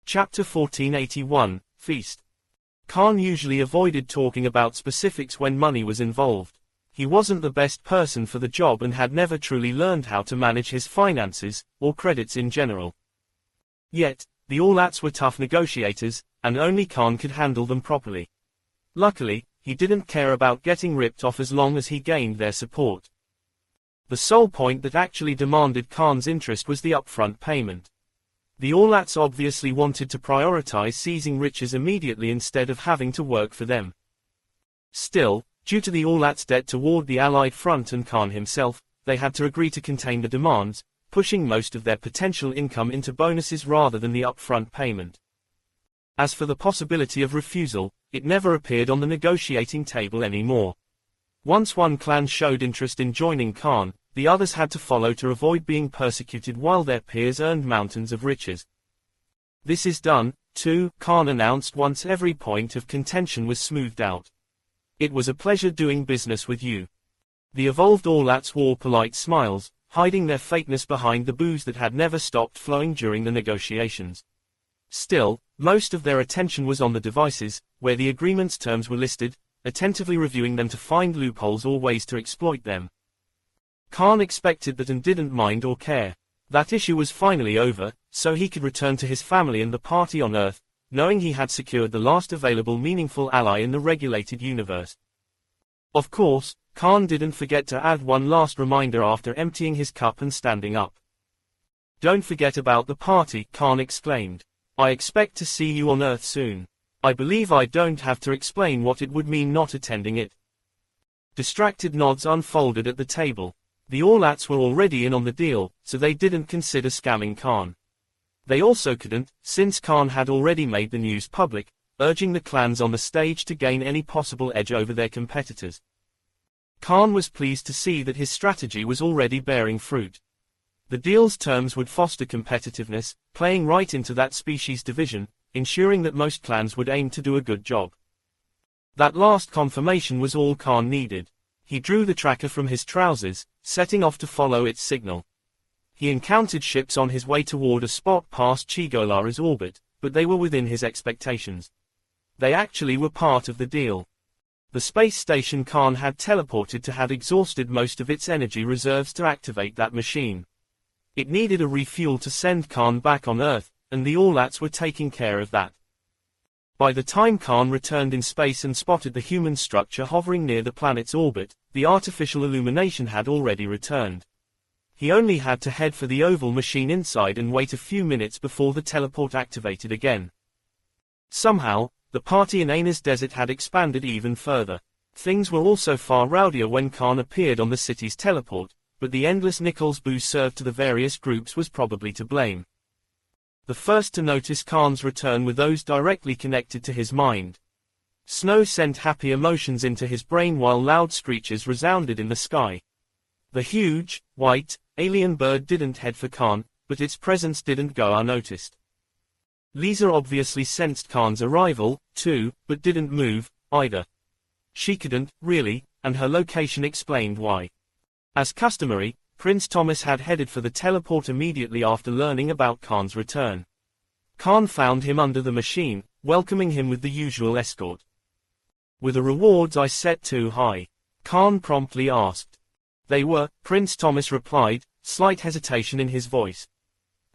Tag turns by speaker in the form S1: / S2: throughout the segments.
S1: Chapter 1481, Feast. Khan usually avoided talking about specifics when money was involved. He wasn't the best person for the job and had never truly learned how to manage his finances, or credits in general. Yet, the Aulats were tough negotiators, and only Khan could handle them properly. Luckily, he didn't care about getting ripped off as long as he gained their support. The sole point that actually demanded Khan's interest was the upfront payment. The Aulats obviously wanted to prioritize seizing riches immediately instead of having to work for them. Still, due to the Aulats' debt toward the Allied front and Khan himself, they had to agree to contain the demands, pushing most of their potential income into bonuses rather than the upfront payment. As for the possibility of refusal, it never appeared on the negotiating table anymore. Once one clan showed interest in joining Khan, the others had to follow to avoid being persecuted while their peers earned mountains of riches. This is done, too, Khan announced once every point of contention was smoothed out. It was a pleasure doing business with you. The evolved Aulats wore polite smiles, hiding their fakeness behind the booze that had never stopped flowing during the negotiations. Still, most of their attention was on the devices, where the agreement's terms were listed, attentively reviewing them to find loopholes or ways to exploit them. Khan expected that and didn't mind or care. That issue was finally over, so he could return to his family and the party on Earth, knowing he had secured the last available meaningful ally in the regulated universe. Of course, Khan didn't forget to add one last reminder after emptying his cup and standing up. "Don't forget about the party," Khan exclaimed. "I expect to see you on Earth soon. I believe I don't have to explain what it would mean not attending it." Distracted nods unfolded at the table. The Aulats were already in on the deal, so they didn't consider scamming Khan. They also couldn't, since Khan had already made the news public, urging the clans on the stage to gain any possible edge over their competitors. Khan was pleased to see that his strategy was already bearing fruit. The deal's terms would foster competitiveness, playing right into that species division, ensuring that most clans would aim to do a good job. That last confirmation was all Khan needed. He drew the tracker from his trousers, setting off to follow its signal. He encountered ships on his way toward a spot past Chigolara's orbit, but they were within his expectations. They actually were part of the deal. The space station Khan had teleported to had exhausted most of its energy reserves to activate that machine. It needed a refuel to send Khan back on Earth, and the Aulats were taking care of that. By the time Khan returned in space and spotted the human structure hovering near the planet's orbit, the artificial illumination had already returned. He only had to head for the oval machine inside and wait a few minutes before the teleport activated again. Somehow, the party in Aina's desert had expanded even further. Things were also far rowdier when Khan appeared on the city's teleport, but the endless Nichols booze served to the various groups was probably to blame. The first to notice Khan's return were those directly connected to his mind. Snow sent happy emotions into his brain while loud screeches resounded in the sky. The huge, white, alien bird didn't head for Khan, but its presence didn't go unnoticed. Lisa obviously sensed Khan's arrival, too, but didn't move, either. She couldn't, really, and her location explained why. As customary, Prince Thomas had headed for the teleport immediately after learning about Khan's return. Khan found him under the machine, welcoming him with the usual escort. "Were the rewards I set too high?" Khan promptly asked. "They were," Prince Thomas replied, slight hesitation in his voice.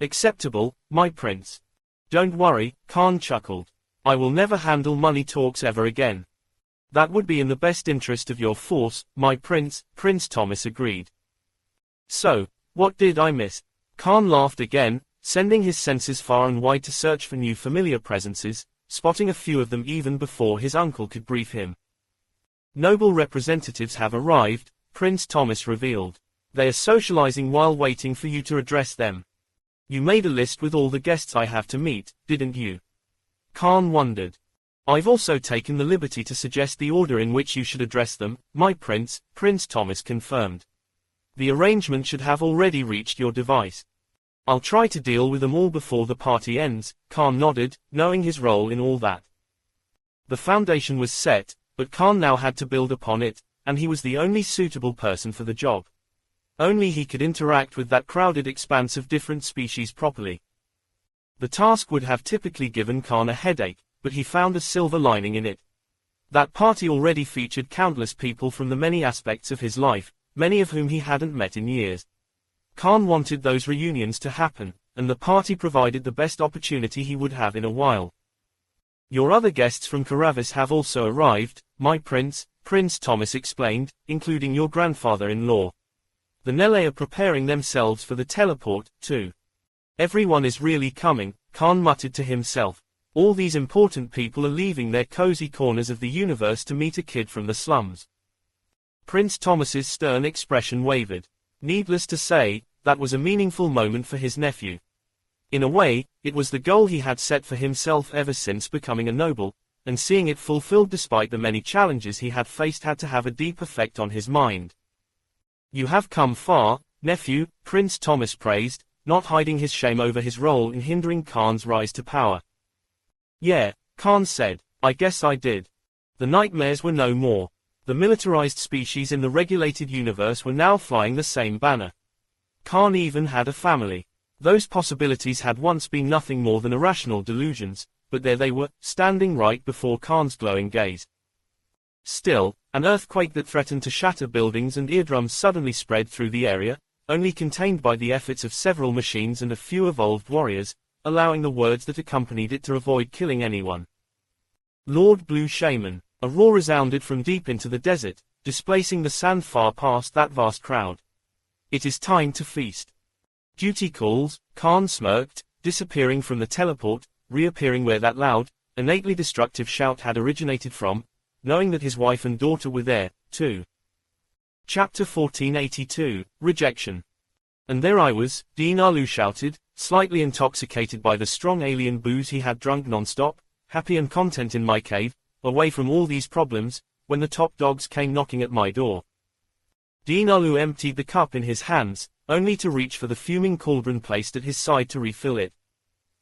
S1: "Acceptable, my prince." "Don't worry," Khan chuckled. "I will never handle money talks ever again." "That would be in the best interest of your force, my prince," Prince Thomas agreed. "So, what did I miss?" Khan laughed again, sending his senses far and wide to search for new familiar presences, spotting a few of them even before his uncle could brief him. "Noble representatives have arrived," Prince Thomas revealed. "They are socializing while waiting for you to address them. You made a list with all the guests I have to meet, didn't you?" Khan wondered. "I've also taken the liberty to suggest the order in which you should address them, my prince," Prince Thomas confirmed. "The arrangement should have already reached your device. I'll try to deal with them all before the party ends," Khan nodded, knowing his role in all that. The foundation was set, but Khan now had to build upon it, and he was the only suitable person for the job. Only he could interact with that crowded expanse of different species properly. The task would have typically given Khan a headache, but he found a silver lining in it. That party already featured countless people from the many aspects of his life, many of whom he hadn't met in years. Khan wanted those reunions to happen, and the party provided the best opportunity he would have in a while. Your other guests from Karavis have also arrived, my prince, Prince Thomas explained, including your grandfather-in-law. The Nele are preparing themselves for the teleport, too. Everyone is really coming, Khan muttered to himself. All these important people are leaving their cozy corners of the universe to meet a kid from the slums. Prince Thomas's stern expression wavered. Needless to say, that was a meaningful moment for his nephew. In a way, it was the goal he had set for himself ever since becoming a noble, and seeing it fulfilled despite the many challenges he had faced had to have a deep effect on his mind. You have come far, nephew, Prince Thomas praised, not hiding his shame over his role in hindering Khan's rise to power. Yeah, Khan said, I guess I did. The nightmares were no more. The militarized species in the regulated universe were now flying the same banner. Khan even had a family. Those possibilities had once been nothing more than irrational delusions, but there they were, standing right before Khan's glowing gaze. Still, an earthquake that threatened to shatter buildings and eardrums suddenly spread through the area, only contained by the efforts of several machines and a few evolved warriors, allowing the words that accompanied it to avoid killing anyone. Lord Blue Shaman, a roar resounded from deep into the desert, displacing the sand far past that vast crowd. It is time to feast. Duty calls, Khan smirked, disappearing from the teleport, reappearing where that loud, innately destructive shout had originated from, knowing that his wife and daughter were there, too. Chapter 1482, Rejection. And there I was, Dean Alu shouted, slightly intoxicated by the strong alien booze he had drunk non-stop, happy and content in my cave, away from all these problems, when the top dogs came knocking at my door. Dean Alu emptied the cup in his hands, only to reach for the fuming cauldron placed at his side to refill it.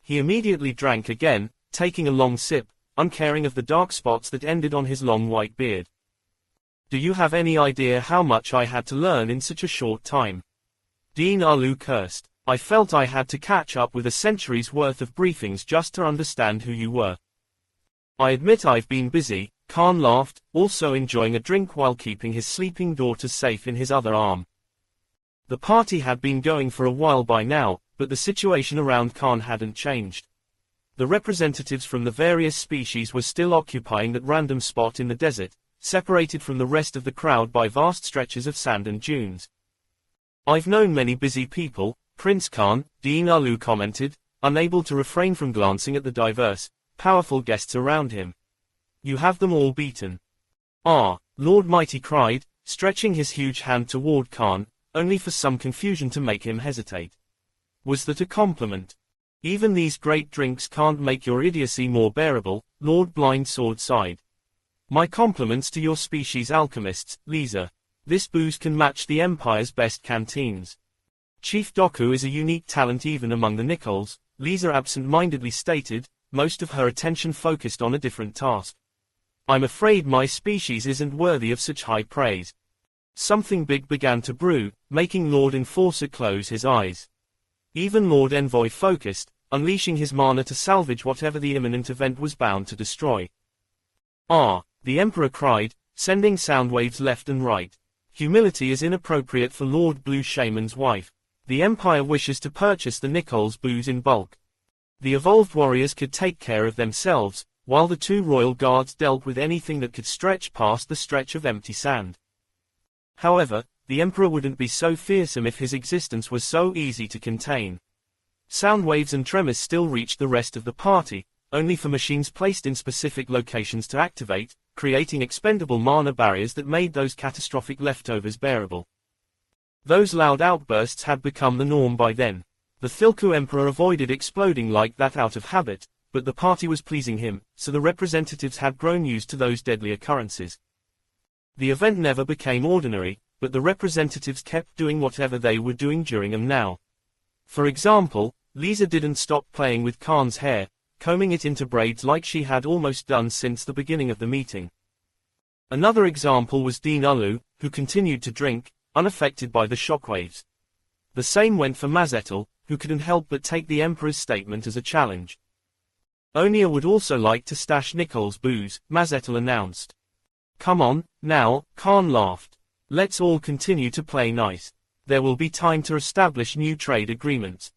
S1: He immediately drank again, taking a long sip, uncaring of the dark spots that ended on his long white beard. Do you have any idea how much I had to learn in such a short time? Dean Alu cursed. I felt I had to catch up with a century's worth of briefings just to understand who you were. I admit I've been busy, Khan laughed, also enjoying a drink while keeping his sleeping daughter safe in his other arm. The party had been going for a while by now, but the situation around Khan hadn't changed. The representatives from the various species were still occupying that random spot in the desert, separated from the rest of the crowd by vast stretches of sand and dunes. I've known many busy people, Prince Khan, Dean Alu commented, unable to refrain from glancing at the diverse, powerful guests around him. You have them all beaten. Ah, Lord Mighty cried, stretching his huge hand toward Khan, only for some confusion to make him hesitate. Was that a compliment? Even these great drinks can't make your idiocy more bearable, Lord Blind Sword sighed. My compliments to your species alchemists, Lisa. This booze can match the Empire's best canteens. Chief Doku is a unique talent even among the Nichols, Lisa absent-mindedly stated, most of her attention focused on a different task. I'm afraid my species isn't worthy of such high praise. Something big began to brew, making Lord Enforcer close his eyes. Even Lord Envoy focused, unleashing his mana to salvage whatever the imminent event was bound to destroy. Ah, the Emperor cried, sending sound waves left and right. Humility is inappropriate for Lord Blue Shaman's wife. The Empire wishes to purchase the Nichols booze in bulk. The evolved warriors could take care of themselves, while the two royal guards dealt with anything that could stretch past the stretch of empty sand. However, the Emperor wouldn't be so fearsome if his existence was so easy to contain. Sound waves and tremors still reached the rest of the party, only for machines placed in specific locations to activate, creating expendable mana barriers that made those catastrophic leftovers bearable. Those loud outbursts had become the norm by then. The Thilku Emperor avoided exploding like that out of habit, but the party was pleasing him, so the representatives had grown used to those deadly occurrences. The event never became ordinary, but the representatives kept doing whatever they were doing during them now. For example, Lisa didn't stop playing with Khan's hair, combing it into braids like she had almost done since the beginning of the meeting. Another example was Dean Ulu, who continued to drink, unaffected by the shockwaves. The same went for Mazetel, who couldn't help but take the Emperor's statement as a challenge. Onia would also like to stash Nicole's booze, Mazetel announced. Come on, now, Khan laughed. Let's all continue to play nice. There will be time to establish new trade agreements.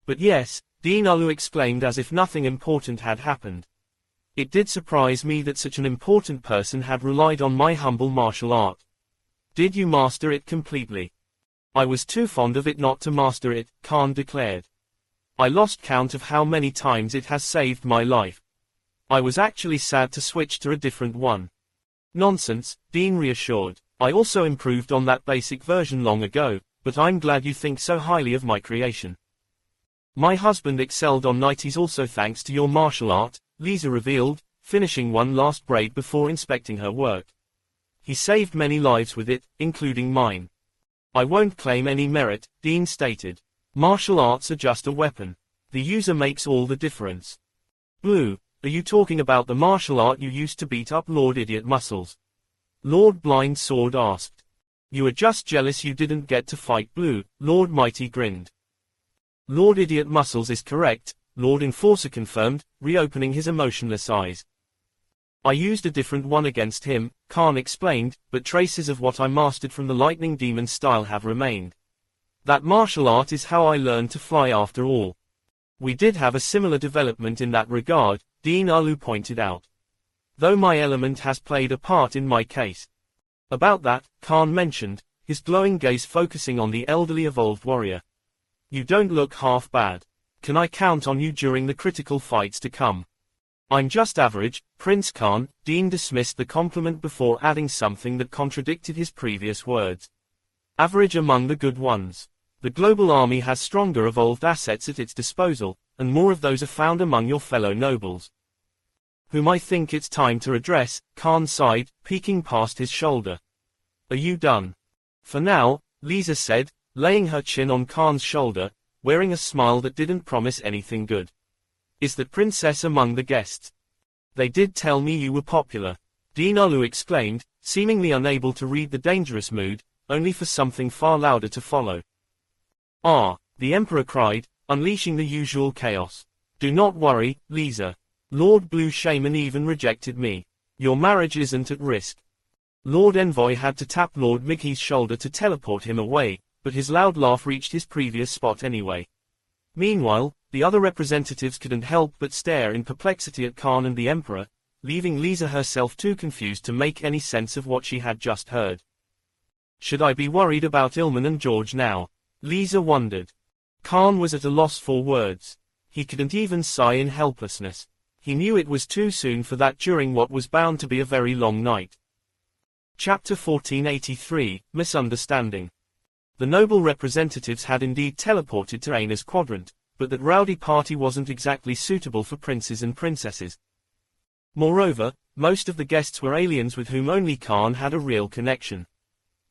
S1: But yes, Dean Ulu exclaimed as if nothing important had happened. It did surprise me that such an important person had relied on my humble martial art. Did you master it completely? I was too fond of it not to master it, Khan declared. I lost count of how many times it has saved my life. I was actually sad to switch to a different one. Nonsense, Dean reassured. I also improved on that basic version long ago, but I'm glad you think so highly of my creation. My husband excelled on nighties also thanks to your martial art, Lisa revealed, finishing one last braid before inspecting her work. He saved many lives with it, including mine. I won't claim any merit, Dean stated. Martial arts are just a weapon. The user makes all the difference. Blue, are you talking about the martial art you used to beat up Lord Idiot Muscles? Lord Blind Sword asked. You are just jealous you didn't get to fight Blue, Lord Mighty grinned. Lord Idiot Muscles is correct, Lord Enforcer confirmed, reopening his emotionless eyes. I used a different one against him, Khan explained, but traces of what I mastered from the Lightning Demon style have remained. That martial art is how I learned to fly after all. We did have a similar development in that regard, Dean Ulu pointed out. Though my element has played a part in my case. About that, Khan mentioned, his glowing gaze focusing on the elderly evolved warrior. You don't look half bad. Can I count on you during the critical fights to come? I'm just average, Prince Khan, Dean dismissed the compliment before adding something that contradicted his previous words. Average among the good ones. The global army has stronger evolved assets at its disposal, and more of those are found among your fellow nobles. Whom I think it's time to address, Khan sighed, peeking past his shoulder. Are you done? For now, Lisa said, laying her chin on Khan's shoulder, wearing a smile that didn't promise anything good. Is the princess among the guests? They did tell me you were popular. Dean Ulu exclaimed, seemingly unable to read the dangerous mood, only for something far louder to follow. Ah, the Emperor cried, unleashing the usual chaos. Do not worry, Lisa. Lord Blue Shaman even rejected me. Your marriage isn't at risk. Lord Envoy had to tap Lord Mickey's shoulder to teleport him away, but his loud laugh reached his previous spot anyway. Meanwhile, the other representatives couldn't help but stare in perplexity at Khan and the Emperor, leaving Lisa herself too confused to make any sense of what she had just heard. Should I be worried about Ilman and George now? Lisa wondered. Khan was at a loss for words. He couldn't even sigh in helplessness. He knew it was too soon for that during what was bound to be a very long night. Chapter 1483, Misunderstanding. The noble representatives had indeed teleported to Aina's quadrant, but that rowdy party wasn't exactly suitable for princes and princesses. Moreover, most of the guests were aliens with whom only Khan had a real connection.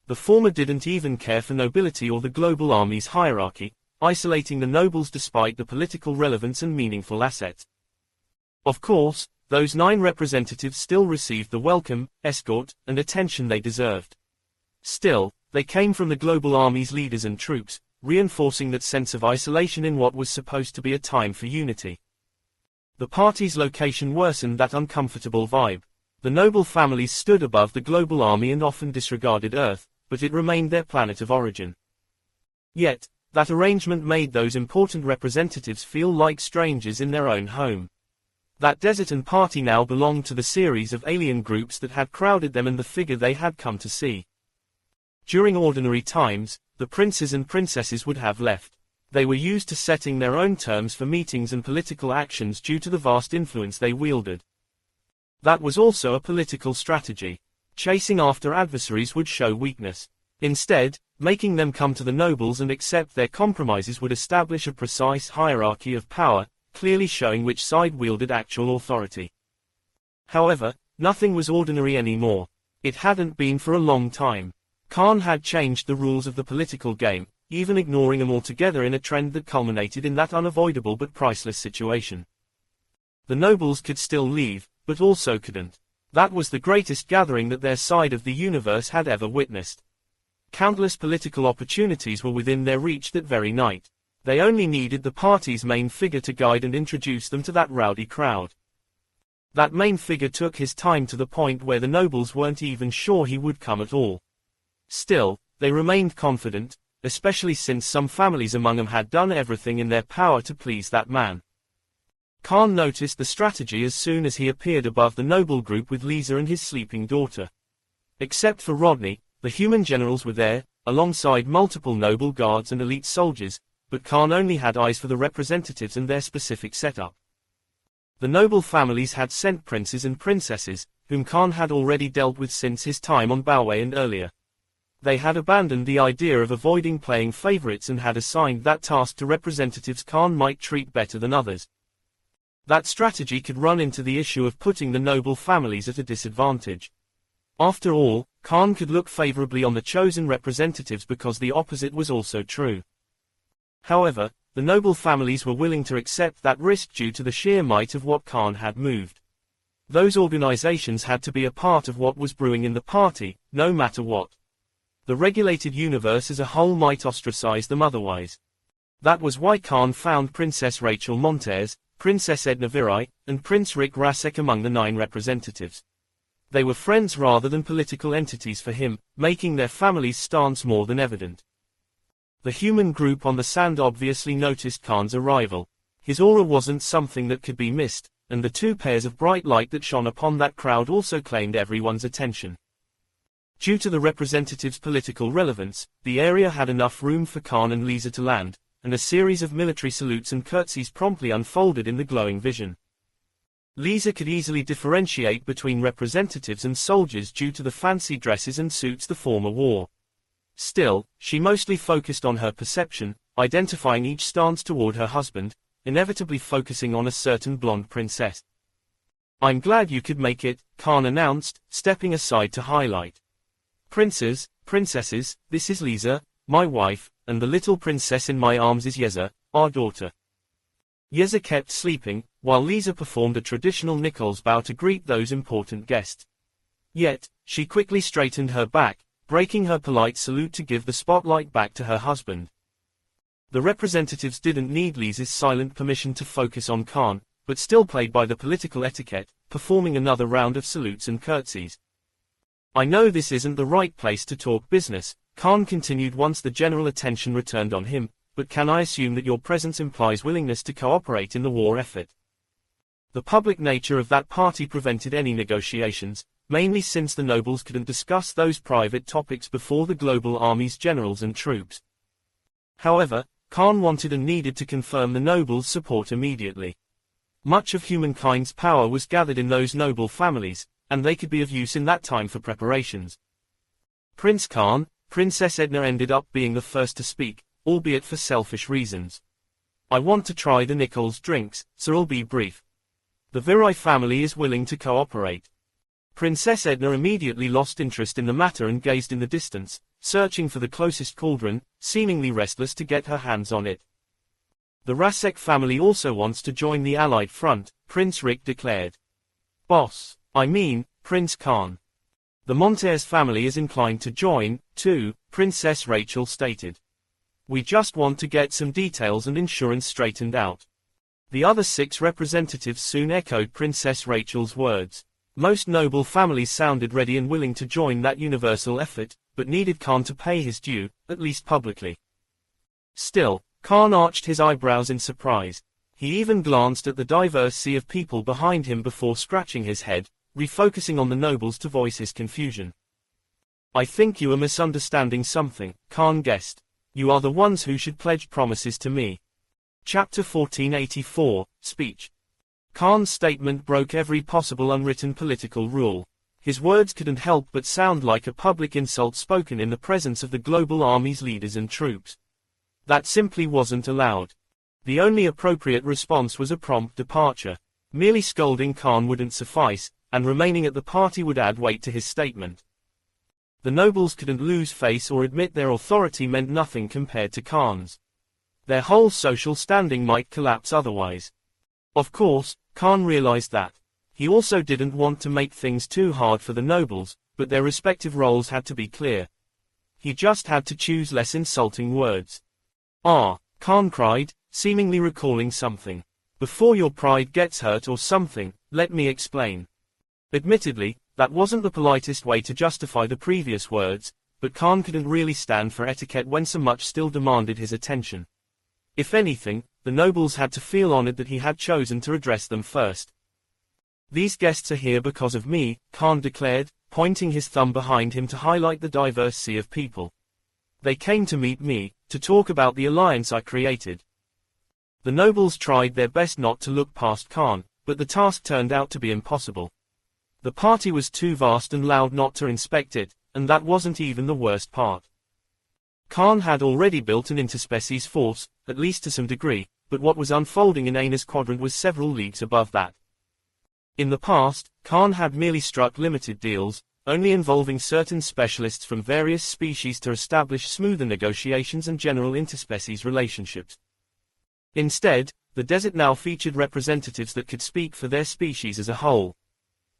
S1: The former didn't even care for nobility or the global army's hierarchy, isolating the nobles despite the political relevance and meaningful assets. Of course, those 9 representatives still received the welcome, escort, and attention they deserved. Still, they came from the global army's leaders and troops, reinforcing that sense of isolation in what was supposed to be a time for unity. The party's location worsened that uncomfortable vibe. The noble families stood above the global army and often disregarded Earth, but it remained their planet of origin. Yet, that arrangement made those important representatives feel like strangers in their own home. That desert and party now belonged to the series of alien groups that had crowded them and the figure they had come to see. During ordinary times, the princes and princesses would have left. They were used to setting their own terms for meetings and political actions due to the vast influence they wielded. That was also a political strategy. Chasing after adversaries would show weakness. Instead, making them come to the nobles and accept their compromises would establish a precise hierarchy of power, clearly showing which side wielded actual authority. However, nothing was ordinary anymore. It hadn't been for a long time. Khan had changed the rules of the political game, even ignoring them altogether in a trend that culminated in that unavoidable but priceless situation. The nobles could still leave, but also couldn't. That was the greatest gathering that their side of the universe had ever witnessed. Countless political opportunities were within their reach that very night. They only needed the party's main figure to guide and introduce them to that rowdy crowd. That main figure took his time to the point where the nobles weren't even sure he would come at all. Still, they remained confident, especially since some families among them had done everything in their power to please that man. Khan noticed the strategy as soon as he appeared above the noble group with Lisa and his sleeping daughter. Except for Rodney, the human generals were there, alongside multiple noble guards and elite soldiers, but Khan only had eyes for the representatives and their specific setup. The noble families had sent princes and princesses, whom Khan had already dealt with since his time on Balway and earlier. They had abandoned the idea of avoiding playing favorites and had assigned that task to representatives Khan might treat better than others. That strategy could run into the issue of putting the noble families at a disadvantage. After all, Khan could look favorably on the chosen representatives because the opposite was also true. However, the noble families were willing to accept that risk due to the sheer might of what Khan had moved. Those organizations had to be a part of what was brewing in the party, no matter what. The regulated universe as a whole might ostracize them otherwise. That was why Khan found Princess Rachel Montez, Princess Edna Virai, and Prince Rick Rasek among the 9 representatives. They were friends rather than political entities for him, making their family's stance more than evident. The human group on the sand obviously noticed Khan's arrival. His aura wasn't something that could be missed, and the 2 pairs of bright light that shone upon that crowd also claimed everyone's attention. Due to the representatives' political relevance, the area had enough room for Khan and Lisa to land, and a series of military salutes and curtsies promptly unfolded in the glowing vision. Lisa could easily differentiate between representatives and soldiers due to the fancy dresses and suits the former wore. Still, she mostly focused on her perception, identifying each stance toward her husband, inevitably focusing on a certain blonde princess. "I'm glad you could make it," Khan announced, stepping aside to highlight. Princesses, this is Lisa, my wife, and the little princess in my arms is Yeza, our daughter." Yeza kept sleeping, while Lisa performed a traditional Nichols bow to greet those important guests. Yet, she quickly straightened her back, breaking her polite salute to give the spotlight back to her husband. The representatives didn't need Lisa's silent permission to focus on Khan, but still played by the political etiquette, performing another round of salutes and curtsies. "I know this isn't the right place to talk business," Khan continued once the general attention returned on him, "but can I assume that your presence implies willingness to cooperate in the war effort?" The public nature of that party prevented any negotiations, mainly since the nobles couldn't discuss those private topics before the global army's generals and troops. However, Khan wanted and needed to confirm the nobles' support immediately. Much of humankind's power was gathered in those noble families, and they could be of use in that time for preparations. Prince Khan, Princess Edna ended up being the first to speak, albeit for selfish reasons. "I want to try the Nichols drinks, so I'll be brief. The Virai family is willing to cooperate." Princess Edna immediately lost interest in the matter and gazed in the distance, searching for the closest cauldron, seemingly restless to get her hands on it. "The Rasek family also wants to join the Allied front," Prince Rick declared. Prince Khan. "The Montez family is inclined to join, too," Princess Rachel stated. "We just want to get some details and insurance straightened out." The other 6 representatives soon echoed Princess Rachel's words. Most noble families sounded ready and willing to join that universal effort, but needed Khan to pay his due, at least publicly. Still, Khan arched his eyebrows in surprise. He even glanced at the diverse sea of people behind him before scratching his head, refocusing on the nobles to voice his confusion. "I think you are misunderstanding something," Khan guessed. "You are the ones who should pledge promises to me." Chapter 1484, Speech. Khan's statement broke every possible unwritten political rule. His words couldn't help but sound like a public insult spoken in the presence of the global army's leaders and troops. That simply wasn't allowed. The only appropriate response was a prompt departure. Merely scolding Khan wouldn't suffice, and remaining at the party would add weight to his statement. The nobles couldn't lose face or admit their authority meant nothing compared to Khan's. Their whole social standing might collapse otherwise. Of course, Khan realized that. He also didn't want to make things too hard for the nobles, but their respective roles had to be clear. He just had to choose less insulting words. Ah, Khan cried, seemingly recalling something. Before your pride gets hurt or something, let me explain. Admittedly, that wasn't the politest way to justify the previous words, but Khan couldn't really stand for etiquette when so much still demanded his attention. If anything, the nobles had to feel honored that he had chosen to address them first. These guests are here because of me, Khan declared, pointing his thumb behind him to highlight the diverse sea of people. They came to meet me, to talk about the alliance I created. The nobles tried their best not to look past Khan, but the task turned out to be impossible. The party was too vast and loud not to inspect it, and that wasn't even the worst part. Khan had already built an interspecies force, at least to some degree, but what was unfolding in Aina's quadrant was several leagues above that. In the past, Khan had merely struck limited deals, only involving certain specialists from various species to establish smoother negotiations and general interspecies relationships. Instead, the desert now featured representatives that could speak for their species as a whole.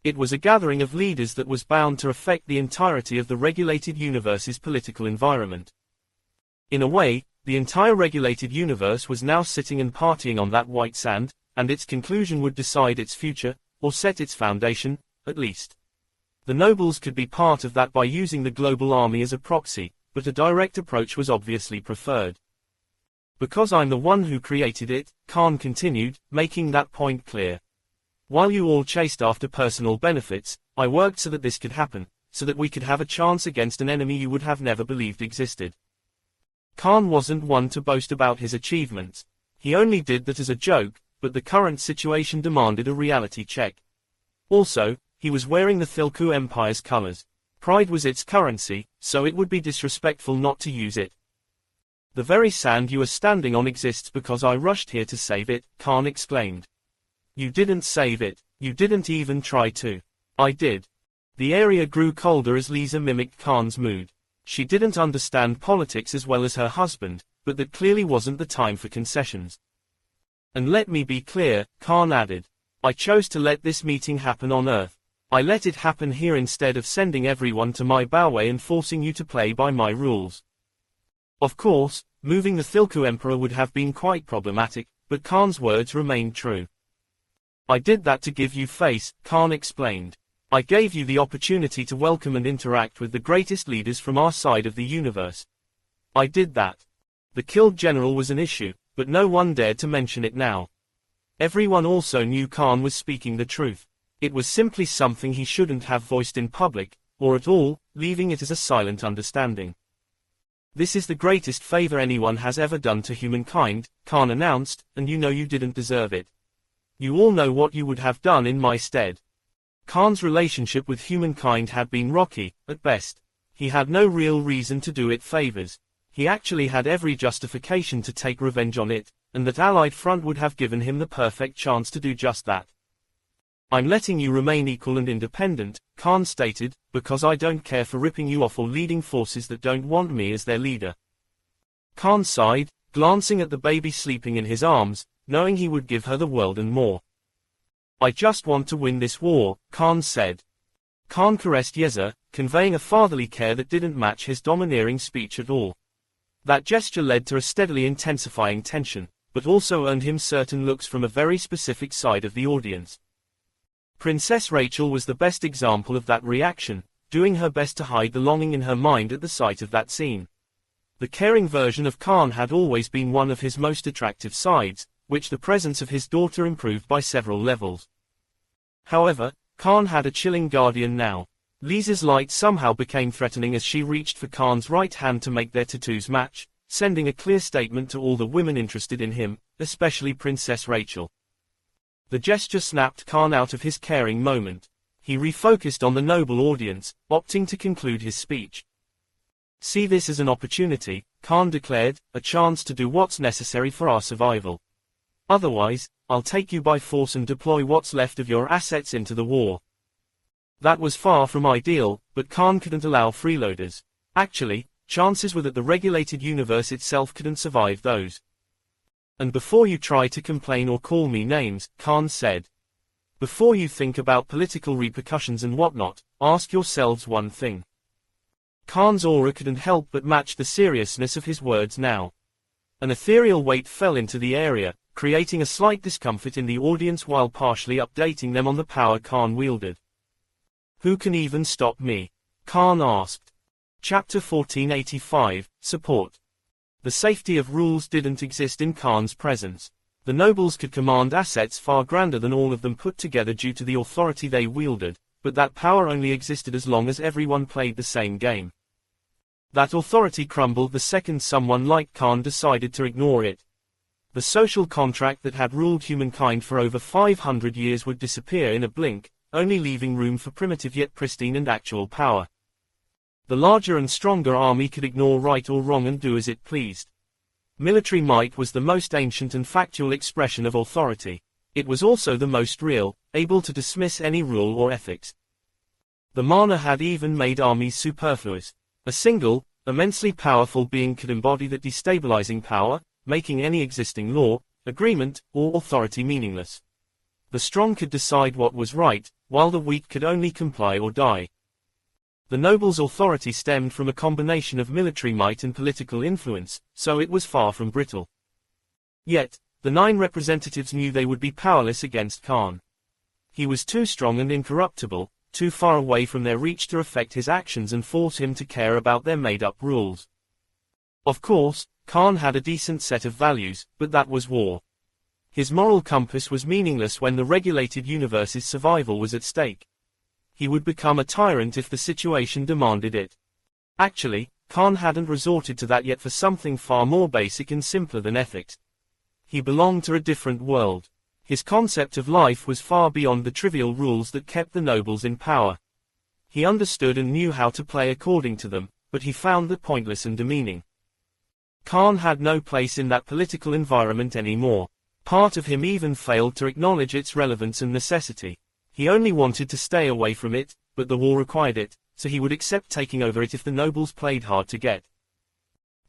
S1: It was a gathering of leaders that was bound to affect the entirety of the regulated universe's political environment. In a way, the entire regulated universe was now sitting and partying on that white sand, and its conclusion would decide its future, or set its foundation, at least. The nobles could be part of that by using the global army as a proxy, but a direct approach was obviously preferred. Because I'm the one who created it, Khan continued, making that point clear. While you all chased after personal benefits, I worked so that this could happen, so that we could have a chance against an enemy you would have never believed existed. Khan wasn't one to boast about his achievements. He only did that as a joke, but the current situation demanded a reality check. Also, he was wearing the Thilku Empire's colors. Pride was its currency, so it would be disrespectful not to use it. The very sand you are standing on exists because I rushed here to save it, Khan exclaimed. You didn't save it, you didn't even try to. I did. The area grew colder as Lisa mimicked Khan's mood. She didn't understand politics as well as her husband, but that clearly wasn't the time for concessions. And let me be clear, Khan added. I chose to let this meeting happen on Earth. I let it happen here instead of sending everyone to my bowway and forcing you to play by my rules. Of course, moving the Thilku Emperor would have been quite problematic, but Khan's words remained true. I did that to give you face, Khan explained. I gave you the opportunity to welcome and interact with the greatest leaders from our side of the universe. I did that. The killed general was an issue, but no one dared to mention it now. Everyone also knew Khan was speaking the truth. It was simply something he shouldn't have voiced in public, or at all, leaving it as a silent understanding. This is the greatest favor anyone has ever done to humankind, Khan announced, and you know you didn't deserve it. You all know what you would have done in my stead. Khan's relationship with humankind had been rocky, at best. He had no real reason to do it favors. He actually had every justification to take revenge on it, and that Allied front would have given him the perfect chance to do just that. I'm letting you remain equal and independent, Khan stated, because I don't care for ripping you off or leading forces that don't want me as their leader. Khan sighed, glancing at the baby sleeping in his arms, knowing he would give her the world and more. I just want to win this war, Khan said. Khan caressed Yeza, conveying a fatherly care that didn't match his domineering speech at all. That gesture led to a steadily intensifying tension, but also earned him certain looks from a very specific side of the audience. Princess Rachel was the best example of that reaction, doing her best to hide the longing in her mind at the sight of that scene. The caring version of Khan had always been one of his most attractive sides, which the presence of his daughter improved by several levels. However, Khan had a chilling guardian now. Lisa's light somehow became threatening as she reached for Khan's right hand to make their tattoos match, sending a clear statement to all the women interested in him, especially Princess Rachel. The gesture snapped Khan out of his caring moment. He refocused on the noble audience, opting to conclude his speech. See this as an opportunity, Khan declared, a chance to do what's necessary for our survival. Otherwise, I'll take you by force and deploy what's left of your assets into the war. That was far from ideal, but Khan couldn't allow freeloaders. Actually, chances were that the regulated universe itself couldn't survive those. And before you try to complain or call me names, Khan said. Before you think about political repercussions and whatnot, ask yourselves one thing. Khan's aura couldn't help but match the seriousness of his words now. An ethereal weight fell into the area, creating a slight discomfort in the audience while partially updating them on the power Khan wielded. Who can even stop me? Khan asked. Chapter 1485, Support. The safety of rules didn't exist in Khan's presence. The nobles could command assets far grander than all of them put together due to the authority they wielded, but that power only existed as long as everyone played the same game. That authority crumbled the second someone like Khan decided to ignore it. The social contract that had ruled humankind for over 500 years would disappear in a blink, only leaving room for primitive yet pristine and actual power. The larger and stronger army could ignore right or wrong and do as it pleased. Military might was the most ancient and factual expression of authority. It was also the most real, able to dismiss any rule or ethics. The mana had even made armies superfluous. A single, immensely powerful being could embody that destabilizing power, making any existing law, agreement, or authority meaningless. The strong could decide what was right, while the weak could only comply or die. The nobles' authority stemmed from a combination of military might and political influence, so it was far from brittle. Yet, the 9 representatives knew they would be powerless against Khan. He was too strong and incorruptible, too far away from their reach to affect his actions and force him to care about their made-up rules. Of course, Khan had a decent set of values, but that was war. His moral compass was meaningless when the regulated universe's survival was at stake. He would become a tyrant if the situation demanded it. Actually, Khan hadn't resorted to that yet for something far more basic and simpler than ethics. He belonged to a different world. His concept of life was far beyond the trivial rules that kept the nobles in power. He understood and knew how to play according to them, but he found that pointless and demeaning. Khan had no place in that political environment anymore. Part of him even failed to acknowledge its relevance and necessity. He only wanted to stay away from it, but the war required it, so he would accept taking over it if the nobles played hard to get.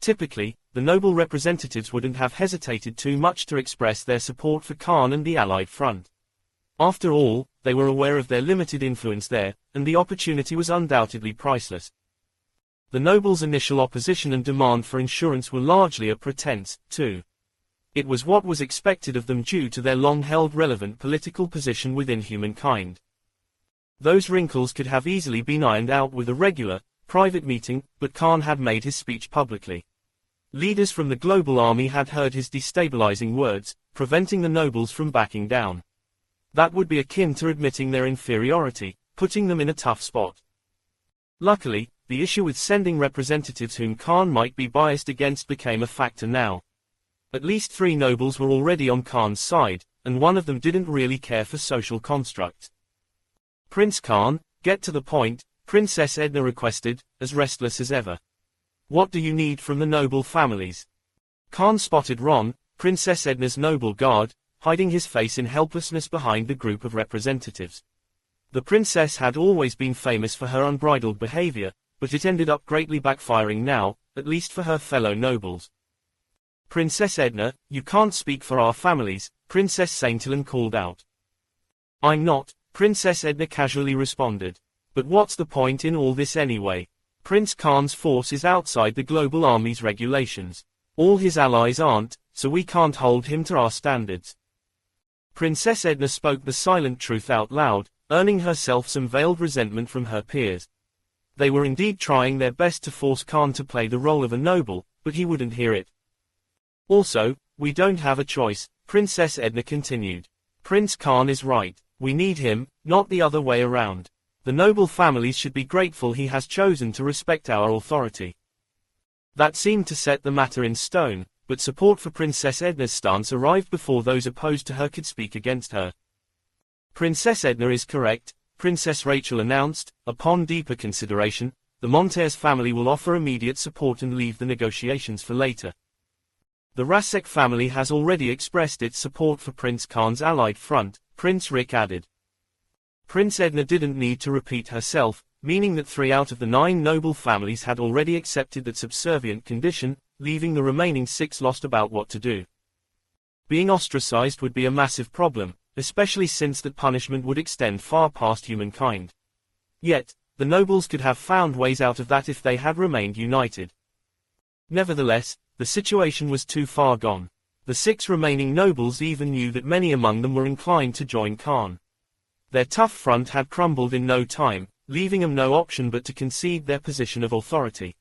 S1: Typically, the noble representatives wouldn't have hesitated too much to express their support for Khan and the Allied front. After all, they were aware of their limited influence there, and the opportunity was undoubtedly priceless. The nobles' initial opposition and demand for insurance were largely a pretense, too. It was what was expected of them due to their long-held relevant political position within humankind. Those wrinkles could have easily been ironed out with a regular, private meeting, but Khan had made his speech publicly. Leaders from the global army had heard his destabilizing words, preventing the nobles from backing down. That would be akin to admitting their inferiority, putting them in a tough spot. Luckily, the issue with sending representatives whom Khan might be biased against became a factor now. At least 3 nobles were already on Khan's side, and one of them didn't really care for social constructs. Prince Khan, get to the point, Princess Edna requested, as restless as ever. What do you need from the noble families? Khan spotted Ron, Princess Edna's noble guard, hiding his face in helplessness behind the group of representatives. The princess had always been famous for her unbridled behavior, but it ended up greatly backfiring now, at least for her fellow nobles. Princess Edna, you can't speak for our families, Princess Saintilan called out. I'm not, Princess Edna casually responded. But what's the point in all this anyway? Prince Khan's force is outside the global army's regulations. All his allies aren't, so we can't hold him to our standards. Princess Edna spoke the silent truth out loud, earning herself some veiled resentment from her peers. They were indeed trying their best to force Khan to play the role of a noble, but he wouldn't hear it. Also, we don't have a choice, Princess Edna continued. Prince Khan is right. We need him, not the other way around. The noble families should be grateful he has chosen to respect our authority. That seemed to set the matter in stone, but support for Princess Edna's stance arrived before those opposed to her could speak against her. Princess Edna is correct, Princess Rachel announced. Upon deeper consideration, the Montez family will offer immediate support and leave the negotiations for later. The Rasek family has already expressed its support for Prince Khan's allied front, Prince Rick added. Prince Edna didn't need to repeat herself, meaning that 3 out of the 9 noble families had already accepted that subservient condition, leaving the remaining 6 lost about what to do. Being ostracized would be a massive problem, especially since that punishment would extend far past humankind. Yet, the nobles could have found ways out of that if they had remained united. Nevertheless, the situation was too far gone. The 6 remaining nobles even knew that many among them were inclined to join Khan. Their tough front had crumbled in no time, leaving them no option but to concede their position of authority.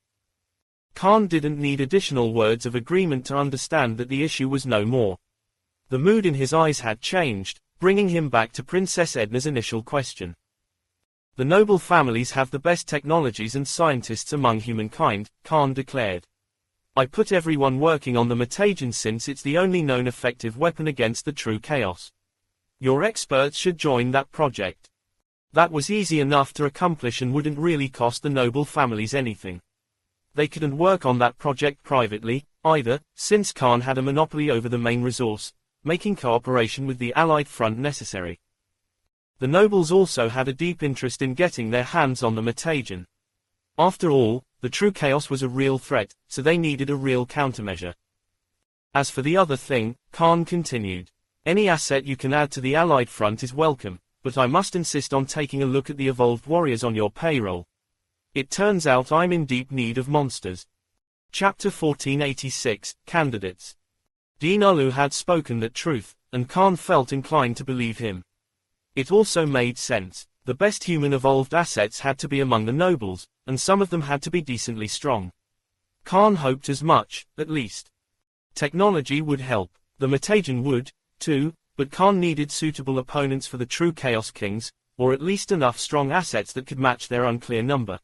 S1: Khan didn't need additional words of agreement to understand that the issue was no more. The mood in his eyes had changed, bringing him back to Princess Edna's initial question. The noble families have the best technologies and scientists among humankind, Khan declared. I put everyone working on the mutagen since it's the only known effective weapon against the true chaos. Your experts should join that project. That was easy enough to accomplish and wouldn't really cost the noble families anything. They couldn't work on that project privately, either, since Khan had a monopoly over the main resource, making cooperation with the Allied front necessary. The nobles also had a deep interest in getting their hands on the mutagen. After all, the true chaos was a real threat, so they needed a real countermeasure. As for the other thing, Khan continued, any asset you can add to the Allied front is welcome, but I must insist on taking a look at the evolved warriors on your payroll. It turns out I'm in deep need of monsters. Chapter 1486, Candidates. Dinalu had spoken that truth, and Khan felt inclined to believe him. It also made sense. The best human evolved assets had to be among the nobles, and some of them had to be decently strong. Khan hoped as much, at least. Technology would help. The mutagen would, too, but Khan needed suitable opponents for the true Chaos Kings, or at least enough strong assets that could match their unclear number.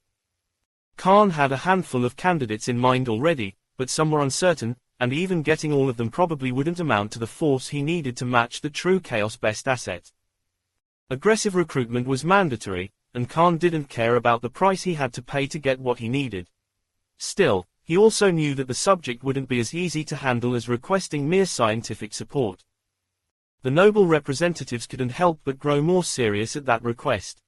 S1: Khan had a handful of candidates in mind already, but some were uncertain, and even getting all of them probably wouldn't amount to the force he needed to match the true Chaos best asset. Aggressive recruitment was mandatory, and Khan didn't care about the price he had to pay to get what he needed. Still, he also knew that the subject wouldn't be as easy to handle as requesting mere scientific support. The noble representatives couldn't help but grow more serious at that request.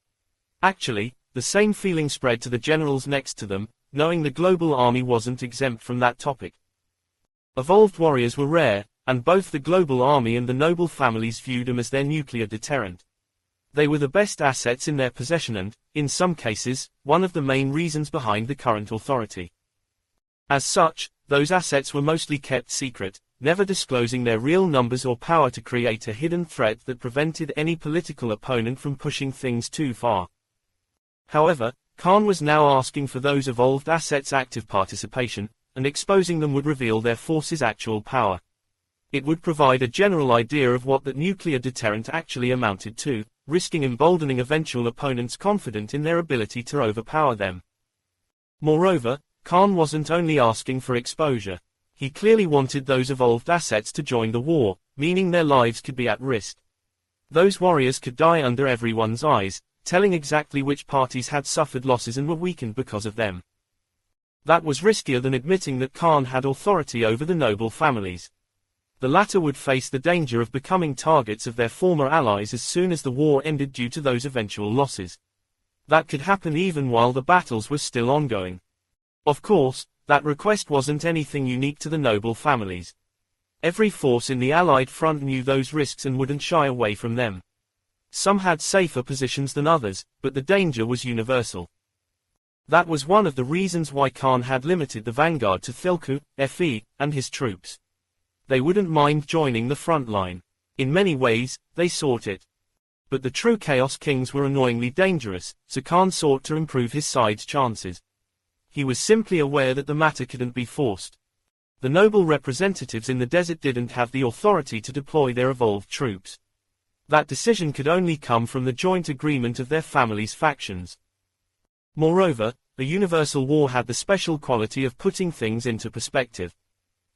S1: Actually, the same feeling spread to the generals next to them, knowing the global army wasn't exempt from that topic. Evolved warriors were rare, and both the global army and the noble families viewed them as their nuclear deterrent. They were the best assets in their possession and, in some cases, one of the main reasons behind the current authority. As such, those assets were mostly kept secret, never disclosing their real numbers or power to create a hidden threat that prevented any political opponent from pushing things too far. However, Khan was now asking for those evolved assets' active participation, and exposing them would reveal their force's actual power. It would provide a general idea of what that nuclear deterrent actually amounted to, risking emboldening eventual opponents confident in their ability to overpower them. Moreover, Khan wasn't only asking for exposure. He clearly wanted those evolved assets to join the war, meaning their lives could be at risk. Those warriors could die under everyone's eyes, telling exactly which parties had suffered losses and were weakened because of them. That was riskier than admitting that Khan had authority over the noble families. The latter would face the danger of becoming targets of their former allies as soon as the war ended due to those eventual losses. That could happen even while the battles were still ongoing. Of course, that request wasn't anything unique to the noble families. Every force in the Allied front knew those risks and wouldn't shy away from them. Some had safer positions than others, but the danger was universal. That was one of the reasons why Khan had limited the vanguard to Thilku, Fe, and his troops. They wouldn't mind joining the front line. In many ways, they sought it. But the true Chaos Kings were annoyingly dangerous, so Khan sought to improve his side's chances. He was simply aware that the matter couldn't be forced. The noble representatives in the desert didn't have the authority to deploy their evolved troops. That decision could only come from the joint agreement of their families' factions. Moreover, the universal war had the special quality of putting things into perspective.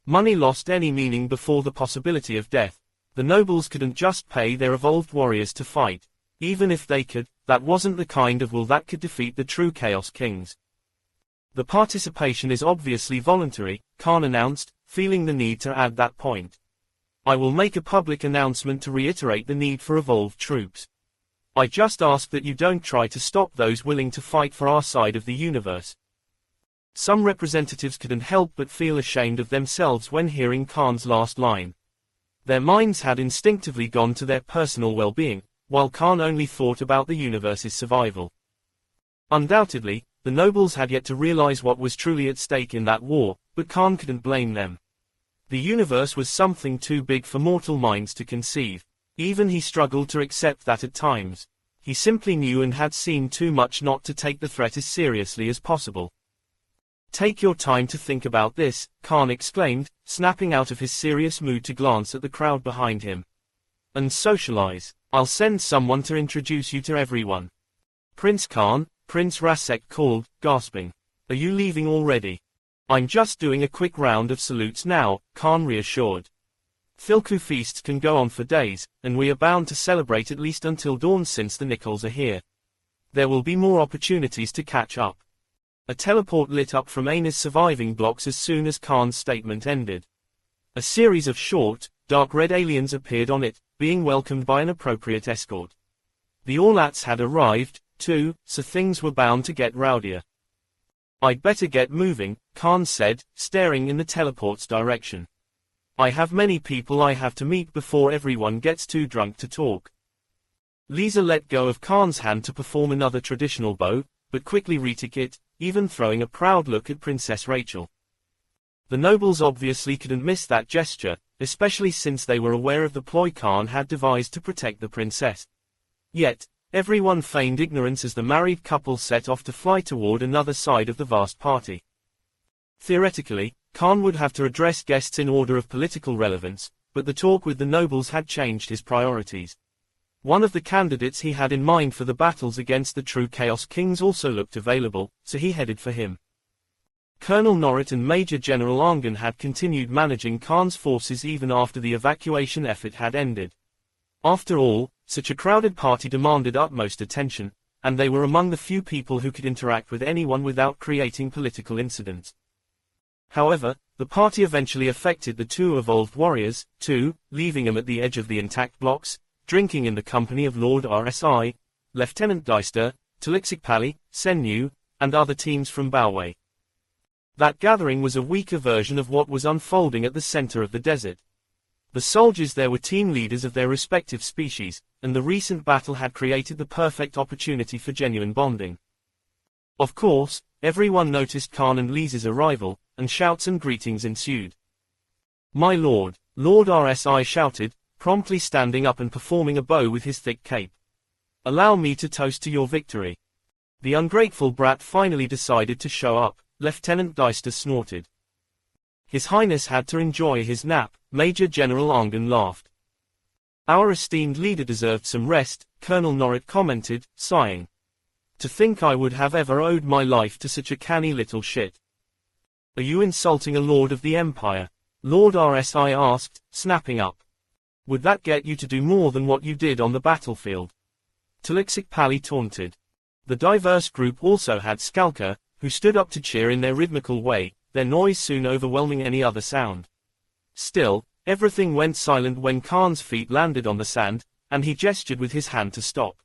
S1: Money lost any meaning before the possibility of death. The nobles couldn't just pay their evolved warriors to fight. Even if they could, that wasn't the kind of will that could defeat the true Chaos Kings. The participation is obviously voluntary, Khan announced, feeling the need to add that point. I will make a public announcement to reiterate the need for evolved troops. I just ask that you don't try to stop those willing to fight for our side of the universe. Some representatives couldn't help but feel ashamed of themselves when hearing Khan's last line. Their minds had instinctively gone to their personal well-being, while Khan only thought about the universe's survival. Undoubtedly, the nobles had yet to realize what was truly at stake in that war, but Khan couldn't blame them. The universe was something too big for mortal minds to conceive. Even he struggled to accept that at times. He simply knew and had seen too much not to take the threat as seriously as possible. "Take your time to think about this," Khan exclaimed, snapping out of his serious mood to glance at the crowd behind him. "And socialize. I'll send someone to introduce you to everyone." "Prince Khan," Prince Rasek called, gasping. "Are you leaving already?" "I'm just doing a quick round of salutes now," Khan reassured. "Thilku feasts can go on for days, and we are bound to celebrate at least until dawn since the Nichols are here. There will be more opportunities to catch up." A teleport lit up from Aina's surviving blocks as soon as Khan's statement ended. A series of short, dark red aliens appeared on it, being welcomed by an appropriate escort. The Orlats had arrived, too, so things were bound to get rowdier. "I'd better get moving," Khan said, staring in the teleport's direction. "I have many people I have to meet before everyone gets too drunk to talk." Lisa let go of Khan's hand to perform another traditional bow, but quickly retook it, even throwing a proud look at Princess Rachel. The nobles obviously couldn't miss that gesture, especially since they were aware of the ploy Khan had devised to protect the princess. Yet, everyone feigned ignorance as the married couple set off to fly toward another side of the vast party. Theoretically, Khan would have to address guests in order of political relevance, but the talk with the nobles had changed his priorities. One of the candidates he had in mind for the battles against the true Chaos Kings also looked available, so he headed for him. Colonel Norrit and Major General Angan had continued managing Khan's forces even after the evacuation effort had ended. After all, such a crowded party demanded utmost attention, and they were among the few people who could interact with anyone without creating political incidents. However, the party eventually affected the two evolved warriors, too, leaving them at the edge of the intact blocks, drinking in the company of Lord RSI, Lieutenant Dyster, Tulixikpali, Senyu, and other teams from Baowei. That gathering was a weaker version of what was unfolding at the center of the desert. The soldiers there were team leaders of their respective species, and the recent battle had created the perfect opportunity for genuine bonding. Of course, everyone noticed Khan and Lisa's arrival, and shouts and greetings ensued. "My lord," Lord RSI shouted, promptly standing up and performing a bow with his thick cape. "Allow me to toast to your victory." "The ungrateful brat finally decided to show up," Lieutenant Dyster snorted. "His Highness had to enjoy his nap," Major General Angan laughed. "Our esteemed leader deserved some rest," Colonel Norrit commented, sighing. "To think I would have ever owed my life to such a canny little shit." "Are you insulting a lord of the Empire?" Lord RSI asked, snapping up. "Would that get you to do more than what you did on the battlefield?" Tulixikpali taunted. The diverse group also had Skalka, who stood up to cheer in their rhythmical way, their noise soon overwhelming any other sound. Still, everything went silent when Khan's feet landed on the sand, and he gestured with his hand to stop.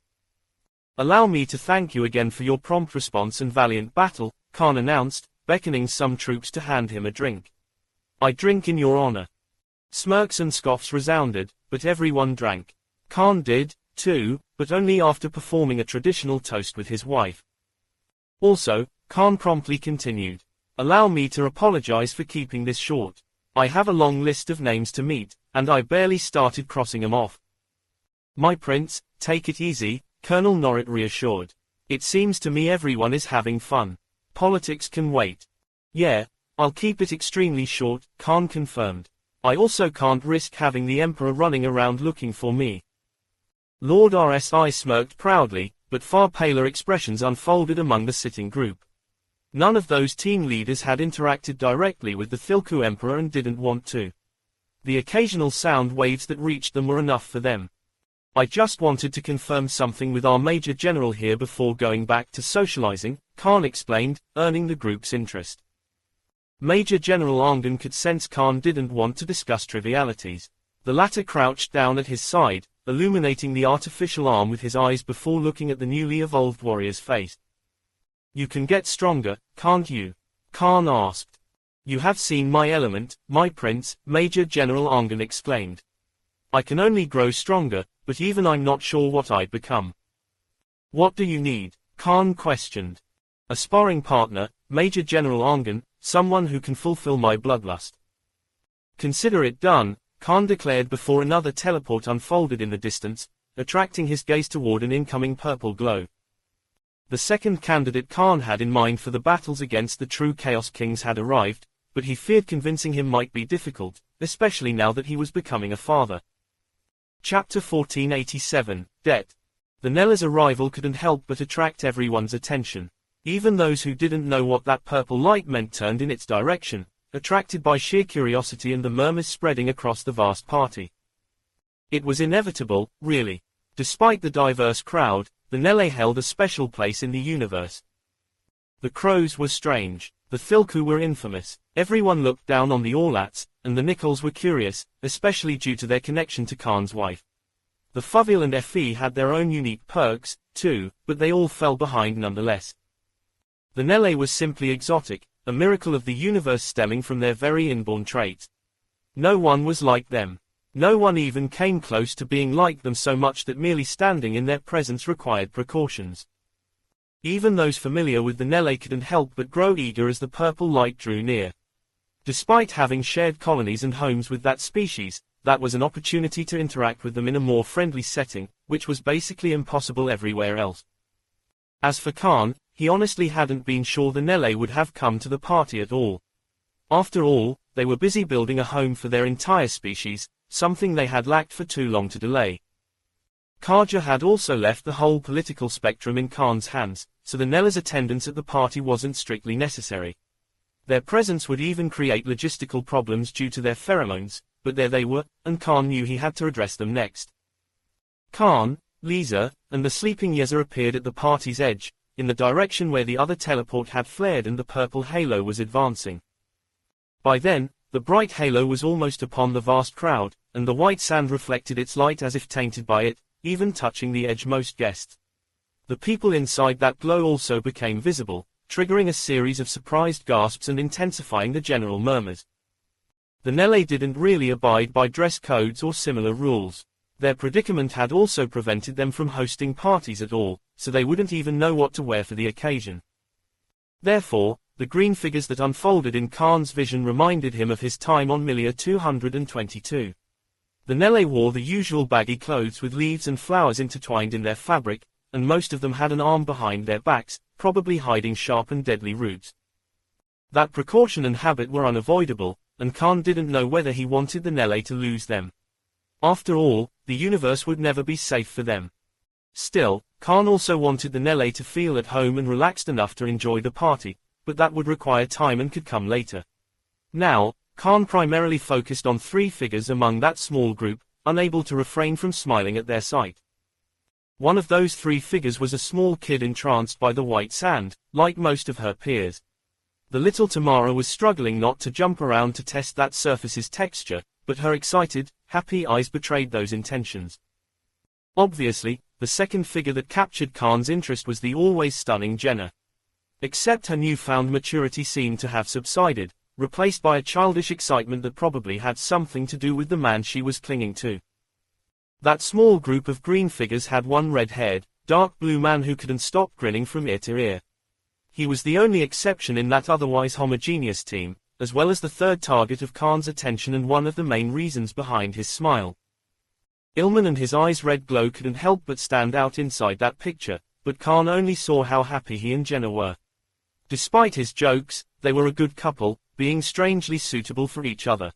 S1: "Allow me to thank you again for your prompt response and valiant battle," Khan announced, beckoning some troops to hand him a drink. "I drink in your honor." Smirks and scoffs resounded, but everyone drank. Khan did, too, but only after performing a traditional toast with his wife. Also, Khan promptly continued. "Allow me to apologize for keeping this short. I have a long list of names to meet, and I barely started crossing them off." "My prince, take it easy," Colonel Norrit reassured. "It seems to me everyone is having fun. Politics can wait." "Yeah, I'll keep it extremely short," Khan confirmed. "I also can't risk having the Emperor running around looking for me." Lord RSI smirked proudly, but far paler expressions unfolded among the sitting group. None of those team leaders had interacted directly with the Thilku Emperor and didn't want to. The occasional sound waves that reached them were enough for them. "I just wanted to confirm something with our Major General here before going back to socializing," Khan explained, earning the group's interest. Major General Angan could sense Khan didn't want to discuss trivialities. The latter crouched down at his side, illuminating the artificial arm with his eyes before looking at the newly evolved warrior's face. "You can get stronger, can't you?" Khan asked. "You have seen my element, my prince," Major General Angan exclaimed. "I can only grow stronger, but even I'm not sure what I'd become." "What do you need?" Khan questioned. A sparring partner, Major General Ongan, someone who can fulfill my bloodlust. Consider it done, Khan declared before another teleport unfolded in the distance, attracting his gaze toward an incoming purple glow. The second candidate Khan had in mind for the battles against the true Chaos Kings had arrived, but he feared convincing him might be difficult, especially now that he was becoming a father. Chapter 1487, Debt. The Nella's arrival couldn't help but attract everyone's attention. Even those who didn't know what that purple light meant turned in its direction, attracted by sheer curiosity and the murmurs spreading across the vast party. It was inevitable, really. Despite the diverse crowd, the Nelle held a special place in the universe. The crows were strange, the Thilku were infamous, everyone looked down on the Orlats, and the Nichols were curious, especially due to their connection to Khan's wife. The Fuvil and Fe had their own unique perks, too, but they all fell behind nonetheless. The Nelle was simply exotic, a miracle of the universe stemming from their very inborn traits. No one was like them. No one even came close to being like them so much that merely standing in their presence required precautions. Even those familiar with the Nelle couldn't help but grow eager as the purple light drew near. Despite having shared colonies and homes with that species, that was an opportunity to interact with them in a more friendly setting, which was basically impossible everywhere else. As for Khan, he honestly hadn't been sure the Nelle would have come to the party at all. After all, they were busy building a home for their entire species, something they had lacked for too long to delay. Kaja had also left the whole political spectrum in Khan's hands, so the Nella's attendance at the party wasn't strictly necessary. Their presence would even create logistical problems due to their pheromones, but there they were, and Khan knew he had to address them next. Khan, Lisa, and the sleeping Yeza appeared at the party's edge, in the direction where the other teleport had flared and the purple halo was advancing. By then, the bright halo was almost upon the vast crowd, and the white sand reflected its light as if tainted by it, even touching the edge most guessed. The people inside that glow also became visible, triggering a series of surprised gasps and intensifying the general murmurs. The Nelle didn't really abide by dress codes or similar rules. Their predicament had also prevented them from hosting parties at all, so they wouldn't even know what to wear for the occasion. Therefore, the green figures that unfolded in Khan's vision reminded him of his time on Milia 222. The Nelle wore the usual baggy clothes with leaves and flowers intertwined in their fabric, and most of them had an arm behind their backs, probably hiding sharp and deadly roots. That precaution and habit were unavoidable, and Khan didn't know whether he wanted the Nelle to lose them. After all, the universe would never be safe for them. Still, Khan also wanted the Nelle to feel at home and relaxed enough to enjoy the party, but that would require time and could come later. Now, Khan primarily focused on three figures among that small group, unable to refrain from smiling at their sight. One of those three figures was a small kid entranced by the white sand, like most of her peers. The little Tamara was struggling not to jump around to test that surface's texture, but her excited, happy eyes betrayed those intentions. Obviously, the second figure that captured Khan's interest was the always stunning Jenna. Except her newfound maturity seemed to have subsided, replaced by a childish excitement that probably had something to do with the man she was clinging to. That small group of green figures had one red-haired, dark blue man who couldn't stop grinning from ear to ear. He was the only exception in that otherwise homogeneous team, as well as the third target of Khan's attention and one of the main reasons behind his smile. Ilman and his eyes' red glow couldn't help but stand out inside that picture, but Khan only saw how happy he and Jenna were. Despite his jokes, they were a good couple, being strangely suitable for each other.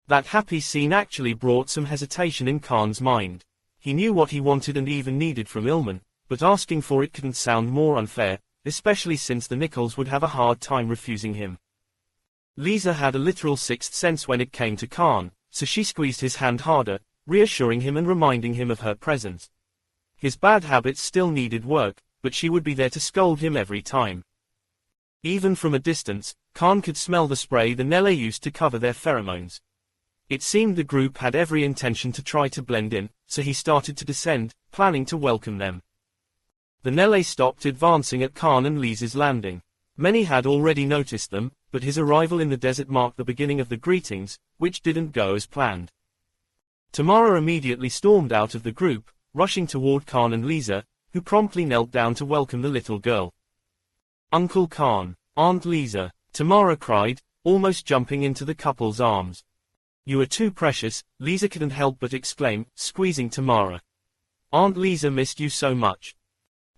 S1: That happy scene actually brought some hesitation in Khan's mind. He knew what he wanted and even needed from Ilman, but asking for it couldn't sound more unfair, especially since the Nichols would have a hard time refusing him. Lisa had a literal sixth sense when it came to Khan, so she squeezed his hand harder, reassuring him and reminding him of her presence. His bad habits still needed work, but she would be there to scold him every time. Even from a distance, Khan could smell the spray the Nelle used to cover their pheromones. It seemed the group had every intention to try to blend in, so he started to descend, planning to welcome them. The Nelle stopped advancing at Khan and Lisa's landing. Many had already noticed them, but his arrival in the desert marked the beginning of the greetings, which didn't go as planned. Tamara immediately stormed out of the group, rushing toward Khan and Lisa, who promptly knelt down to welcome the little girl. Uncle Khan, Aunt Lisa, Tamara cried, almost jumping into the couple's arms. You are too precious, Lisa couldn't help but exclaim, squeezing Tamara. Aunt Lisa missed you so much.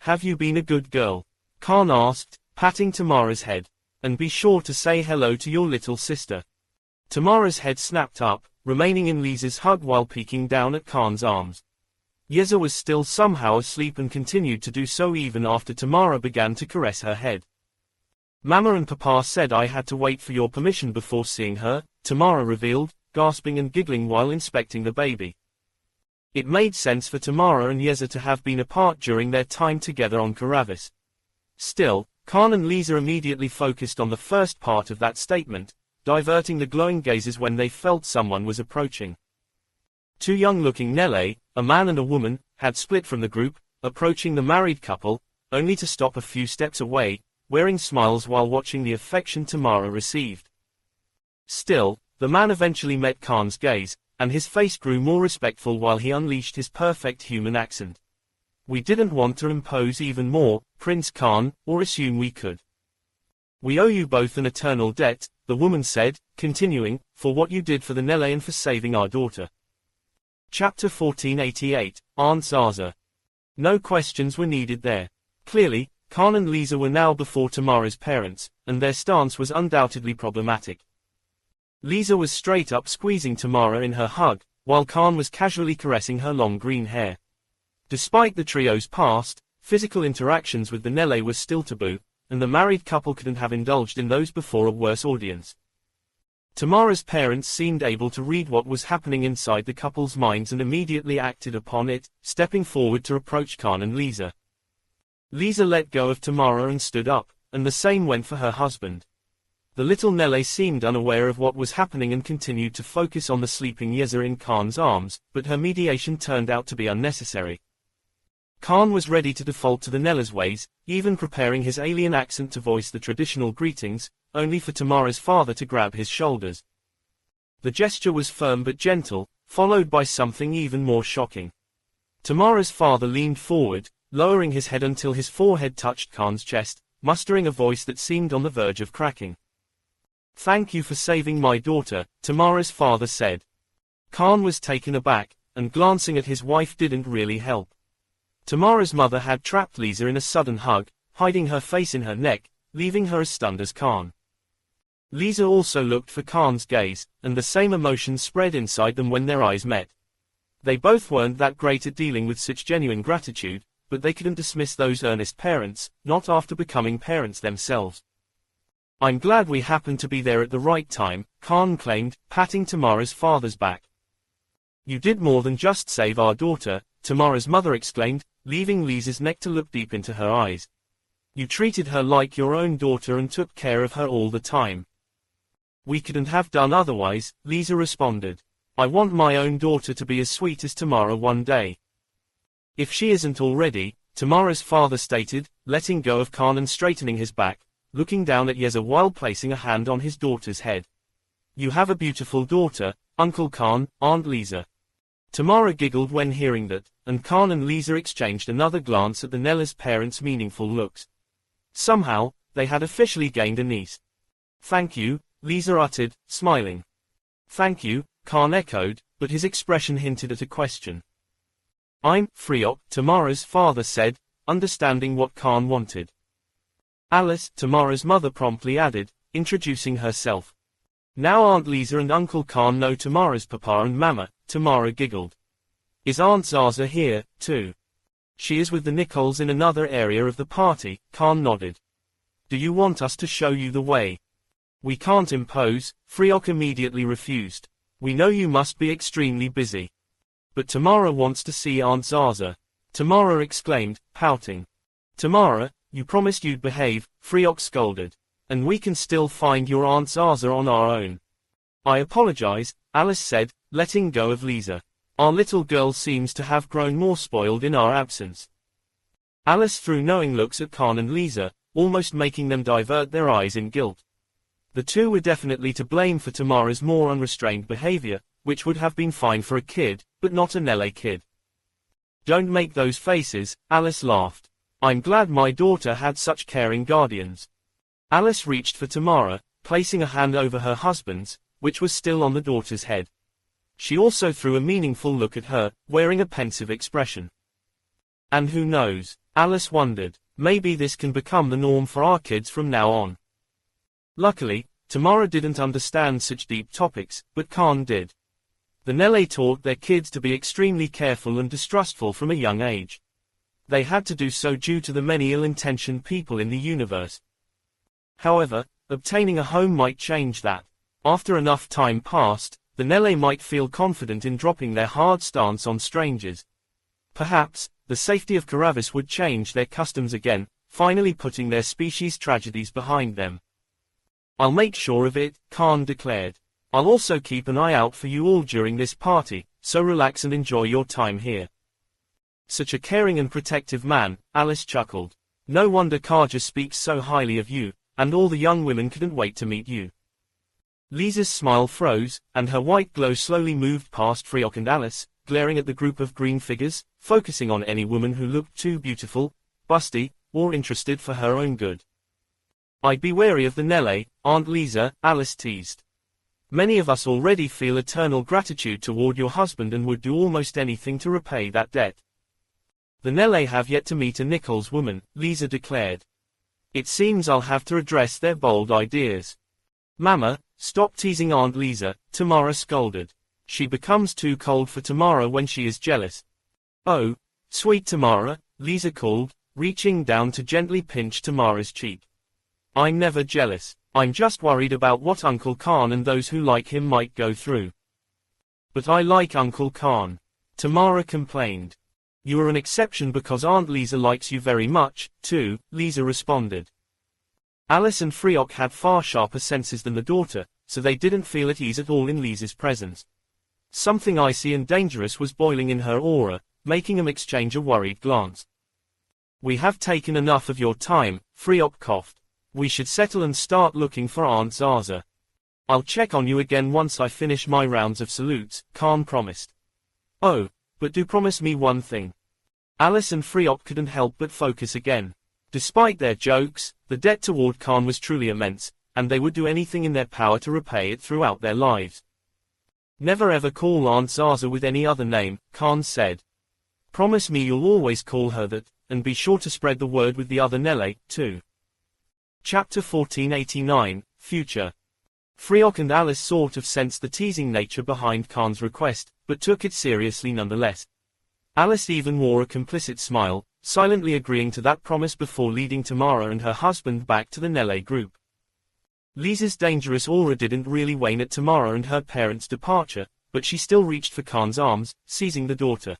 S1: Have you been a good girl? Khan asked, patting Tamara's head. And be sure to say hello to your little sister. Tamara's head snapped up, remaining in Lisa's hug while peeking down at Khan's arms. Yeza was still somehow asleep and continued to do so even after Tamara began to caress her head. Mama and Papa said I had to wait for your permission before seeing her, Tamara revealed, gasping and giggling while inspecting the baby. It made sense for Tamara and Yeza to have been apart during their time together on Karavis. Still, Khan and Lisa immediately focused on the first part of that statement, diverting the glowing gazes when they felt someone was approaching. Two young-looking Nele, a man and a woman, had split from the group, approaching the married couple, only to stop a few steps away, wearing smiles while watching the affection Tamara received. Still, the man eventually met Khan's gaze, and his face grew more respectful while he unleashed his perfect human accent. We didn't want to impose even more, Prince Khan, or assume we could. We owe you both an eternal debt, the woman said, continuing, for what you did for the Nele and for saving our daughter. Chapter 1488, Aunt Zaza. No questions were needed there. Clearly, Khan and Lisa were now before Tamara's parents, and their stance was undoubtedly problematic. Lisa was straight up squeezing Tamara in her hug, while Khan was casually caressing her long green hair. Despite the trio's past, physical interactions with the Nele were still taboo, and the married couple couldn't have indulged in those before a worse audience. Tamara's parents seemed able to read what was happening inside the couple's minds and immediately acted upon it, stepping forward to approach Khan and Lisa. Lisa let go of Tamara and stood up, and the same went for her husband. The little Nele seemed unaware of what was happening and continued to focus on the sleeping Yeza in Khan's arms, but her mediation turned out to be unnecessary. Khan was ready to default to the Nele's ways, even preparing his alien accent to voice the traditional greetings, only for Tamara's father to grab his shoulders. The gesture was firm but gentle, followed by something even more shocking. Tamara's father leaned forward, lowering his head until his forehead touched Khan's chest, mustering a voice that seemed on the verge of cracking. Thank you for saving my daughter, Tamara's father said. Khan was taken aback, and glancing at his wife didn't really help. Tamara's mother had trapped Lisa in a sudden hug, hiding her face in her neck, leaving her as stunned as Khan. Lisa also looked for Khan's gaze, and the same emotions spread inside them when their eyes met. They both weren't that great at dealing with such genuine gratitude, but they couldn't dismiss those earnest parents, not after becoming parents themselves. I'm glad we happened to be there at the right time, Khan claimed, patting Tamara's father's back. You did more than just save our daughter, Tamara's mother exclaimed, leaving Lisa's neck to look deep into her eyes. You treated her like your own daughter and took care of her all the time. We couldn't have done otherwise, Lisa responded. I want my own daughter to be as sweet as Tamara one day. If she isn't already, Tamara's father stated, letting go of Khan and straightening his back, looking down at Yeza while placing a hand on his daughter's head. You have a beautiful daughter, Uncle Khan, Aunt Lisa. Tamara giggled when hearing that, and Khan and Lisa exchanged another glance at the Nele's parents' meaningful looks. Somehow, they had officially gained a niece. Thank you, Lisa uttered, smiling. Thank you, Khan echoed, but his expression hinted at a question. I'm Freok, Tamara's father said, understanding what Khan wanted. Alice, Tamara's mother promptly added, introducing herself. Now Aunt Lisa and Uncle Khan know Tamara's papa and mama, Tamara giggled. Is Aunt Zaza here, too? She is with the Nichols in another area of the party, Khan nodded. Do you want us to show you the way? We can't impose, Freok immediately refused. We know you must be extremely busy. But Tamara wants to see Aunt Zaza. Tamara exclaimed, pouting. Tamara, you promised you'd behave, Freok scolded. And we can still find your Aunt Zaza on our own. I apologize, Alice said, letting go of Lisa. Our little girl seems to have grown more spoiled in our absence. Alice threw knowing looks at Khan and Lisa, almost making them divert their eyes in guilt. The two were definitely to blame for Tamara's more unrestrained behavior, which would have been fine for a kid, but not a Nele kid. Don't make those faces, Alice laughed. I'm glad my daughter had such caring guardians. Alice reached for Tamara, placing a hand over her husband's, which was still on the daughter's head. She also threw a meaningful look at her, wearing a pensive expression. And who knows, Alice wondered, maybe this can become the norm for our kids from now on. Luckily, Tamara didn't understand such deep topics, but Khan did. The Nele taught their kids to be extremely careful and distrustful from a young age. They had to do so due to the many ill-intentioned people in the universe. However, obtaining a home might change that. After enough time passed, the Nele might feel confident in dropping their hard stance on strangers. Perhaps, the safety of Karavis would change their customs again, finally putting their species' tragedies behind them. I'll make sure of it, Khan declared. I'll also keep an eye out for you all during this party, so relax and enjoy your time here. Such a caring and protective man, Alice chuckled. No wonder Kaja speaks so highly of you, and all the young women couldn't wait to meet you. Lisa's smile froze, and her white glow slowly moved past Friok and Alice, glaring at the group of green figures, focusing on any woman who looked too beautiful, busty, or interested for her own good. I'd be wary of the Nele, Aunt Lisa, Alice teased. Many of us already feel eternal gratitude toward your husband and would do almost anything to repay that debt. The Nele have yet to meet a Nichols woman, Lisa declared. It seems I'll have to address their bold ideas. Mama, stop teasing Aunt Lisa, Tamara scolded. She becomes too cold for Tamara when she is jealous. Oh, sweet Tamara, Lisa called, reaching down to gently pinch Tamara's cheek. I'm never jealous. I'm just worried about what Uncle Khan and those who like him might go through. But I like Uncle Khan. Tamara complained. You are an exception because Aunt Lisa likes you very much, too, Lisa responded. Alice and Friok had far sharper senses than the daughter, so they didn't feel at ease at all in Lisa's presence. Something icy and dangerous was boiling in her aura, making them exchange a worried glance. We have taken enough of your time, Friok coughed. We should settle and start looking for Aunt Zaza. I'll check on you again once I finish my rounds of salutes, Khan promised. Oh, but do promise me one thing. Alice and Friok couldn't help but focus again. Despite their jokes, the debt toward Khan was truly immense, and they would do anything in their power to repay it throughout their lives. Never ever call Aunt Zaza with any other name, Khan said. Promise me you'll always call her that, and be sure to spread the word with the other Nele, too. Chapter 1489, Future. Friok and Alice sort of sensed the teasing nature behind Khan's request, but took it seriously nonetheless. Alice even wore a complicit smile, silently agreeing to that promise before leading Tamara and her husband back to the Nele group. Lisa's dangerous aura didn't really wane at Tamara and her parents' departure, but she still reached for Khan's arms, seizing the daughter.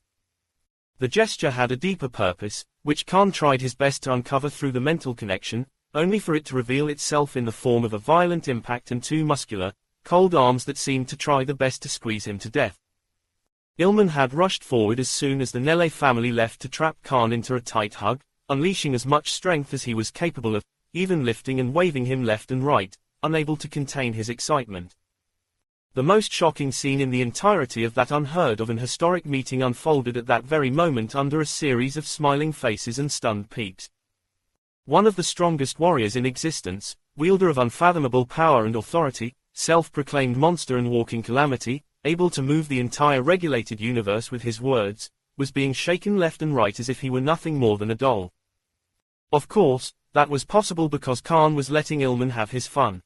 S1: The gesture had a deeper purpose, which Khan tried his best to uncover through the mental connection, only for it to reveal itself in the form of a violent impact and two muscular, cold arms that seemed to try the best to squeeze him to death. Ilman had rushed forward as soon as the Nele family left to trap Khan into a tight hug, unleashing as much strength as he was capable of, even lifting and waving him left and right, unable to contain his excitement. The most shocking scene in the entirety of that unheard of and historic meeting unfolded at that very moment under a series of smiling faces and stunned peeps. One of the strongest warriors in existence, wielder of unfathomable power and authority, self-proclaimed monster and walking calamity, able to move the entire regulated universe with his words, was being shaken left and right as if he were nothing more than a doll. Of course, that was possible because Khan was letting Ilman have his fun.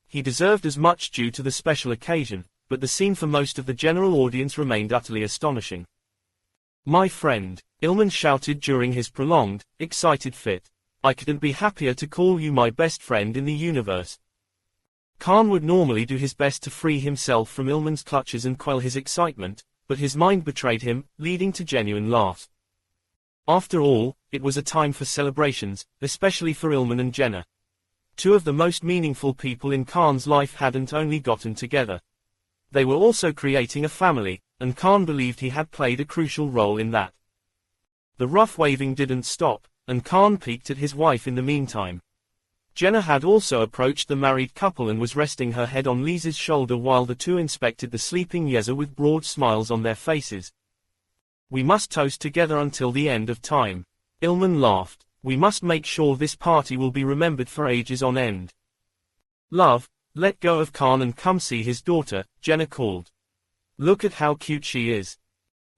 S1: He deserved as much due to the special occasion, but the scene for most of the general audience remained utterly astonishing. My friend, Ilman shouted during his prolonged, excited fit. I couldn't be happier to call you my best friend in the universe. Khan would normally do his best to free himself from Ilman's clutches and quell his excitement, but his mind betrayed him, leading to genuine laughs. After all, it was a time for celebrations, especially for Ilman and Jenna. Two of the most meaningful people in Khan's life hadn't only gotten together. They were also creating a family, and Khan believed he had played a crucial role in that. The rough waving didn't stop, and Khan peeked at his wife in the meantime. Jenna had also approached the married couple and was resting her head on Lisa's shoulder while the two inspected the sleeping Yeza with broad smiles on their faces. We must toast together until the end of time. Ilman laughed. We must make sure this party will be remembered for ages on end. Love, let go of Khan and come see his daughter, Jenna called. Look at how cute she is.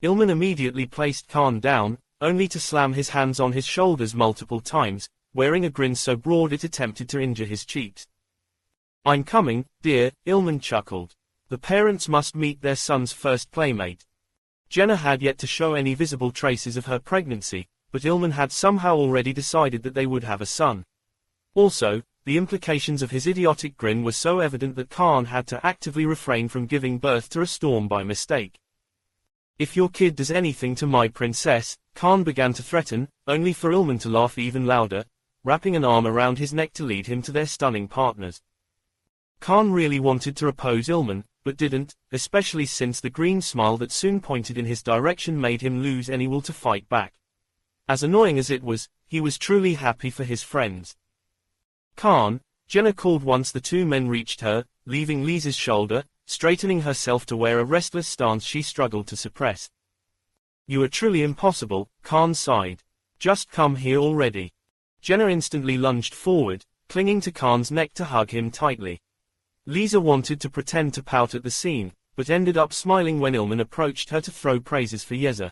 S1: Ilman immediately placed Khan down, only to slam his hands on his shoulders multiple times, wearing a grin so broad it attempted to injure his cheeks. I'm coming, dear, Ilman chuckled. The parents must meet their son's first playmate. Jenna had yet to show any visible traces of her pregnancy, but Ilman had somehow already decided that they would have a son. Also, the implications of his idiotic grin were so evident that Khan had to actively refrain from giving birth to a storm by mistake. If your kid does anything to my princess, Khan began to threaten, only for Ilman to laugh even louder, wrapping an arm around his neck to lead him to their stunning partners. Khan really wanted to oppose Ilman, but didn't, especially since the green smile that soon pointed in his direction made him lose any will to fight back. As annoying as it was, he was truly happy for his friends. Khan, Jenna called once the two men reached her, leaving Lisa's shoulder, straightening herself to wear a restless stance she struggled to suppress. You are truly impossible, Khan sighed. Just come here already. Jenna instantly lunged forward, clinging to Khan's neck to hug him tightly. Lisa wanted to pretend to pout at the scene, but ended up smiling when Ilman approached her to throw praises for Yeza.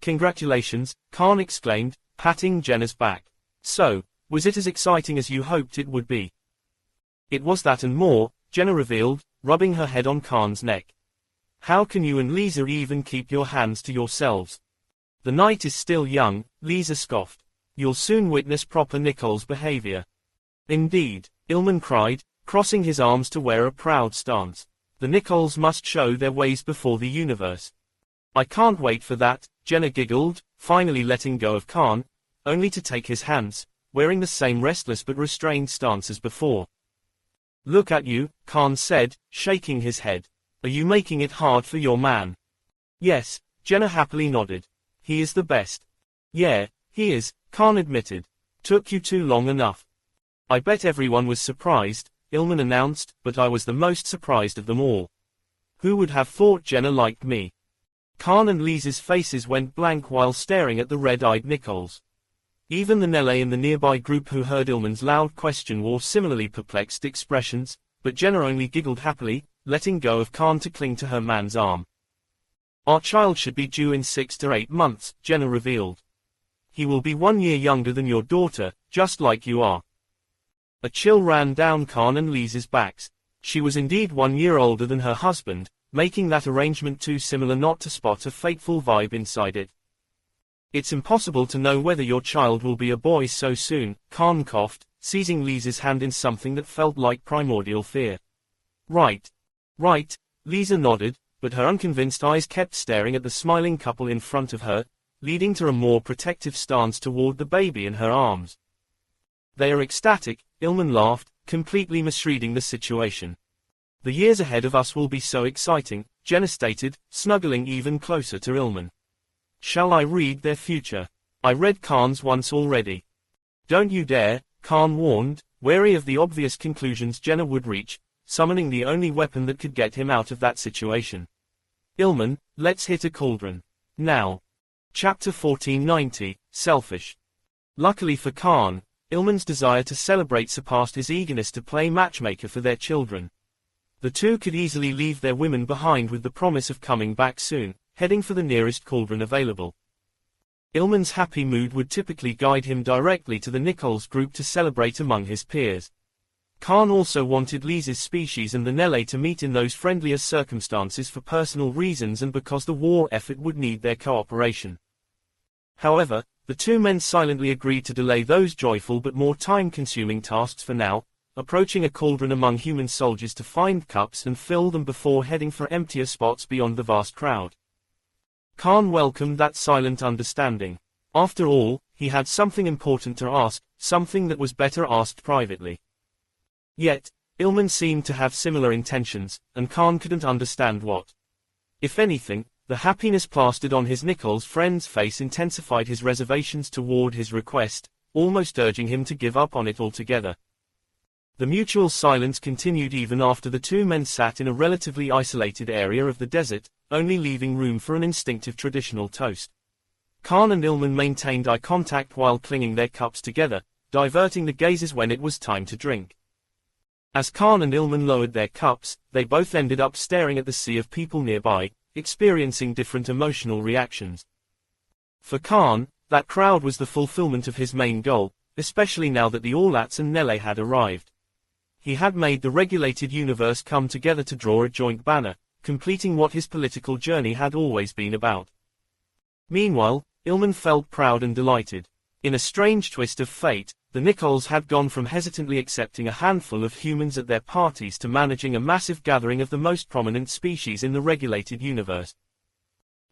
S1: Congratulations, Khan exclaimed, patting Jenna's back. So, was it as exciting as you hoped it would be? It was that and more, Jenna revealed, rubbing her head on Khan's neck. How can you and Lisa even keep your hands to yourselves? The night is still young, Lisa scoffed. You'll soon witness proper Nicole's behavior. Indeed, Ilman cried, crossing his arms to wear a proud stance. The Nicoles must show their ways before the universe. I can't wait for that, Jenna giggled, finally letting go of Khan, only to take his hands, wearing the same restless but restrained stance as before. Look at you, Khan said, shaking his head. Are you making it hard for your man? Yes, Jenna happily nodded. He is the best. Yeah, he is, Khan admitted. Took you too long enough. I bet everyone was surprised, Ilman announced, but I was the most surprised of them all. Who would have thought Jenna liked me? Khan and Lisa's faces went blank while staring at the red-eyed Nicoles. Even the Nelle in the nearby group who heard Ilman's loud question wore similarly perplexed expressions, but Jenna only giggled happily, letting go of Khan to cling to her man's arm. Our child should be due in 6 to 8 months, Jenna revealed. He will be 1 year younger than your daughter, just like you are. A chill ran down Khan and Lisa's backs. She was indeed 1 year older than her husband, making that arrangement too similar not to spot a fateful vibe inside it. It's impossible to know whether your child will be a boy so soon, Khan coughed, seizing Lisa's hand in something that felt like primordial fear. Right. Right, Lisa nodded, but her unconvinced eyes kept staring at the smiling couple in front of her, leading to a more protective stance toward the baby in her arms. They are ecstatic, Ilman laughed, completely misreading the situation. The years ahead of us will be so exciting, Jenna stated, snuggling even closer to Ilman. Shall I read their future? I read Khan's once already. Don't you dare, Khan warned, wary of the obvious conclusions Jenna would reach, summoning the only weapon that could get him out of that situation. Ilman, let's hit a cauldron. Now. Chapter 1490, Selfish. Luckily for Khan, Ilman's desire to celebrate surpassed his eagerness to play matchmaker for their children. The two could easily leave their women behind with the promise of coming back soon, heading for the nearest cauldron available. Ilman's happy mood would typically guide him directly to the Nicoles group to celebrate among his peers. Khan also wanted Lisa's species and the Nelle to meet in those friendlier circumstances for personal reasons and because the war effort would need their cooperation. However, the two men silently agreed to delay those joyful but more time-consuming tasks for now, approaching a cauldron among human soldiers to find cups and fill them before heading for emptier spots beyond the vast crowd. Khan welcomed that silent understanding. After all, he had something important to ask, something that was better asked privately. Yet, Ilman seemed to have similar intentions, and Khan couldn't understand what. If anything, the happiness plastered on his Nicoles friend's face intensified his reservations toward his request, almost urging him to give up on it altogether. The mutual silence continued even after the two men sat in a relatively isolated area of the desert, only leaving room for an instinctive traditional toast. Khan and Ilman maintained eye contact while clinging their cups together, diverting the gazes when it was time to drink. As Khan and Ilman lowered their cups, they both ended up staring at the sea of people nearby, experiencing different emotional reactions. For Khan, that crowd was the fulfillment of his main goal, especially now that the Orlats and Nele had arrived. He had made the regulated universe come together to draw a joint banner, completing what his political journey had always been about. Meanwhile, Ilman felt proud and delighted. In a strange twist of fate, the Nichols had gone from hesitantly accepting a handful of humans at their parties to managing a massive gathering of the most prominent species in the regulated universe.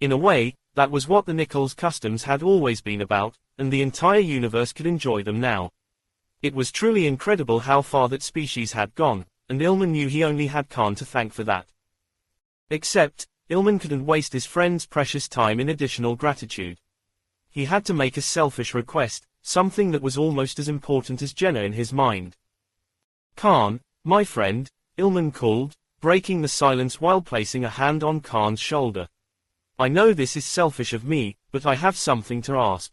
S1: In a way, that was what the Nichols' customs had always been about, and the entire universe could enjoy them now. It was truly incredible how far that species had gone, and Ilman knew he only had Khan to thank for that. Except, Ilman couldn't waste his friend's precious time in additional gratitude. He had to make a selfish request, something that was almost as important as Jenna in his mind. Khan, my friend, Ilman called, breaking the silence while placing a hand on Khan's shoulder. I know this is selfish of me, but I have something to ask.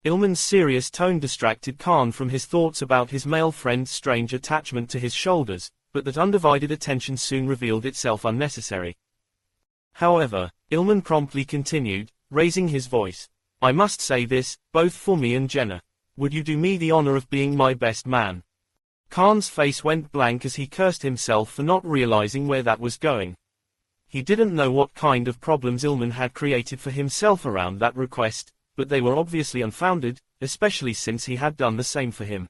S1: Ilman's serious tone distracted Khan from his thoughts about his male friend's strange attachment to his shoulders, but that undivided attention soon revealed itself unnecessary. However, Ilman promptly continued, raising his voice. I must say this, both for me and Jenna. Would you do me the honor of being my best man? Khan's face went blank as he cursed himself for not realizing where that was going. He didn't know what kind of problems Ilman had created for himself around that request, but they were obviously unfounded, especially since he had done the same for him.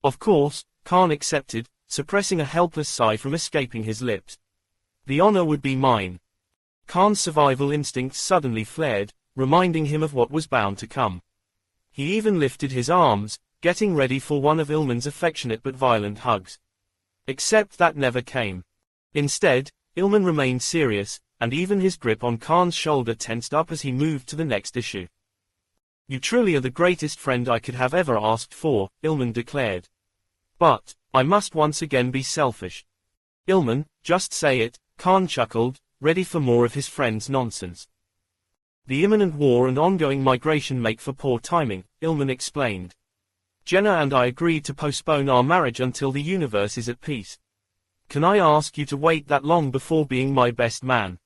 S1: Of course, Khan accepted, suppressing a helpless sigh from escaping his lips. The honor would be mine. Khan's survival instincts suddenly flared, reminding him of what was bound to come. He even lifted his arms, getting ready for one of Ilman's affectionate but violent hugs. Except that never came. Instead, Ilman remained serious, and even his grip on Khan's shoulder tensed up as he moved to the next issue. You truly are the greatest friend I could have ever asked for, Ilman declared. But, I must once again be selfish. Ilman, just say it, Khan chuckled, ready for more of his friend's nonsense. The imminent war and ongoing migration make for poor timing, Ilman explained. Jenna and I agreed to postpone our marriage until the universe is at peace. Can I ask you to wait that long before being my best man?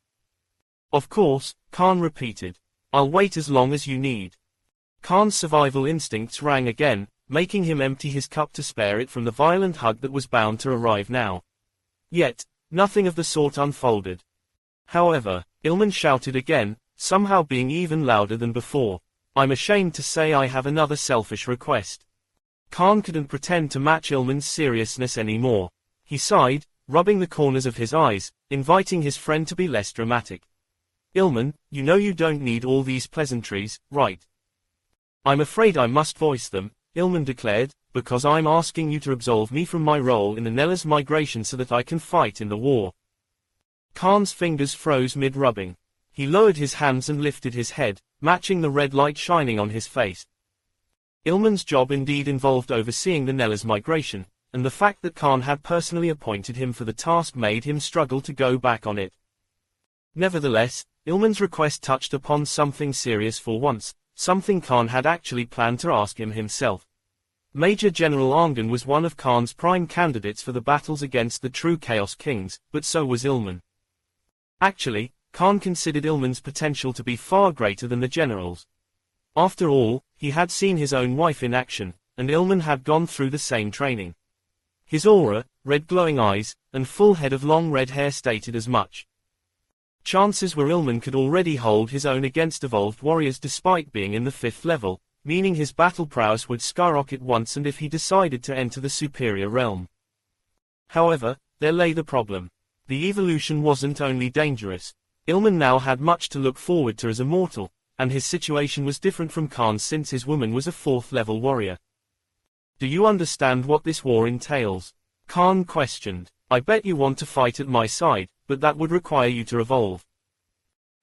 S1: Of course, Khan repeated. I'll wait as long as you need. Khan's survival instincts rang again, making him empty his cup to spare it from the violent hug that was bound to arrive now. Yet, nothing of the sort unfolded. However, Ilman shouted again, somehow being even louder than before. I'm ashamed to say I have another selfish request. Khan couldn't pretend to match Ilman's seriousness anymore. He sighed, rubbing the corners of his eyes, inviting his friend to be less dramatic. Ilman, you know you don't need all these pleasantries, right? I'm afraid I must voice them, Ilman declared, because I'm asking you to absolve me from my role in the Nella's migration so that I can fight in the war. Khan's fingers froze mid-rubbing. He lowered his hands and lifted his head, matching the red light shining on his face. Ilman's job indeed involved overseeing the Nella's migration, and the fact that Khan had personally appointed him for the task made him struggle to go back on it. Nevertheless, Ilman's request touched upon something serious for once, something Khan had actually planned to ask him himself. Major General Arngun was one of Khan's prime candidates for the battles against the true Chaos Kings, but so was Ilman. Actually, Khan considered Ilman's potential to be far greater than the general's. After all, he had seen his own wife in action, and Ilman had gone through the same training. His aura, red glowing eyes, and full head of long red hair stated as much. Chances were Ilman could already hold his own against evolved warriors despite being in the 5th level, meaning his battle prowess would skyrocket once and if he decided to enter the superior realm. However, there lay the problem. The evolution wasn't only dangerous. Ilman now had much to look forward to as a mortal, and his situation was different from Khan's since his woman was a 4th level warrior. Do you understand what this war entails? Khan questioned. I bet you want to fight at my side, but that would require you to evolve.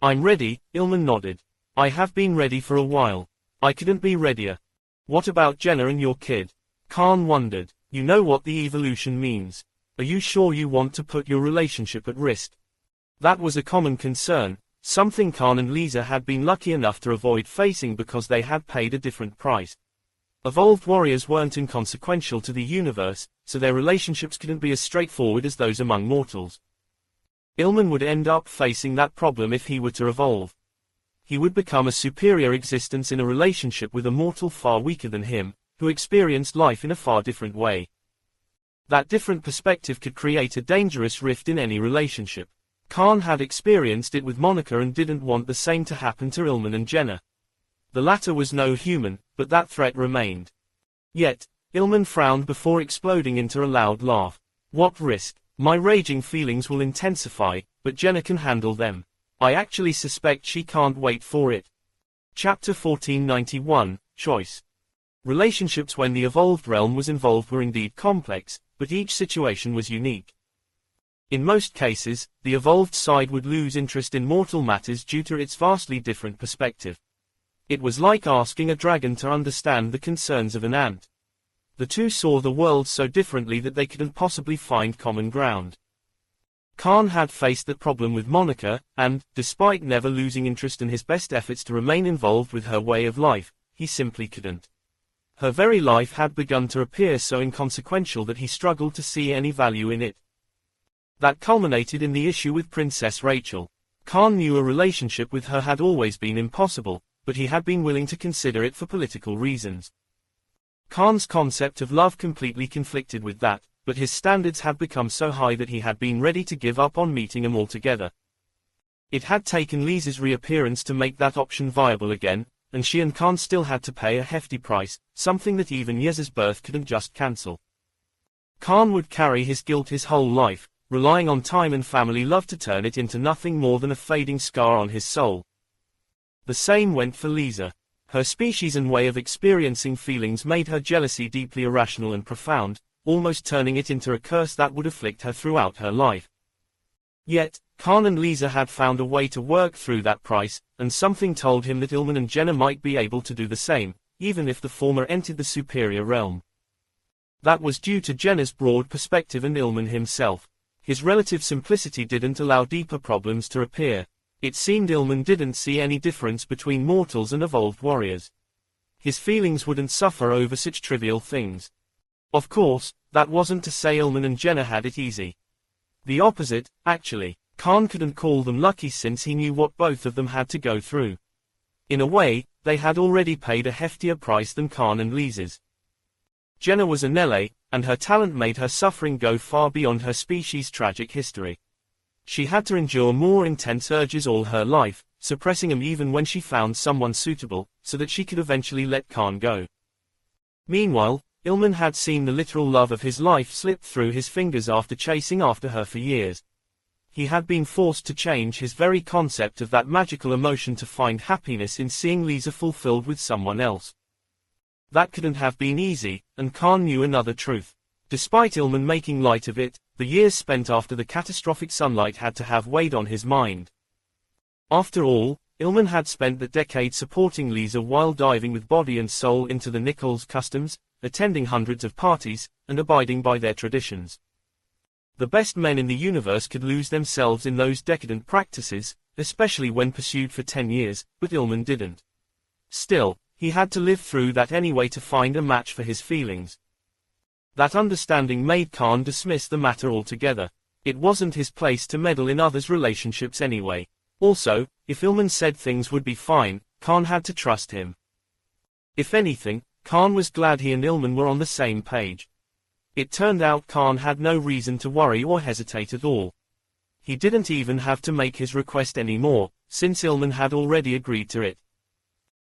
S1: I'm ready, Ilman nodded. I have been ready for a while. I couldn't be readier. What about Jenna and your kid? Khan wondered. You know what the evolution means. Are you sure you want to put your relationship at risk? That was a common concern, something Khan and Lisa had been lucky enough to avoid facing because they had paid a different price. Evolved warriors weren't inconsequential to the universe, so their relationships couldn't be as straightforward as those among mortals. Ilman would end up facing that problem if he were to evolve. He would become a superior existence in a relationship with a mortal far weaker than him, who experienced life in a far different way. That different perspective could create a dangerous rift in any relationship. Khan had experienced it with Monica and didn't want the same to happen to Ilman and Jenna. The latter was no human, but that threat remained. Yet, Ilman frowned before exploding into a loud laugh. What risk? My raging feelings will intensify, but Jenna can handle them. I actually suspect she can't wait for it. Chapter 1491, Choice. Relationships when the evolved realm was involved were indeed complex, but each situation was unique. In most cases, the evolved side would lose interest in mortal matters due to its vastly different perspective. It was like asking a dragon to understand the concerns of an ant. The two saw the world so differently that they couldn't possibly find common ground. Khan had faced that problem with Monica, and, despite never losing interest in his best efforts to remain involved with her way of life, he simply couldn't. Her very life had begun to appear so inconsequential that he struggled to see any value in it. That culminated in the issue with Princess Rachel. Khan knew a relationship with her had always been impossible, but he had been willing to consider it for political reasons. Khan's concept of love completely conflicted with that, but his standards had become so high that he had been ready to give up on meeting them altogether. It had taken Lisa's reappearance to make that option viable again, and she and Khan still had to pay a hefty price, something that even Yeza's birth couldn't just cancel. Khan would carry his guilt his whole life, relying on time and family love to turn it into nothing more than a fading scar on his soul. The same went for Lisa. Her species and way of experiencing feelings made her jealousy deeply irrational and profound, almost turning it into a curse that would afflict her throughout her life. Yet, Khan and Lisa had found a way to work through that price, and something told him that Ilman and Jenna might be able to do the same, even if the former entered the superior realm. That was due to Jenna's broad perspective and Ilman himself. His relative simplicity didn't allow deeper problems to appear. It seemed Ilman didn't see any difference between mortals and evolved warriors. His feelings wouldn't suffer over such trivial things. Of course, that wasn't to say Ilman and Jenna had it easy. The opposite, actually. Khan couldn't call them lucky since he knew what both of them had to go through. In a way, they had already paid a heftier price than Khan and Lisa's. Jenna was a Nele, and her talent made her suffering go far beyond her species' tragic history. She had to endure more intense urges all her life, suppressing them even when she found someone suitable, so that she could eventually let Khan go. Meanwhile, Ilman had seen the literal love of his life slip through his fingers after chasing after her for years. He had been forced to change his very concept of that magical emotion to find happiness in seeing Lisa fulfilled with someone else. That couldn't have been easy, and Khan knew another truth. Despite Ilman making light of it, the years spent after the catastrophic sunlight had to have weighed on his mind. After all, Ilman had spent the decade supporting Lisa while diving with body and soul into the Nichols customs, attending hundreds of parties, and abiding by their traditions. The best men in the universe could lose themselves in those decadent practices, especially when pursued for 10 years, but Ilman didn't. Still, he had to live through that anyway to find a match for his feelings. That understanding made Khan dismiss the matter altogether. It wasn't his place to meddle in others' relationships anyway. Also, if Ilman said things would be fine, Khan had to trust him. If anything, Khan was glad he and Ilman were on the same page. It turned out Khan had no reason to worry or hesitate at all. He didn't even have to make his request anymore, since Ilman had already agreed to it.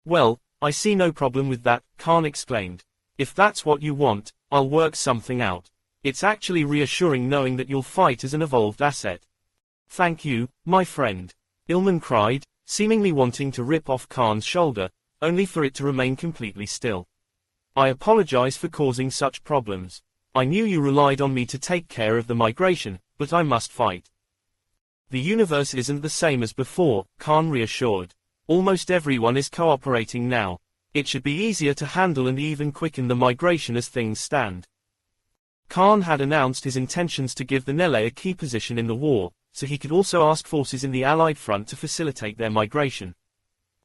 S1: Well, I see no problem with that, Khan exclaimed. If that's what you want, I'll work something out. It's actually reassuring knowing that you'll fight as an evolved asset. Thank you, my friend. Ilman cried, seemingly wanting to rip off Khan's shoulder, only for it to remain completely still. I apologize for causing such problems. I knew you relied on me to take care of the migration, but I must fight. The universe isn't the same as before, Khan reassured. Almost everyone is cooperating now. It should be easier to handle and even quicken the migration as things stand. Khan had announced his intentions to give the Nele a key position in the war, so he could also ask forces in the Allied front to facilitate their migration.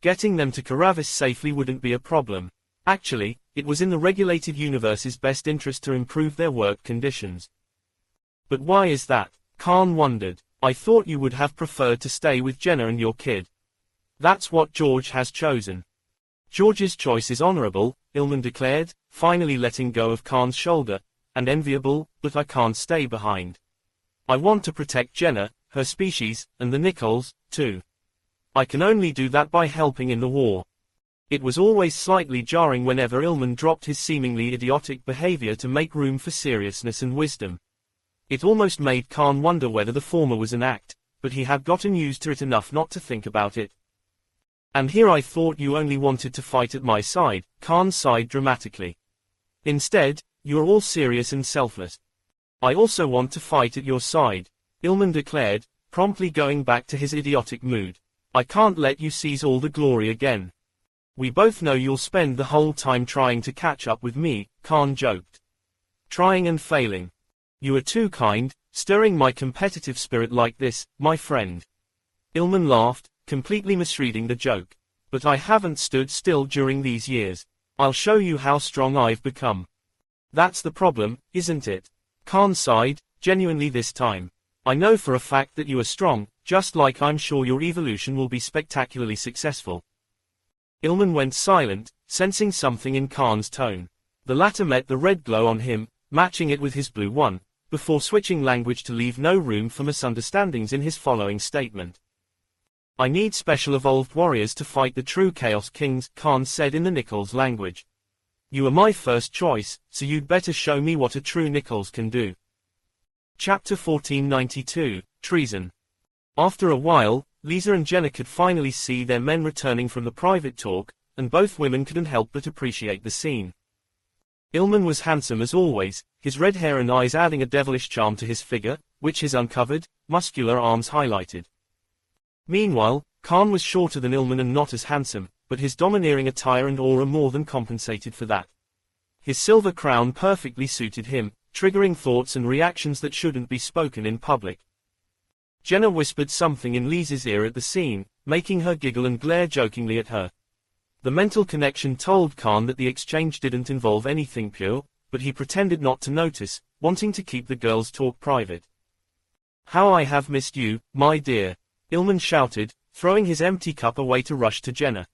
S1: Getting them to Karavis safely wouldn't be a problem. Actually, it was in the regulated universe's best interest to improve their work conditions. But why is that? Khan wondered. I thought you would have preferred to stay with Jenna and your kid. That's what George has chosen. George's choice is honorable, Ilman declared, finally letting go of Khan's shoulder, and enviable, but I can't stay behind. I want to protect Jenna, her species, and the Nichols, too. I can only do that by helping in the war. It was always slightly jarring whenever Ilman dropped his seemingly idiotic behavior to make room for seriousness and wisdom. It almost made Khan wonder whether the former was an act, but he had gotten used to it enough not to think about it. And here I thought you only wanted to fight at my side, Khan sighed dramatically. Instead, you are all serious and selfless. I also want to fight at your side, Ilman declared, promptly going back to his idiotic mood. I can't let you seize all the glory again. We both know you'll spend the whole time trying to catch up with me, Khan joked. Trying and failing. You are too kind, stirring my competitive spirit like this, my friend. Ilman laughed, completely misreading the joke. But I haven't stood still during these years. I'll show you how strong I've become. That's the problem, isn't it? Khan sighed, genuinely this time. I know for a fact that you are strong, just like I'm sure your evolution will be spectacularly successful. Ilman went silent, sensing something in Khan's tone. The latter met the red glow on him, matching it with his blue one, before switching language to leave no room for misunderstandings in his following statement. I need special evolved warriors to fight the true Chaos Kings, Khan said in the Nichols language. You are my first choice, so you'd better show me what a true Nichols can do. Chapter 1492, Treason. After a while, Lisa and Jenna could finally see their men returning from the private talk, and both women couldn't help but appreciate the scene. Ilman was handsome as always, his red hair and eyes adding a devilish charm to his figure, which his uncovered, muscular arms highlighted. Meanwhile, Khan was shorter than Ilman and not as handsome, but his domineering attire and aura more than compensated for that. His silver crown perfectly suited him, triggering thoughts and reactions that shouldn't be spoken in public. Jenna whispered something in Lisa's ear at the scene, making her giggle and glare jokingly at her. The mental connection told Khan that the exchange didn't involve anything pure, but he pretended not to notice, wanting to keep the girls' talk private. How I have missed you, my dear, Ilman shouted, throwing his empty cup away to rush to Jenna.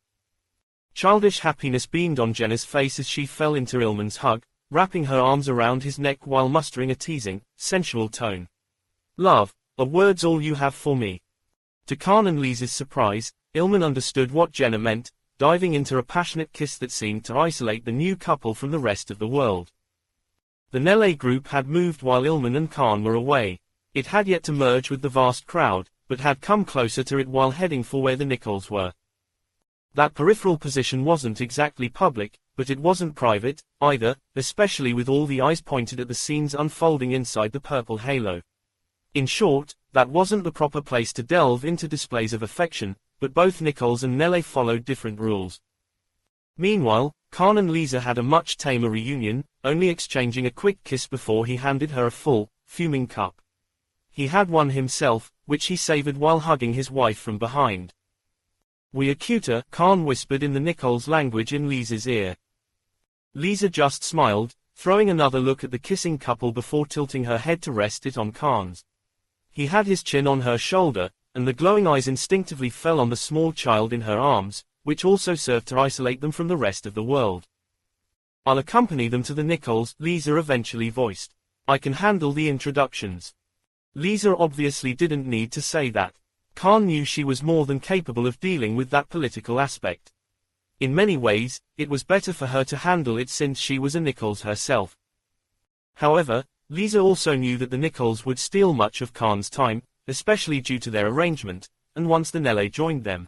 S1: Childish happiness beamed on Jenna's face as she fell into Ilman's hug, wrapping her arms around his neck while mustering a teasing, sensual tone. Love, are words all you have for me? To Khan and Lisa's surprise, Ilman understood what Jenna meant, diving into a passionate kiss that seemed to isolate the new couple from the rest of the world. The Nele group had moved while Ilman and Khan were away. It had yet to merge with the vast crowd, but had come closer to it while heading for where the Nichols were. That peripheral position wasn't exactly public, but it wasn't private, either, especially with all the eyes pointed at the scenes unfolding inside the purple halo. In short, that wasn't the proper place to delve into displays of affection, but both Nichols and Nele followed different rules. Meanwhile, Khan and Lisa had a much tamer reunion, only exchanging a quick kiss before he handed her a full, fuming cup. He had one himself, which he savored while hugging his wife from behind. We are cuter, Khan whispered in the Nichols language in Lisa's ear. Lisa just smiled, throwing another look at the kissing couple before tilting her head to rest it on Khan's. He had his chin on her shoulder, and the glowing eyes instinctively fell on the small child in her arms, which also served to isolate them from the rest of the world. I'll accompany them to the Nichols, Lisa eventually voiced. I can handle the introductions. Lisa obviously didn't need to say that. Khan knew she was more than capable of dealing with that political aspect. In many ways, it was better for her to handle it since she was a Nichols herself. However, Lisa also knew that the Nichols would steal much of Khan's time, especially due to their arrangement, and once the Nele joined them.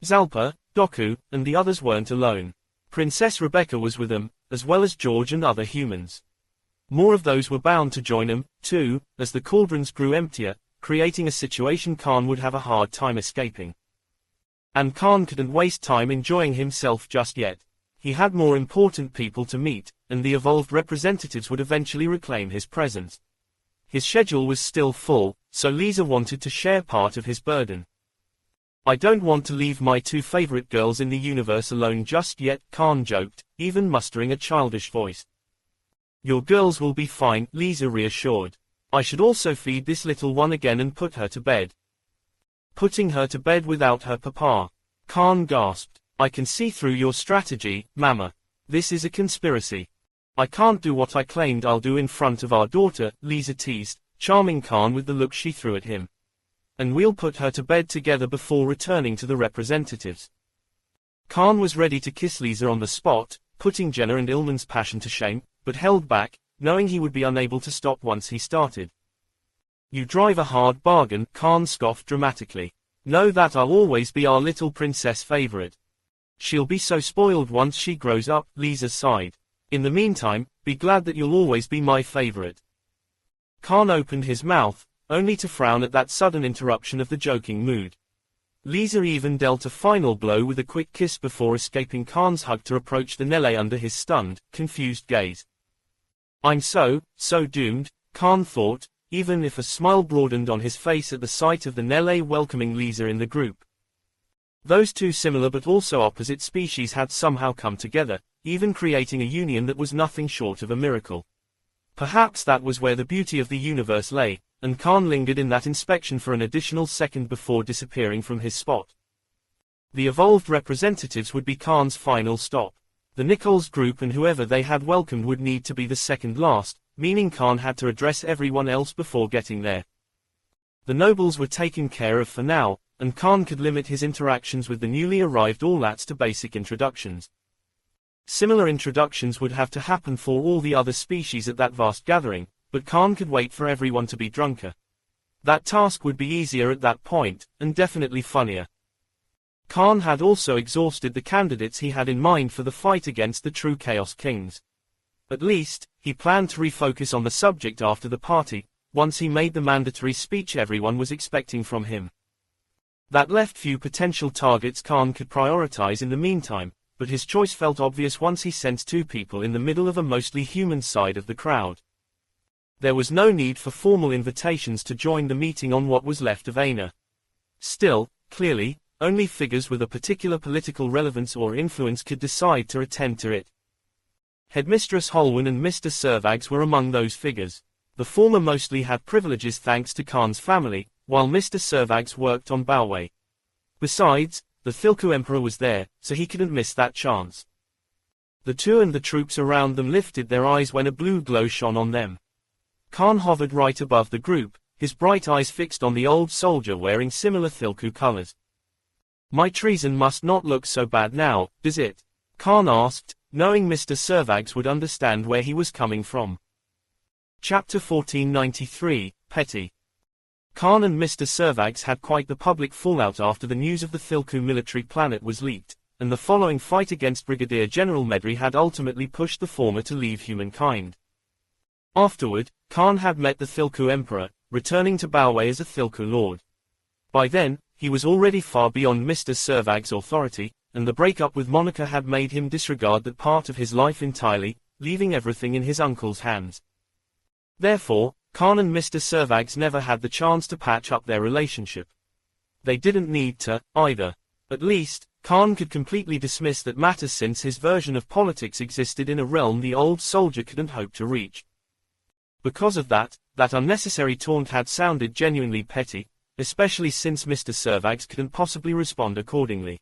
S1: Zalpa, Doku, and the others weren't alone. Princess Rebecca was with them, as well as George and other humans. More of those were bound to join them, too, as the cauldrons grew emptier, creating a situation Khan would have a hard time escaping. And Khan couldn't waste time enjoying himself just yet. He had more important people to meet, and the evolved representatives would eventually reclaim his presence. His schedule was still full, so Lisa wanted to share part of his burden. "I don't want to leave my two favorite girls in the universe alone just yet," Khan joked, even mustering a childish voice. "Your girls will be fine," Lisa reassured. "I should also feed this little one again and put her to bed." "Putting her to bed without her papa?" Khan gasped. "I can see through your strategy, Mama. This is a conspiracy." "I can't do what I claimed I'll do in front of our daughter," Lisa teased, charming Khan with the look she threw at him. "And we'll put her to bed together before returning to the representatives." Khan was ready to kiss Lisa on the spot, putting Jenna and Ilman's passion to shame, but held back, knowing he would be unable to stop once he started. "You drive a hard bargain," Khan scoffed dramatically. "Know that I'll always be our little princess favorite." "She'll be so spoiled once she grows up," Lisa sighed. "In the meantime, be glad that you'll always be my favorite." Khan opened his mouth, only to frown at that sudden interruption of the joking mood. Lisa even dealt a final blow with a quick kiss before escaping Khan's hug to approach the Nele under his stunned, confused gaze. "I'm so doomed," Khan thought, even if a smile broadened on his face at the sight of the Nele welcoming Lisa in the group. Those two similar but also opposite species had somehow come together, even creating a union that was nothing short of a miracle. Perhaps that was where the beauty of the universe lay, and Khan lingered in that inspection for an additional second before disappearing from his spot. The evolved representatives would be Khan's final stop. The Nichols group and whoever they had welcomed would need to be the second last, meaning Khan had to address everyone else before getting there. The nobles were taken care of for now, and Khan could limit his interactions with the newly arrived Orlats to basic introductions. Similar introductions would have to happen for all the other species at that vast gathering, but Khan could wait for everyone to be drunker. That task would be easier at that point, and definitely funnier. Khan had also exhausted the candidates he had in mind for the fight against the true Chaos Kings. At least, he planned to refocus on the subject after the party, once he made the mandatory speech everyone was expecting from him. That left few potential targets Khan could prioritize in the meantime, but his choice felt obvious once he sensed two people in the middle of a mostly human side of the crowd. There was no need for formal invitations to join the meeting on what was left of Heir. Still, clearly, only figures with a particular political relevance or influence could decide to attend to it. Headmistress Holwyn and Mr. Servags were among those figures. The former mostly had privileges thanks to Khan's family, while Mr. Servags worked on Balway. Besides, the Thilku Emperor was there, so he couldn't miss that chance. The two and the troops around them lifted their eyes when a blue glow shone on them. Khan hovered right above the group, his bright eyes fixed on the old soldier wearing similar Thilku colors. "My treason must not look so bad now, does it?" Khan asked, knowing Mr. Servags would understand where he was coming from. Chapter 1493, Petty. Khan and Mr. Servags had quite the public fallout after the news of the Thilku military planet was leaked, and the following fight against Brigadier General Medri had ultimately pushed the former to leave humankind. Afterward, Khan had met the Thilku Emperor, returning to Balway as a Thilku Lord. By then, he was already far beyond Mr. Servags' authority, and the breakup with Monica had made him disregard that part of his life entirely, leaving everything in his uncle's hands. Therefore, Khan and Mr. Servags never had the chance to patch up their relationship. They didn't need to, either. At least, Khan could completely dismiss that matter since his version of politics existed in a realm the old soldier couldn't hope to reach. Because of that, that unnecessary taunt had sounded genuinely petty, especially since Mr. Servags couldn't possibly respond accordingly.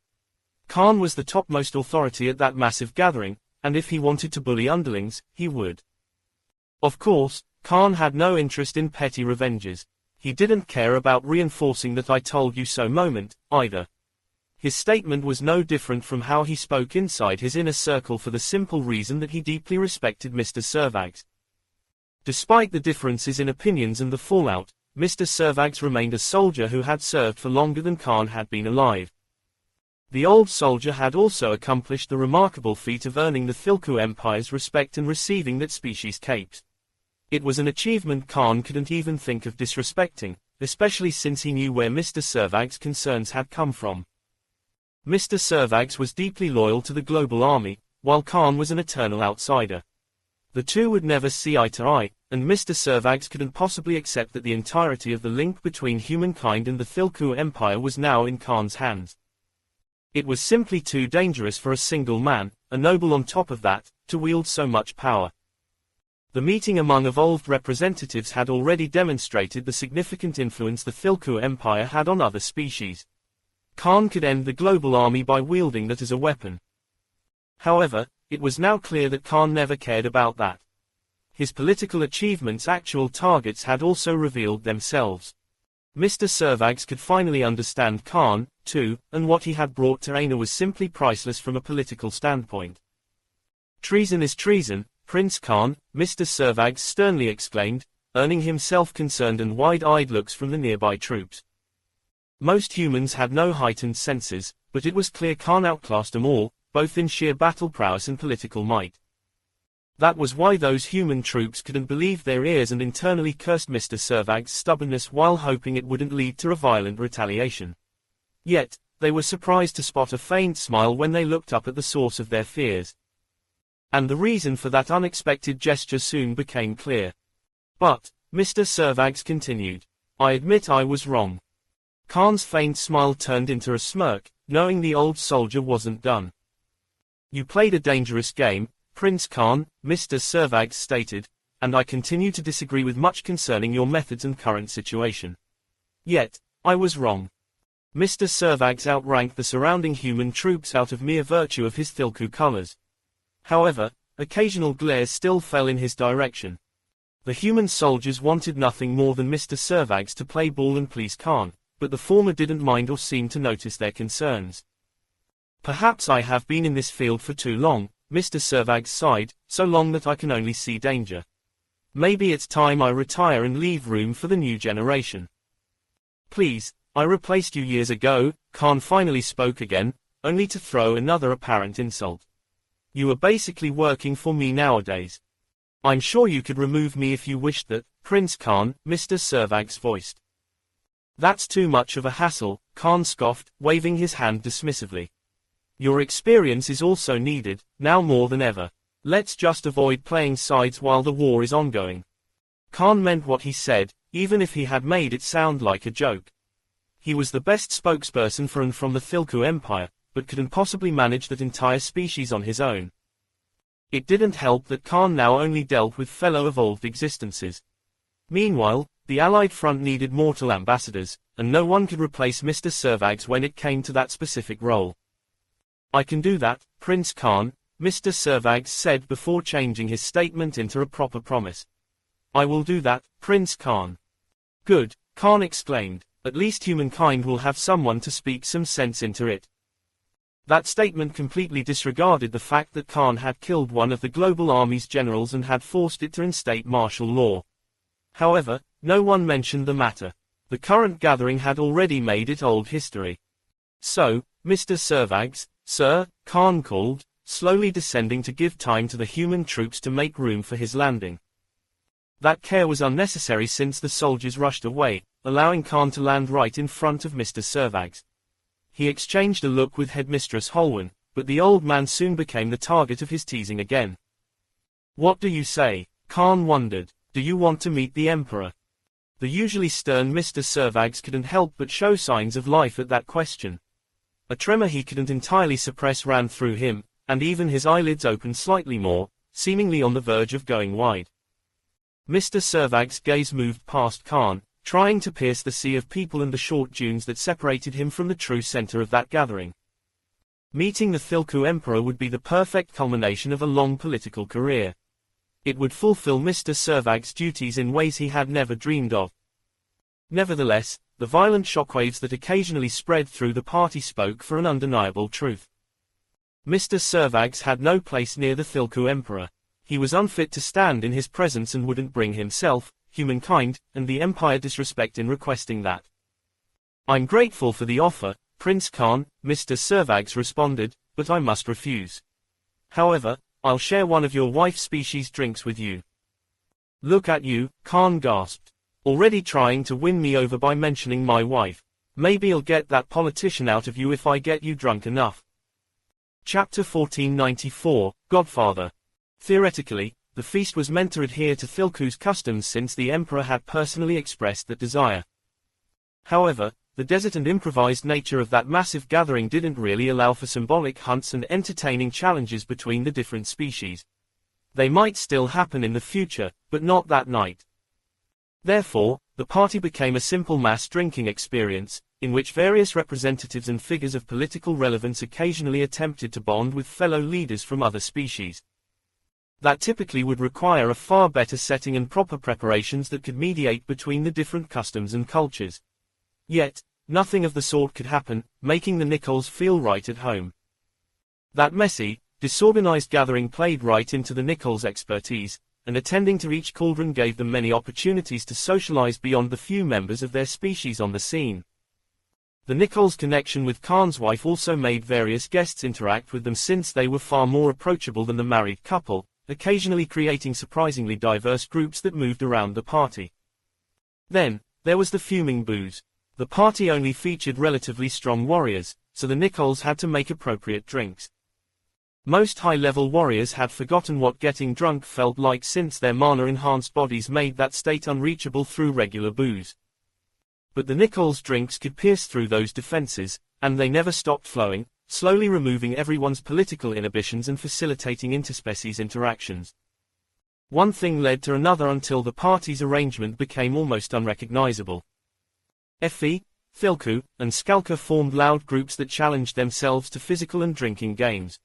S1: Khan was the topmost authority at that massive gathering, and if he wanted to bully underlings, he would. Of course, Khan had no interest in petty revenges. He didn't care about reinforcing that "I told you so" moment, either. His statement was no different from how he spoke inside his inner circle for the simple reason that he deeply respected Mr. Servags. Despite the differences in opinions and the fallout, Mr. Servags remained a soldier who had served for longer than Khan had been alive. The old soldier had also accomplished the remarkable feat of earning the Thilku Empire's respect and receiving that species' capes. It was an achievement Khan couldn't even think of disrespecting, especially since he knew where Mr. Servags' concerns had come from. Mr. Servags was deeply loyal to the global army, while Khan was an eternal outsider. The two would never see eye to eye, and Mr. Servax couldn't possibly accept that the entirety of the link between humankind and the Thilku Empire was now in Khan's hands. It was simply too dangerous for a single man, a noble on top of that, to wield so much power. The meeting among evolved representatives had already demonstrated the significant influence the Thilku Empire had on other species. Khan could end the global army by wielding that as a weapon. However, it was now clear that Khan never cared about that. His political achievements' actual targets had also revealed themselves. Mr. Servax could finally understand Khan, too, and what he had brought to Aina was simply priceless from a political standpoint. Treason is treason, Prince Khan, Mr. Servax sternly exclaimed, earning him self-concerned and wide-eyed looks from the nearby troops. Most humans had no heightened senses, but it was clear Khan outclassed them all, both in sheer battle prowess and political might. That was why those human troops couldn't believe their ears and internally cursed Mr. Servag's stubbornness while hoping it wouldn't lead to a violent retaliation. Yet, they were surprised to spot a faint smile when they looked up at the source of their fears. And the reason for that unexpected gesture soon became clear. But, Mr. Servax continued, I admit I was wrong. Khan's faint smile turned into a smirk, knowing the old soldier wasn't done. You played a dangerous game, Prince Khan, Mr. Servax stated, and I continue to disagree with much concerning your methods and current situation. Yet, I was wrong. Mr. Servax outranked the surrounding human troops out of mere virtue of his Thilku colors. However, occasional glares still fell in his direction. The human soldiers wanted nothing more than Mr. Servax to play ball and please Khan, but the former didn't mind or seem to notice their concerns. Perhaps I have been in this field for too long, Mr. Servax sighed, so long that I can only see danger. Maybe it's time I retire and leave room for the new generation. Please, I replaced you years ago, Khan finally spoke again, only to throw another apparent insult. You are basically working for me nowadays. I'm sure you could remove me if you wished that, Prince Khan, Mr. Servax voiced. That's too much of a hassle, Khan scoffed, waving his hand dismissively. Your experience is also needed, now more than ever. Let's just avoid playing sides while the war is ongoing. Khan meant what he said, even if he had made it sound like a joke. He was the best spokesperson for and from the Thilku Empire, but couldn't possibly manage that entire species on his own. It didn't help that Khan now only dealt with fellow evolved existences. Meanwhile, the Allied front needed mortal ambassadors, and no one could replace Mr. Servax when it came to that specific role. I can do that, Prince Khan, Mr. Servax said before changing his statement into a proper promise. I will do that, Prince Khan. Good, Khan exclaimed, at least humankind will have someone to speak some sense into it. That statement completely disregarded the fact that Khan had killed one of the global army's generals and had forced it to instate martial law. However, no one mentioned the matter. The current gathering had already made it old history. So, Mr. Servax, sir, Khan called, slowly descending to give time to the human troops to make room for his landing. That care was unnecessary since the soldiers rushed away, allowing Khan to land right in front of Mr. Servax. He exchanged a look with Headmistress Holwyn, but the old man soon became the target of his teasing again. What do you say? Khan wondered. Do you want to meet the Emperor? The usually stern Mr. Servax couldn't help but show signs of life at that question. A tremor he couldn't entirely suppress ran through him, and even his eyelids opened slightly more, seemingly on the verge of going wide. Mr. Servag's gaze moved past Khan, trying to pierce the sea of people and the short dunes that separated him from the true center of that gathering. Meeting the Thilku Emperor would be the perfect culmination of a long political career. It would fulfill Mr. Servag's duties in ways he had never dreamed of. Nevertheless, the violent shockwaves that occasionally spread through the party spoke for an undeniable truth. Mr. Servax had no place near the Thilku Emperor. He was unfit to stand in his presence and wouldn't bring himself, humankind, and the Empire disrespect in requesting that. I'm grateful for the offer, Prince Khan, Mr. Servax responded, but I must refuse. However, I'll share one of your wife's species drinks with you. Look at you, Khan gasped. Already trying to win me over by mentioning my wife. Maybe I'll get that politician out of you if I get you drunk enough. Chapter 1494, Godfather. Theoretically, the feast was meant to adhere to Thilku's customs since the emperor had personally expressed that desire. However, the desert and improvised nature of that massive gathering didn't really allow for symbolic hunts and entertaining challenges between the different species. They might still happen in the future, but not that night. Therefore, the party became a simple mass drinking experience, in which various representatives and figures of political relevance occasionally attempted to bond with fellow leaders from other species. That typically would require a far better setting and proper preparations that could mediate between the different customs and cultures. Yet, nothing of the sort could happen, making the Nichols feel right at home. That messy, disorganized gathering played right into the Nichols' expertise, and attending to each cauldron gave them many opportunities to socialize beyond the few members of their species on the scene. The Nichols' connection with Khan's wife also made various guests interact with them since they were far more approachable than the married couple, occasionally creating surprisingly diverse groups that moved around the party. Then, there was the fuming booze. The party only featured relatively strong warriors, so the Nichols had to make appropriate drinks. Most high-level warriors had forgotten what getting drunk felt like since their mana-enhanced bodies made that state unreachable through regular booze. But the Nichols' drinks could pierce through those defenses, and they never stopped flowing, slowly removing everyone's political inhibitions and facilitating interspecies interactions. One thing led to another until the party's arrangement became almost unrecognizable. Effie, Thilku, and Skalka formed loud groups that challenged themselves to physical and drinking games.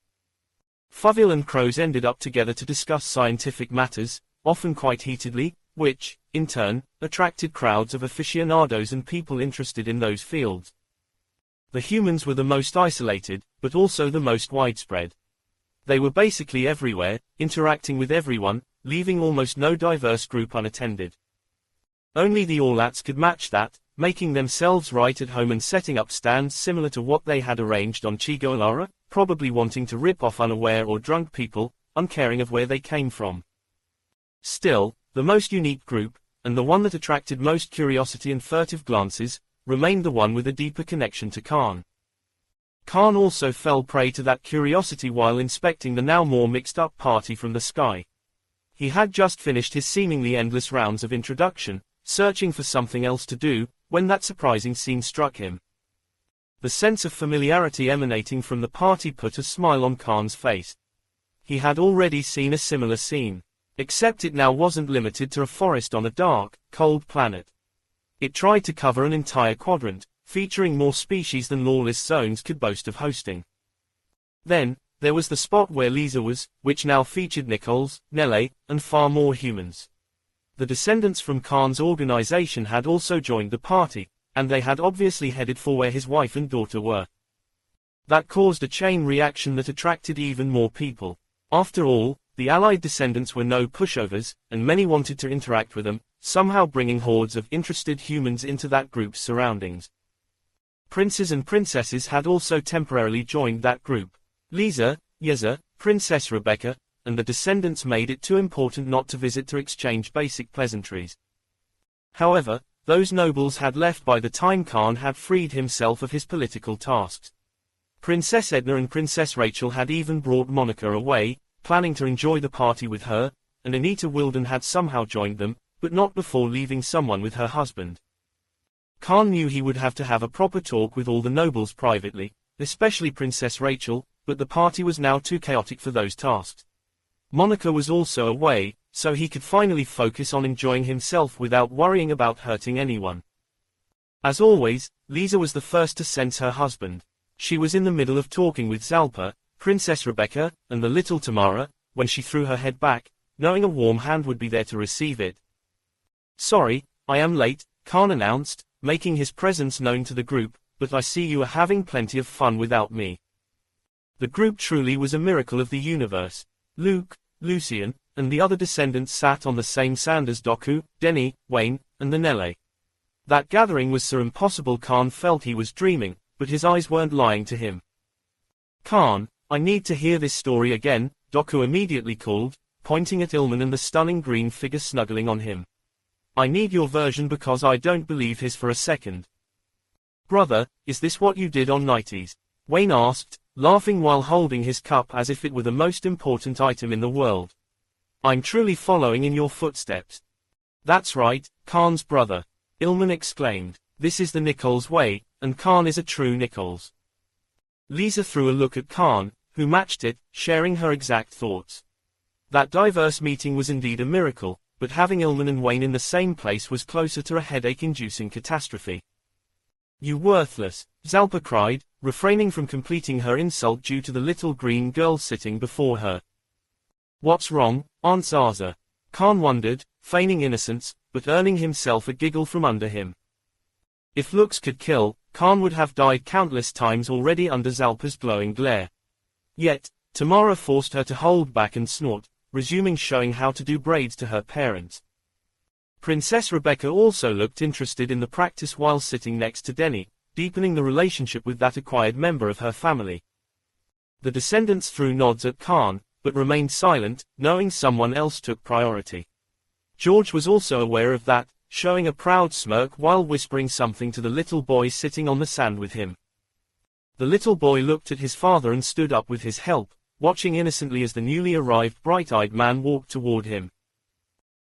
S1: Fuvil and Crows ended up together to discuss scientific matters, often quite heatedly, which, in turn, attracted crowds of aficionados and people interested in those fields. The humans were the most isolated, but also the most widespread. They were basically everywhere, interacting with everyone, leaving almost no diverse group unattended. Only the Orlats could match that, making themselves right at home and setting up stands similar to what they had arranged on Chigolara, probably wanting to rip off unaware or drunk people, uncaring of where they came from. Still, the most unique group, and the one that attracted most curiosity and furtive glances, remained the one with a deeper connection to Khan. Khan also fell prey to that curiosity while inspecting the now more mixed-up party from the sky. He had just finished his seemingly endless rounds of introduction, searching for something else to do, when that surprising scene struck him. The sense of familiarity emanating from the party put a smile on Khan's face. He had already seen a similar scene. Except it now wasn't limited to a forest on a dark, cold planet. It tried to cover an entire quadrant, featuring more species than lawless zones could boast of hosting. Then, there was the spot where Lisa was, which now featured Nichols, Nele, and far more humans. The descendants from Khan's organization had also joined the party, and they had obviously headed for where his wife and daughter were. That caused a chain reaction that attracted even more people. After all, the allied descendants were no pushovers, and many wanted to interact with them, somehow bringing hordes of interested humans into that group's surroundings. Princes and princesses had also temporarily joined that group. Lisa, Yeza, Princess Rebecca, and the descendants made it too important not to visit to exchange basic pleasantries. However, those nobles had left by the time Khan had freed himself of his political tasks. Princess Edna and Princess Rachel had even brought Monica away, planning to enjoy the party with her, and Anita Wilden had somehow joined them, but not before leaving someone with her husband. Khan knew he would have to have a proper talk with all the nobles privately, especially Princess Rachel, but the party was now too chaotic for those tasks. Monica was also away, so he could finally focus on enjoying himself without worrying about hurting anyone. As always, Lisa was the first to sense her husband. She was in the middle of talking with Zalpa, Princess Rebecca, and the little Tamara, when she threw her head back, knowing a warm hand would be there to receive it. "Sorry, I am late," Khan announced, making his presence known to the group, "but I see you are having plenty of fun without me." The group truly was a miracle of the universe. Luke, Lucian, and the other descendants sat on the same sand as Doku, Denny, Wayne, and the Nele. That gathering was so impossible Khan felt he was dreaming, but his eyes weren't lying to him. "Khan, I need to hear this story again," Doku immediately called, pointing at Ilman and the stunning green figure snuggling on him. "I need your version because I don't believe his for a second." "Brother, is this what you did on Nighties?" Wayne asked, laughing while holding his cup as if it were the most important item in the world. I'm truly following in your footsteps. That's right, Khan's brother. Ilman exclaimed. This is the Nichols way, and Khan is a true Nichols. Lisa threw a look at Khan, who matched it, sharing her exact thoughts. That diverse meeting was indeed a miracle, but having Ilman and Wayne in the same place was closer to a headache-inducing catastrophe. You worthless, Zalpa cried, refraining from completing her insult due to the little green girl sitting before her. What's wrong, Aunt Zaza? Khan wondered, feigning innocence, but earning himself a giggle from under him. If looks could kill, Khan would have died countless times already under Zalpa's glowing glare. Yet, Tamara forced her to hold back and snort, resuming showing how to do braids to her parents. Princess Rebecca also looked interested in the practice while sitting next to Denny, deepening the relationship with that acquired member of her family. The descendants threw nods at Khan, but remained silent, knowing someone else took priority. George was also aware of that, showing a proud smirk while whispering something to the little boy sitting on the sand with him. The little boy looked at his father and stood up with his help, watching innocently as the newly arrived bright-eyed man walked toward him.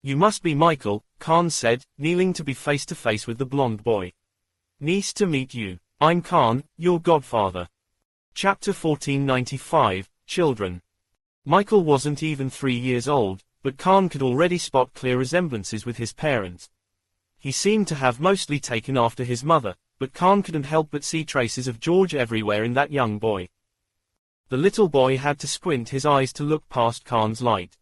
S1: You must be Michael, Khan said, kneeling to be face-to-face with the blonde boy. Nice to meet you. I'm Khan, your godfather. Chapter 1495, Children. Michael wasn't even 3 years old, but Khan could already spot clear resemblances with his parents. He seemed to have mostly taken after his mother, but Khan couldn't help but see traces of George everywhere in that young boy. The little boy had to squint his eyes to look past Khan's light.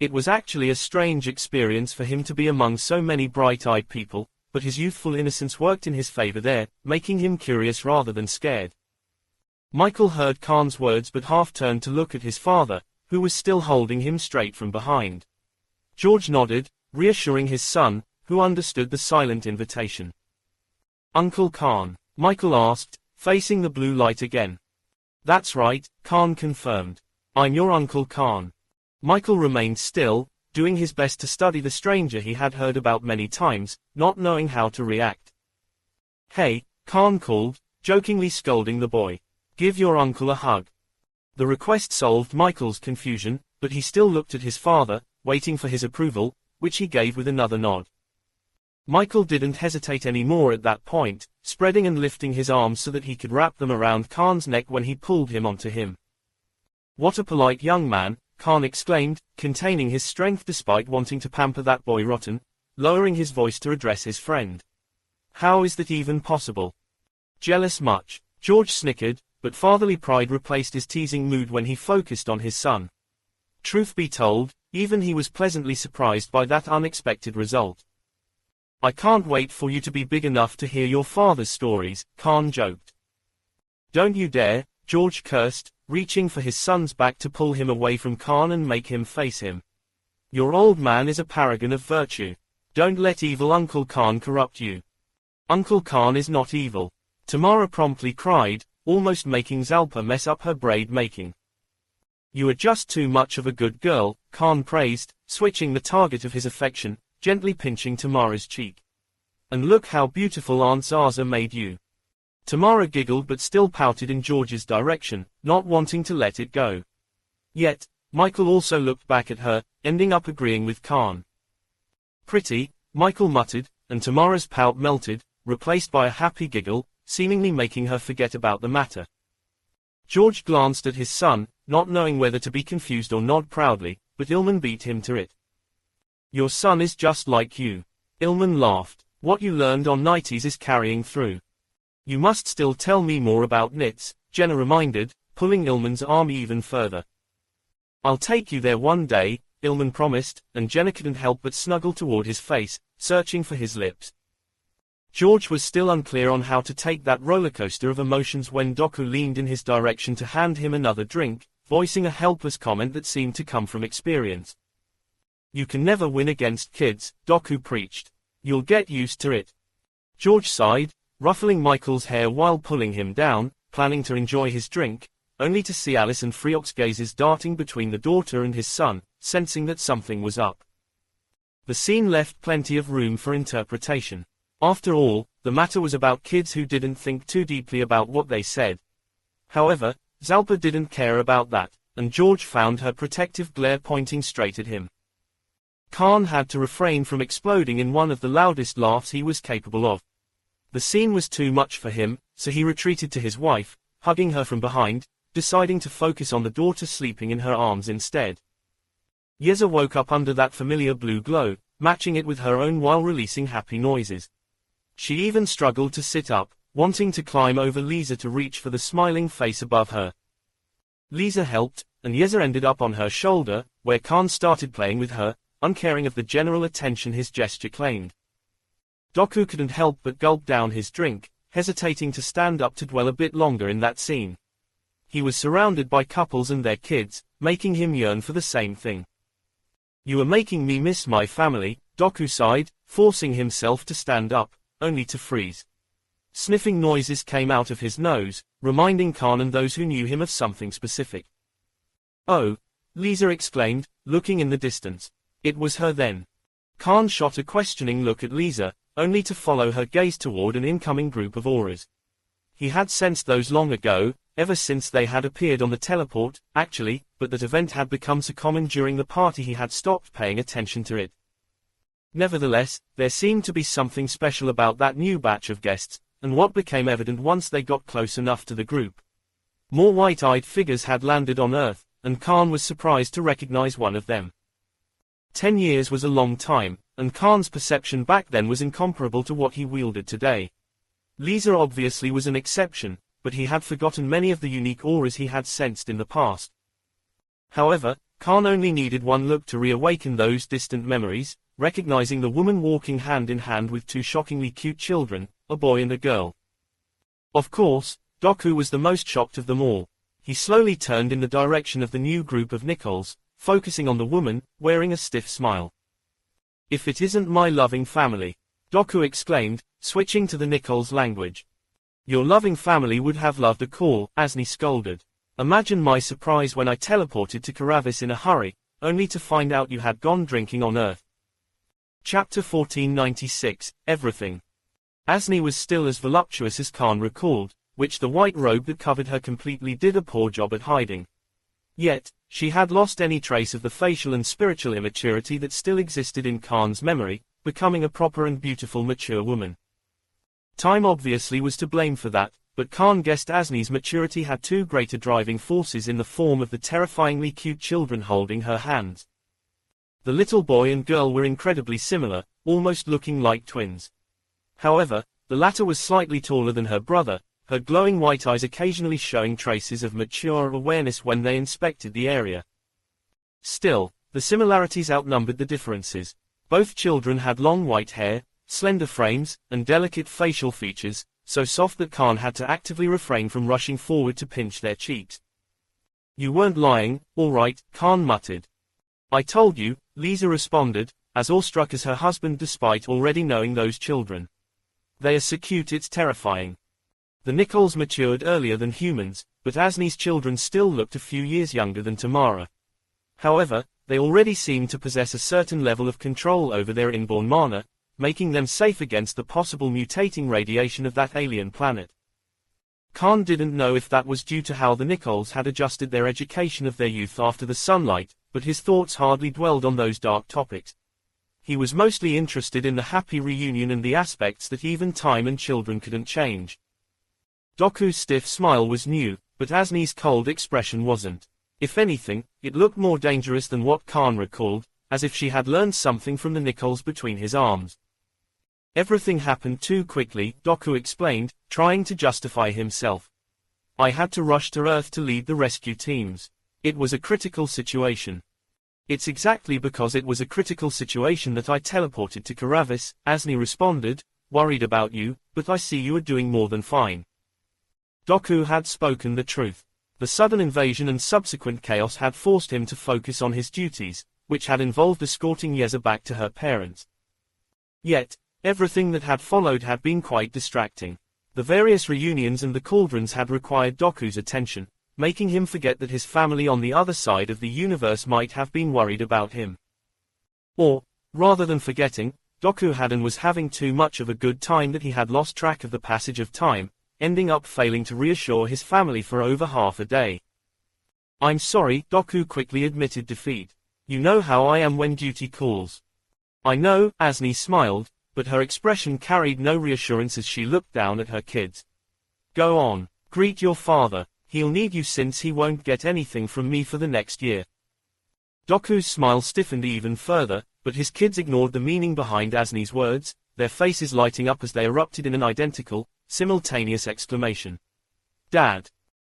S1: It was actually a strange experience for him to be among so many bright-eyed people, but his youthful innocence worked in his favor there, making him curious rather than scared. Michael heard Khan's words but half turned to look at his father, who was still holding him straight from behind. George nodded, reassuring his son, who understood the silent invitation. Uncle Khan, Michael asked, facing the blue light again. That's right, Khan confirmed. I'm your Uncle Khan. Michael remained still, doing his best to study the stranger he had heard about many times, not knowing how to react. Hey, Khan called, jokingly scolding the boy. Give your uncle a hug. The request solved Michael's confusion, but he still looked at his father, waiting for his approval, which he gave with another nod. Michael didn't hesitate anymore at that point, spreading and lifting his arms so that he could wrap them around Khan's neck when he pulled him onto him. What a polite young man, Khan exclaimed, containing his strength despite wanting to pamper that boy rotten, lowering his voice to address his friend. How is that even possible? Jealous much? George snickered, but fatherly pride replaced his teasing mood when he focused on his son. Truth be told, even he was pleasantly surprised by that unexpected result. I can't wait for you to be big enough to hear your father's stories, Khan joked. Don't you dare, George cursed, reaching for his son's back to pull him away from Khan and make him face him. Your old man is a paragon of virtue. Don't let evil Uncle Khan corrupt you. Uncle Khan is not evil. Tamara promptly cried, almost making Zalpa mess up her braid making. You are just too much of a good girl, Khan praised, switching the target of his affection, gently pinching Tamara's cheek. And look how beautiful Aunt Zaza made you. Tamara giggled but still pouted in George's direction, not wanting to let it go. Yet, Michael also looked back at her, ending up agreeing with Khan. Pretty, Michael muttered, and Tamara's pout melted, replaced by a happy giggle, seemingly making her forget about the matter. George glanced at his son, not knowing whether to be confused or nod proudly, but Ilman beat him to it. Your son is just like you. Ilman laughed. What you learned on nighties is carrying through. You must still tell me more about knits, Jenna reminded, pulling Ilman's arm even further. I'll take you there one day, Ilman promised, and Jenna couldn't help but snuggle toward his face, searching for his lips. George was still unclear on how to take that rollercoaster of emotions when Doku leaned in his direction to hand him another drink, voicing a helpless comment that seemed to come from experience. You can never win against kids, Doku preached. You'll get used to it. George sighed, ruffling Michael's hair while pulling him down, planning to enjoy his drink, only to see Alice and Freok's gazes darting between the daughter and his son, sensing that something was up. The scene left plenty of room for interpretation. After all, the matter was about kids who didn't think too deeply about what they said. However, Zalpa didn't care about that, and George found her protective glare pointing straight at him. Khan had to refrain from exploding in one of the loudest laughs he was capable of. The scene was too much for him, so he retreated to his wife, hugging her from behind, deciding to focus on the daughter sleeping in her arms instead. Yeza woke up under that familiar blue glow, matching it with her own while releasing happy noises. She even struggled to sit up, wanting to climb over Lisa to reach for the smiling face above her. Lisa helped, and Yeza ended up on her shoulder, where Khan started playing with her, uncaring of the general attention his gesture claimed. Doku couldn't help but gulp down his drink, hesitating to stand up to dwell a bit longer in that scene. He was surrounded by couples and their kids, making him yearn for the same thing. "You are making me miss my family," Doku sighed, forcing himself to stand up, only to freeze. Sniffing noises came out of his nose, reminding Khan and those who knew him of something specific. "Oh," Lisa exclaimed, looking in the distance. It was her then. Khan shot a questioning look at Lisa, only to follow her gaze toward an incoming group of auras. He had sensed those long ago, ever since they had appeared on the teleport, actually, but that event had become so common during the party he had stopped paying attention to it. Nevertheless, there seemed to be something special about that new batch of guests, and what became evident once they got close enough to the group. More white-eyed figures had landed on Earth, and Khan was surprised to recognize one of them. 10 years was a long time, and Khan's perception back then was incomparable to what he wielded today. Lisa obviously was an exception, but he had forgotten many of the unique auras he had sensed in the past. However, Khan only needed one look to reawaken those distant memories, recognizing the woman walking hand in hand with two shockingly cute children, a boy and a girl. Of course, Doku was the most shocked of them all. He slowly turned in the direction of the new group of Nichols, focusing on the woman, wearing a stiff smile. "If it isn't my loving family," Doku exclaimed, switching to the Nichols language. "Your loving family would have loved a call," Asni scolded. "Imagine my surprise when I teleported to Karavis in a hurry, only to find out you had gone drinking on Earth." Chapter 1496, Everything. Asni was still as voluptuous as Khan recalled, which the white robe that covered her completely did a poor job at hiding. Yet, she had lost any trace of the facial and spiritual immaturity that still existed in Khan's memory, becoming a proper and beautiful mature woman. Time obviously was to blame for that, but Khan guessed Asni's maturity had two greater driving forces in the form of the terrifyingly cute children holding her hands. The little boy and girl were incredibly similar, almost looking like twins. However, the latter was slightly taller than her brother, her glowing white eyes occasionally showing traces of mature awareness when they inspected the area. Still, the similarities outnumbered the differences. Both children had long white hair, slender frames, and delicate facial features, so soft that Khan had to actively refrain from rushing forward to pinch their cheeks. "You weren't lying, all right," Khan muttered. "I told you," Lisa responded, as awestruck as her husband despite already knowing those children. "They are so cute it's terrifying." The Nichols matured earlier than humans, but Asni's children still looked a few years younger than Tamara. However, they already seemed to possess a certain level of control over their inborn mana, making them safe against the possible mutating radiation of that alien planet. Khan didn't know if that was due to how the Nichols had adjusted their education of their youth after the sunlight, but his thoughts hardly dwelled on those dark topics. He was mostly interested in the happy reunion and the aspects that even time and children couldn't change. Doku's stiff smile was new, but Asni's cold expression wasn't. If anything, it looked more dangerous than what Khan recalled, as if she had learned something from the Nichols between his arms. "Everything happened too quickly," Doku explained, trying to justify himself. "I had to rush to Earth to lead the rescue teams. It was a critical situation." "It's exactly because it was a critical situation that I teleported to Karavis," Asni responded, "worried about you, but I see you are doing more than fine." Doku had spoken the truth. The sudden invasion and subsequent chaos had forced him to focus on his duties, which had involved escorting Yeza back to her parents. Yet, everything that had followed had been quite distracting. The various reunions and the cauldrons had required Doku's attention, making him forget that his family on the other side of the universe might have been worried about him. Or, rather than forgetting, Doku had and was having too much of a good time that he had lost track of the passage of time, ending up failing to reassure his family for over half a day. "I'm sorry," Doku quickly admitted defeat. "You know how I am when duty calls." "I know," Asni smiled, but her expression carried no reassurance as she looked down at her kids. "Go on, greet your father. He'll need you since he won't get anything from me for the next year." Doku's smile stiffened even further, but his kids ignored the meaning behind Asni's words, their faces lighting up as they erupted in an identical, simultaneous exclamation. "Dad!"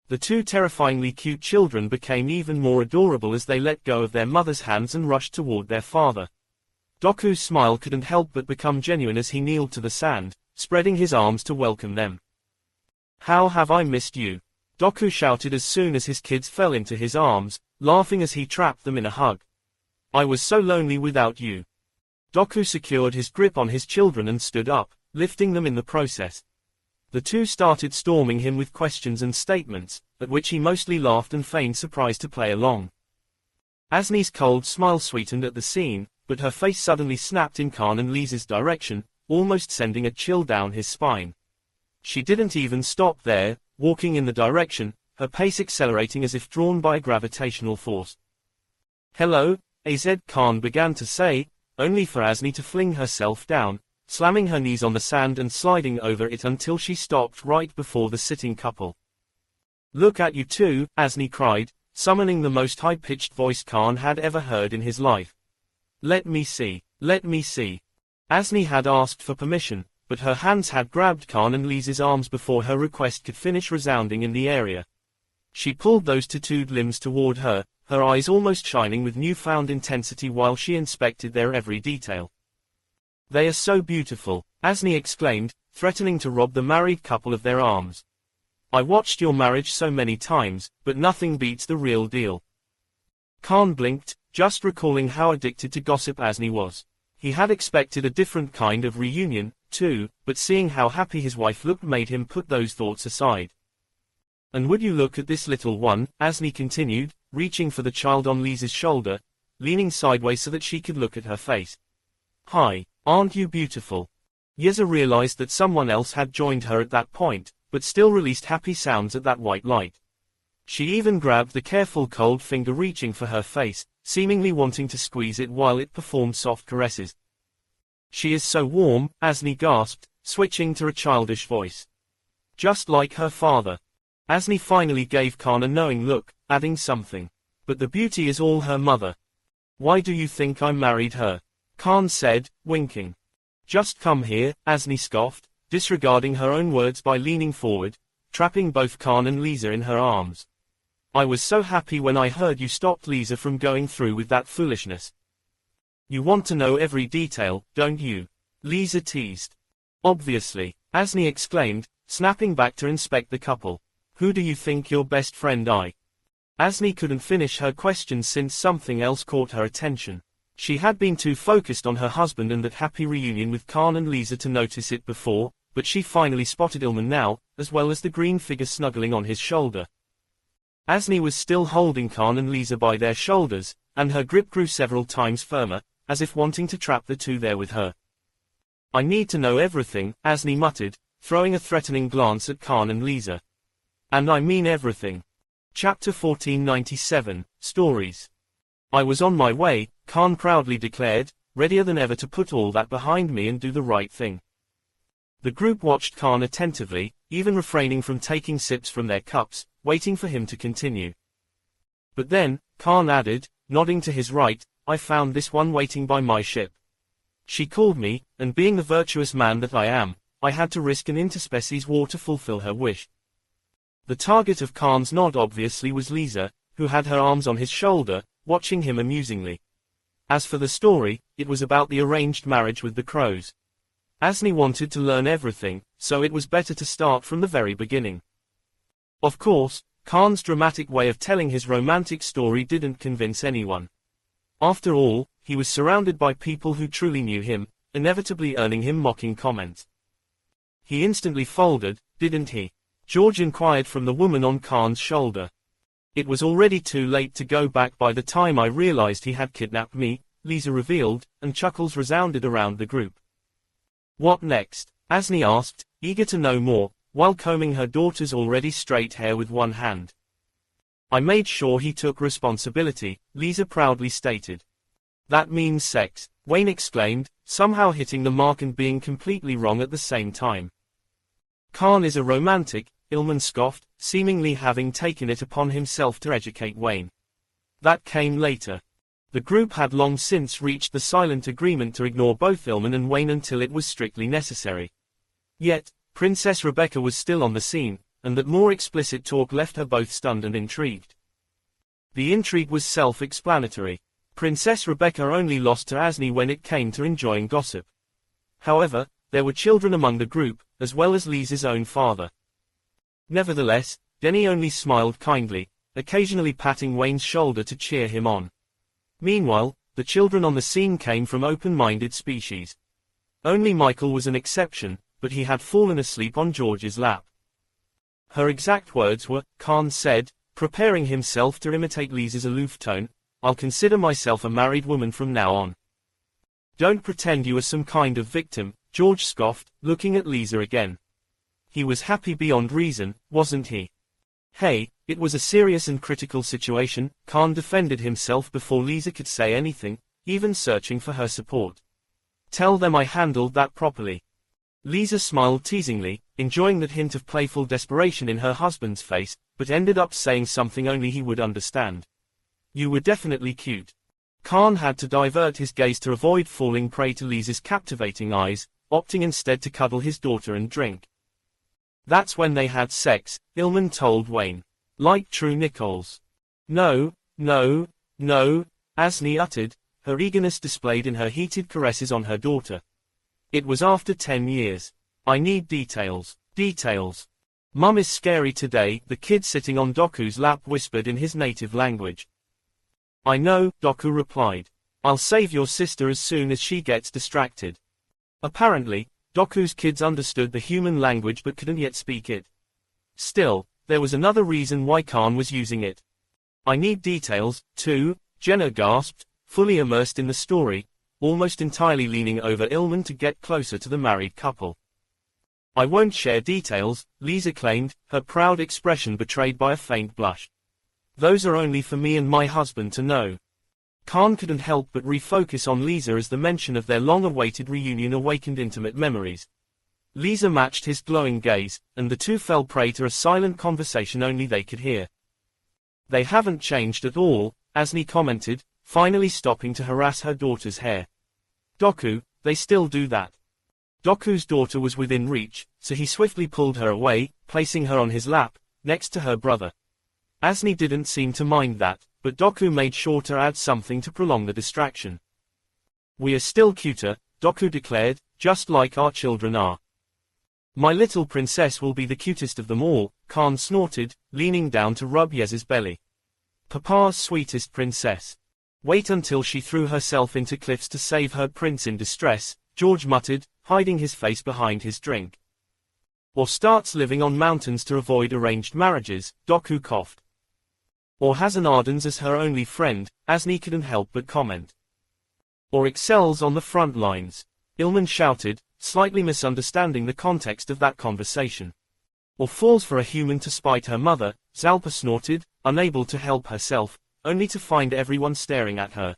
S1: The two terrifyingly cute children became even more adorable as they let go of their mother's hands and rushed toward their father. Doku's smile couldn't help but become genuine as he kneeled to the sand, spreading his arms to welcome them. "How have I missed you?" Doku shouted as soon as his kids fell into his arms, laughing as he trapped them in a hug. "I was so lonely without you." Doku secured his grip on his children and stood up, lifting them in the process. The two started storming him with questions and statements, at which he mostly laughed and feigned surprise to play along. Asni's cold smile sweetened at the scene, but her face suddenly snapped in Khan and Lisa's direction, almost sending a chill down his spine. She didn't even stop there, walking in the direction, her pace accelerating as if drawn by a gravitational force. "Hello, Az," Khan began to say, only for Asni to fling herself down, slamming her knees on the sand and sliding over it until she stopped right before the sitting couple. "Look at you two," Asni cried, summoning the most high-pitched voice Khan had ever heard in his life. "Let me see, let me see." Asni had asked for permission, but her hands had grabbed Khan and Lisa's arms before her request could finish resounding in the area. She pulled those tattooed limbs toward her, her eyes almost shining with newfound intensity while she inspected their every detail. "They are so beautiful," Asni exclaimed, threatening to rob the married couple of their arms. "I watched your marriage so many times, but nothing beats the real deal." Khan blinked, just recalling how addicted to gossip Asni was. He had expected a different kind of reunion, too, but seeing how happy his wife looked made him put those thoughts aside. "And would you look at this little one," Asni continued, reaching for the child on Lisa's shoulder, leaning sideways so that she could look at her face. "Hi, aren't you beautiful?" Yeza realized that someone else had joined her at that point, but still released happy sounds at that white light. She even grabbed the careful cold finger reaching for her face, seemingly wanting to squeeze it while it performed soft caresses. "She is so warm," Asni gasped, switching to a childish voice. "Just like her father." Asni finally gave Khan a knowing look, adding something. "But the beauty is all her mother." "Why do you think I married her?" Khan said, winking. "Just come here," Asni scoffed, disregarding her own words by leaning forward, trapping both Khan and Lisa in her arms. "I was so happy when I heard you stopped Lisa from going through with that foolishness." "You want to know every detail, don't you?" Lisa teased. "Obviously," Asni exclaimed, snapping back to inspect the couple. "Who do you think your best friend is?" Asni couldn't finish her question since something else caught her attention. She had been too focused on her husband and that happy reunion with Khan and Lisa to notice it before, but she finally spotted Ilman now, as well as the green figure snuggling on his shoulder. Asni was still holding Khan and Lisa by their shoulders, and her grip grew several times firmer, as if wanting to trap the two there with her. "I need to know everything," Asni muttered, throwing a threatening glance at Khan and Lisa. "And I mean everything." Chapter 1497, Stories. "I was on my way," Khan proudly declared, readier than ever to put all that behind me and do the right thing. The group watched Khan attentively, even refraining from taking sips from their cups, waiting for him to continue. But then, Khan added, nodding to his right, "I found this one waiting by my ship. She called me, and being the virtuous man that I am, I had to risk an interspecies war to fulfill her wish." The target of Khan's nod obviously was Lisa, who had her arms on his shoulder, watching him amusingly. As for the story, it was about the arranged marriage with the crows. Asni wanted to learn everything, so it was better to start from the very beginning. Of course, Khan's dramatic way of telling his romantic story didn't convince anyone. After all, he was surrounded by people who truly knew him, inevitably earning him mocking comments. "He instantly folded, didn't he?" George inquired from the woman on Khan's shoulder. "It was already too late to go back by the time I realized he had kidnapped me," Lisa revealed, and chuckles resounded around the group. "What next?" Asni asked, eager to know more, while combing her daughter's already straight hair with one hand. I made sure he took responsibility, Lisa proudly stated. That means sex, Wayne exclaimed, somehow hitting the mark and being completely wrong at the same time. Khan is a romantic, Ilman scoffed, seemingly having taken it upon himself to educate Wayne. That came later. The group had long since reached the silent agreement to ignore both Ilman and Wayne until it was strictly necessary. Yet, Princess Rebecca was still on the scene, and that more explicit talk left her both stunned and intrigued. The intrigue was self-explanatory. Princess Rebecca only lost to Asni when it came to enjoying gossip. However, there were children among the group, as well as Lisa's own father. Nevertheless, Denny only smiled kindly, occasionally patting Wayne's shoulder to cheer him on. Meanwhile, the children on the scene came from open-minded species. Only Michael was an exception, but he had fallen asleep on George's lap. Her exact words were, Khan said, preparing himself to imitate Lisa's aloof tone, I'll consider myself a married woman from now on. Don't pretend you are some kind of victim, George scoffed, looking at Lisa again. He was happy beyond reason, wasn't he? Hey, it was a serious and critical situation, Khan defended himself before Lisa could say anything, even searching for her support. Tell them I handled that properly. Lisa smiled teasingly, enjoying that hint of playful desperation in her husband's face, but ended up saying something only he would understand. You were definitely cute. Khan had to divert his gaze to avoid falling prey to Lisa's captivating eyes, opting instead to cuddle his daughter and drink. That's when they had sex, Ilman told Wayne. Like true Nichols. No, no, no, Asni uttered, her eagerness displayed in her heated caresses on her daughter. It was after 10 years. I need details. Details. Mum is scary today, the kid sitting on Doku's lap whispered in his native language. I know, Doku replied. I'll save your sister as soon as she gets distracted. Apparently, Doku's kids understood the human language but couldn't yet speak it. Still, there was another reason why Khan was using it. I need details, too, Jenna gasped, fully immersed in the story, almost entirely leaning over Ilman to get closer to the married couple. I won't share details, Lisa claimed, her proud expression betrayed by a faint blush. Those are only for me and my husband to know. Khan couldn't help but refocus on Lisa as the mention of their long-awaited reunion awakened intimate memories. Lisa matched his glowing gaze, and the two fell prey to a silent conversation only they could hear. They haven't changed at all, Asni commented, finally stopping to harass her daughter's hair. Doku, they still do that. Doku's daughter was within reach, so he swiftly pulled her away, placing her on his lap, next to her brother. Asni didn't seem to mind that, but Doku made sure to add something to prolong the distraction. We are still cuter, Doku declared, just like our children are. My little princess will be the cutest of them all, Khan snorted, leaning down to rub Yez's belly. Papa's sweetest princess. Wait until she threw herself into cliffs to save her prince in distress, George muttered, hiding his face behind his drink. Or starts living on mountains to avoid arranged marriages, Doku coughed. Or has an Ardens as her only friend, Asni couldn't help but comment. Or excels on the front lines, Ilman shouted, slightly misunderstanding the context of that conversation. Or falls for a human to spite her mother, Zalpa snorted, unable to help herself, only to find everyone staring at her.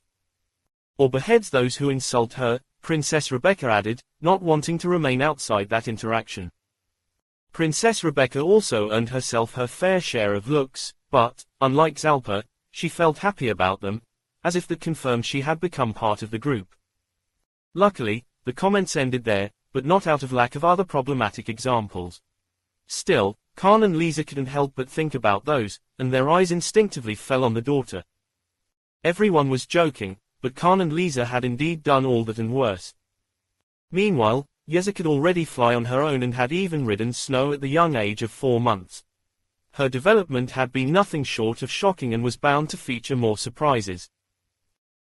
S1: Or beheads those who insult her, Princess Rebecca added, not wanting to remain outside that interaction. Princess Rebecca also earned herself her fair share of looks, but, unlike Zalpa, she felt happy about them, as if that confirmed she had become part of the group. Luckily, the comments ended there, but not out of lack of other problematic examples. Still, Khan and Lisa couldn't help but think about those, and their eyes instinctively fell on the daughter. Everyone was joking, but Khan and Lisa had indeed done all that and worse. Meanwhile, Yeza could already fly on her own and had even ridden snow at the young age of 4 months. Her development had been nothing short of shocking and was bound to feature more surprises.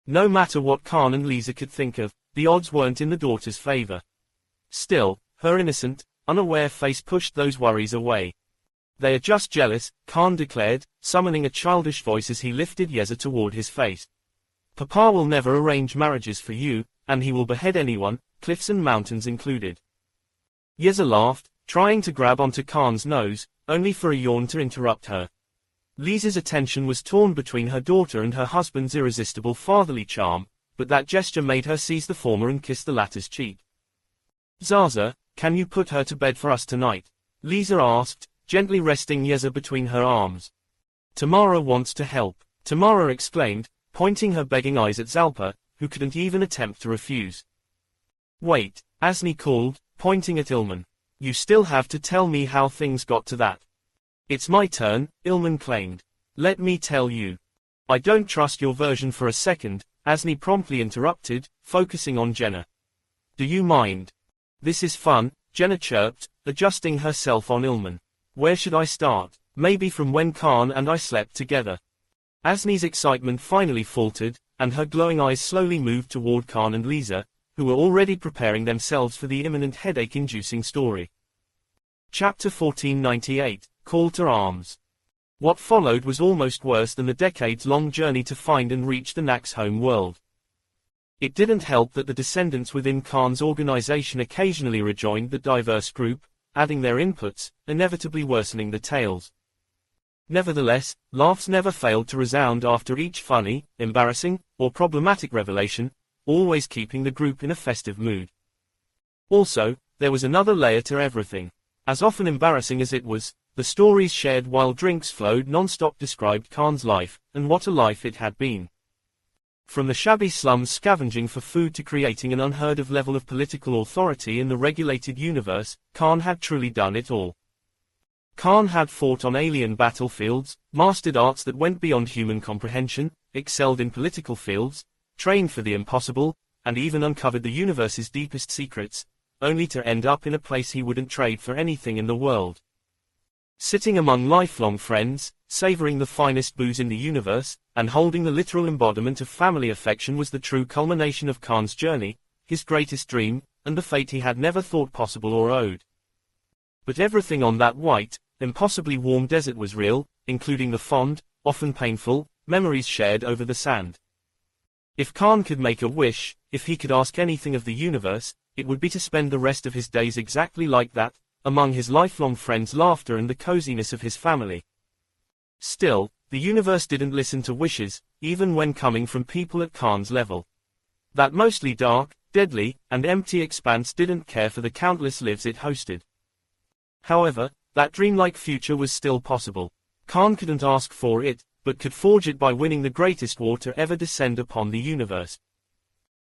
S1: No matter what Khan and Lisa could think of, the odds weren't in the daughter's favor. Still, her innocent, unaware face pushed those worries away. They are just jealous, Khan declared, summoning a childish voice as he lifted Yeza toward his face. Papa will never arrange marriages for you, and he will behead anyone, cliffs and mountains included. Yeza laughed, trying to grab onto Khan's nose, only for a yawn to interrupt her. Lisa's attention was torn between her daughter and her husband's irresistible fatherly charm, but that gesture made her seize the former and kiss the latter's cheek. "Zaza, can you put her to bed for us tonight?" Lisa asked, gently resting Yeza between her arms. "Tamara wants to help," Tamara exclaimed, pointing her begging eyes at Zalpa, who couldn't even attempt to refuse. "Wait," Asni called, pointing at Ilman. "You still have to tell me how things got to that." "It's my turn," Ilman claimed. "Let me tell you." "I don't trust your version for a second," Asni promptly interrupted, focusing on Jenna. "Do you mind?" "This is fun," Jenna chirped, adjusting herself on Ilman. "Where should I start? Maybe from when Khan and I slept together." Asni's excitement finally faltered, and her glowing eyes slowly moved toward Khan and Lisa, who were already preparing themselves for the imminent headache-inducing story. Chapter 1498, Call to Arms. What followed was almost worse than the decades-long journey to find and reach the Nak's home world. It didn't help that the descendants within Khan's organization occasionally rejoined the diverse group, adding their inputs, inevitably worsening the tales. Nevertheless, laughs never failed to resound after each funny, embarrassing, or problematic revelation, always keeping the group in a festive mood. Also, there was another layer to everything. As often embarrassing as it was, the stories shared while drinks flowed non-stop described Khan's life, and what a life it had been. From the shabby slums scavenging for food to creating an unheard-of level of political authority in the regulated universe, Khan had truly done it all. Khan had fought on alien battlefields, mastered arts that went beyond human comprehension, excelled in political fields, trained for the impossible, and even uncovered the universe's deepest secrets, only to end up in a place he wouldn't trade for anything in the world. Sitting among lifelong friends, savoring the finest booze in the universe, and holding the literal embodiment of family affection was the true culmination of Khan's journey, his greatest dream, and the fate he had never thought possible or owed. But everything on that white, impossibly warm desert was real, including the fond, often painful, memories shared over the sand. If Khan could make a wish, if he could ask anything of the universe, it would be to spend the rest of his days exactly like that, among his lifelong friends' laughter and the coziness of his family. Still, the universe didn't listen to wishes, even when coming from people at Khan's level. That mostly dark, deadly, and empty expanse didn't care for the countless lives it hosted. However, that dreamlike future was still possible. Khan couldn't ask for it, but could forge it by winning the greatest war to ever descend upon the universe.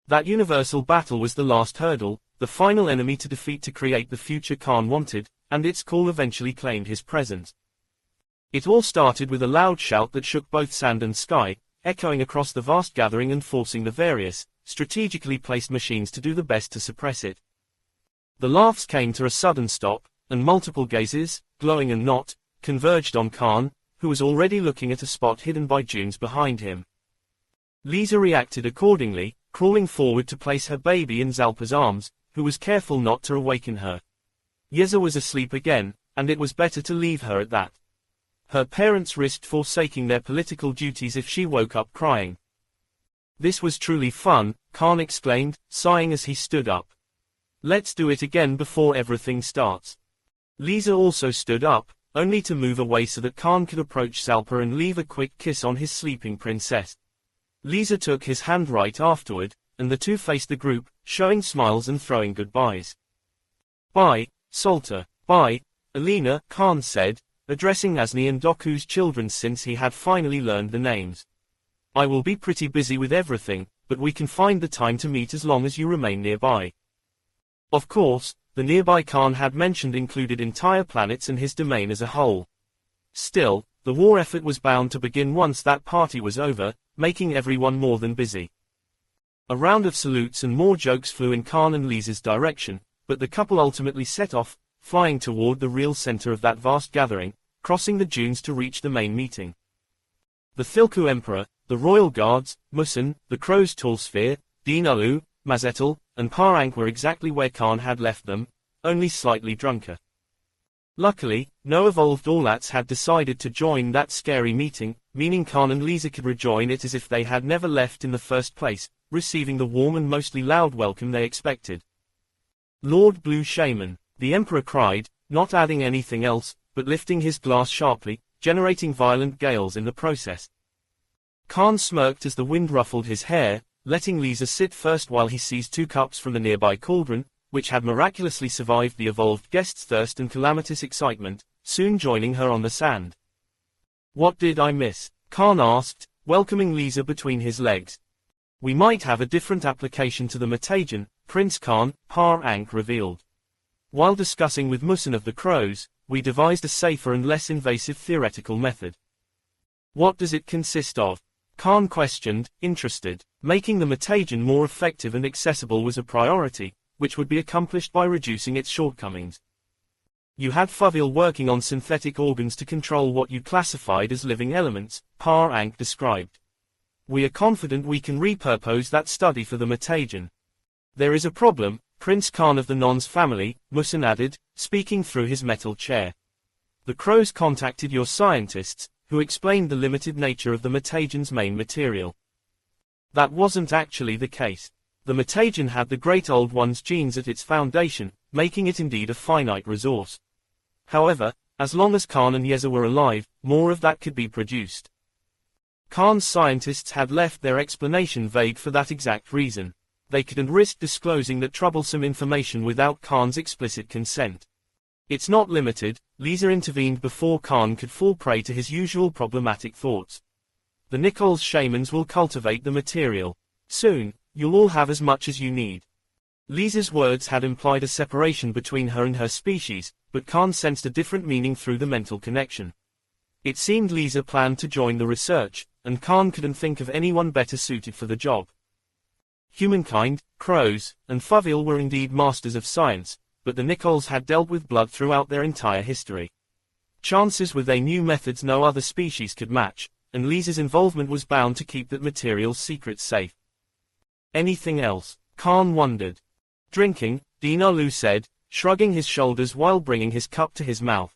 S1: That universal battle was the last hurdle, the final enemy to defeat to create the future Khan wanted, and its call eventually claimed his presence. It all started with a loud shout that shook both sand and sky, echoing across the vast gathering and forcing the various, strategically placed machines to do the best to suppress it. The laughs came to a sudden stop, and multiple gazes, glowing and not, converged on Khan, who was already looking at a spot hidden by dunes behind him. Lisa reacted accordingly, crawling forward to place her baby in Zalpa's arms, who was careful not to awaken her. Yeza was asleep again, and it was better to leave her at that. Her parents risked forsaking their political duties if she woke up crying. "This was truly fun," Khan exclaimed, sighing as he stood up. "Let's do it again before everything starts." Lisa also stood up, only to move away so that Khan could approach Zalpa and leave a quick kiss on his sleeping princess. Lisa took his hand right afterward, and the two faced the group, showing smiles and throwing goodbyes. "Bye, Salter. Bye, Alina," Khan said, addressing Asni and Doku's children since he had finally learned the names. "I will be pretty busy with everything, but we can find the time to meet as long as you remain nearby." Of course, the nearby Khan had mentioned included entire planets and his domain as a whole. Still, the war effort was bound to begin once that party was over, making everyone more than busy. A round of salutes and more jokes flew in Khan and Lisa's direction, but the couple ultimately set off, flying toward the real center of that vast gathering, crossing the dunes to reach the main meeting. The Thilku Emperor, the Royal Guards, Musan, the Crow's Tall Sphere, Dinulu, Mazetel, and Parank were exactly where Khan had left them, only slightly drunker. Luckily, no evolved Orlats had decided to join that scary meeting, meaning Khan and Lisa could rejoin it as if they had never left in the first place, receiving the warm and mostly loud welcome they expected. "Lord Blue Shaman," the Emperor cried, not adding anything else, but lifting his glass sharply, generating violent gales in the process. Khan smirked as the wind ruffled his hair, letting Lisa sit first while he seized 2 cups from the nearby cauldron, which had miraculously survived the evolved guest's thirst and calamitous excitement, soon joining her on the sand. "What did I miss?" Khan asked, welcoming Lisa between his legs. "We might have a different application to the mutagen," Prince Khan, Par Ankh revealed. "While discussing with Musin of the Crows, we devised a safer and less invasive theoretical method." "What does it consist of?" Khan questioned, interested. Making the mutagen more effective and accessible was a priority, which would be accomplished by reducing its shortcomings. "You had Fuvil working on synthetic organs to control what you classified as living elements," Par Ankh described. "We are confident we can repurpose that study for the mutagen." "There is a problem," Prince Khan of the Non's family, Musin added, speaking through his metal chair. "The Crows contacted your scientists, who explained the limited nature of the mutagen's main material." "That wasn't actually the case. The mutagen had the Great Old One's genes at its foundation, making it indeed a finite resource. However, as long as Khan and Yeza were alive, more of that could be produced." Khan's scientists had left their explanation vague for that exact reason. They couldn't risk disclosing that troublesome information without Khan's explicit consent. "It's not limited," Lisa intervened before Khan could fall prey to his usual problematic thoughts. "The Nichols shamans will cultivate the material. Soon, you'll all have as much as you need." Lisa's words had implied a separation between her and her species, but Khan sensed a different meaning through the mental connection. It seemed Lisa planned to join the research, and Khan couldn't think of anyone better suited for the job. Humankind, Crows, and Fuvil were indeed masters of science, but the Nichols had dealt with blood throughout their entire history. Chances were they knew methods no other species could match, and Lisa's involvement was bound to keep that material's secrets safe. "Anything else?" Khan wondered. "Drinking," Dinalu said, shrugging his shoulders while bringing his cup to his mouth.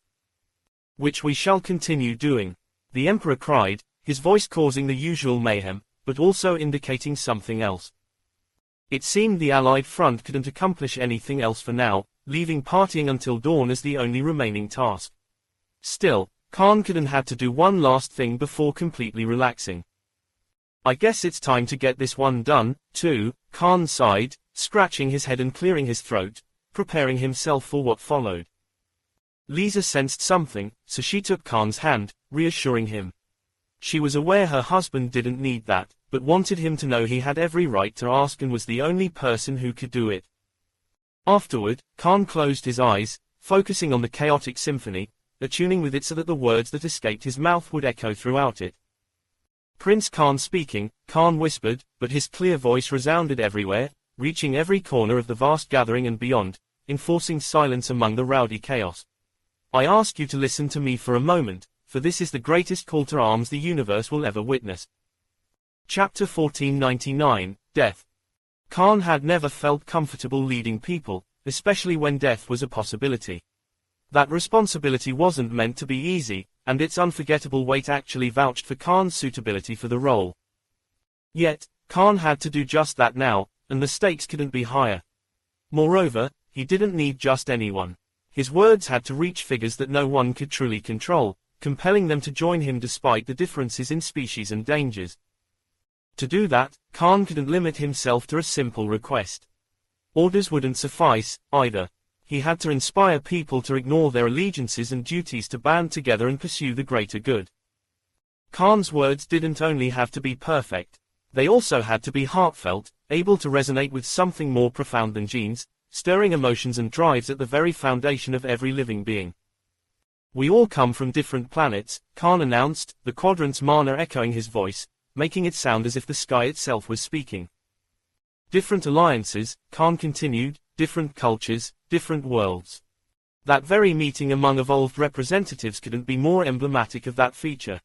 S1: "Which we shall continue doing," the Emperor cried, his voice causing the usual mayhem, but also indicating something else. It seemed the Allied front couldn't accomplish anything else for now, leaving partying until dawn as the only remaining task. Still, Khan couldn't have to do one last thing before completely relaxing. "I guess it's time to get this one done, too," Khan sighed, scratching his head and clearing his throat, preparing himself for what followed. Lisa sensed something, so she took Khan's hand, reassuring him. She was aware her husband didn't need that, but wanted him to know he had every right to ask and was the only person who could do it. Afterward, Khan closed his eyes, focusing on the chaotic symphony, attuning with it so that the words that escaped his mouth would echo throughout it. Prince Khan speaking, Khan whispered, but his clear voice resounded everywhere, reaching every corner of the vast gathering and beyond, enforcing silence among the rowdy chaos. "I ask you to listen to me for a moment, for this is the greatest call to arms the universe will ever witness." Chapter 1499, Death. Khan had never felt comfortable leading people, especially when death was a possibility. That responsibility wasn't meant to be easy, and its unforgettable weight actually vouched for Khan's suitability for the role. Yet, Khan had to do just that now, and the stakes couldn't be higher. Moreover, he didn't need just anyone. His words had to reach figures that no one could truly control, compelling them to join him despite the differences in species and dangers. To do that, Khan couldn't limit himself to a simple request. Orders wouldn't suffice, either. He had to inspire people to ignore their allegiances and duties to band together and pursue the greater good. Khan's words didn't only have to be perfect. They also had to be heartfelt, able to resonate with something more profound than genes, stirring emotions and drives at the very foundation of every living being. "We all come from different planets," Khan announced, the quadrant's mana echoing his voice, making it sound as if the sky itself was speaking. "Different alliances," Khan continued, "different cultures, different worlds." That very meeting among evolved representatives couldn't be more emblematic of that feature.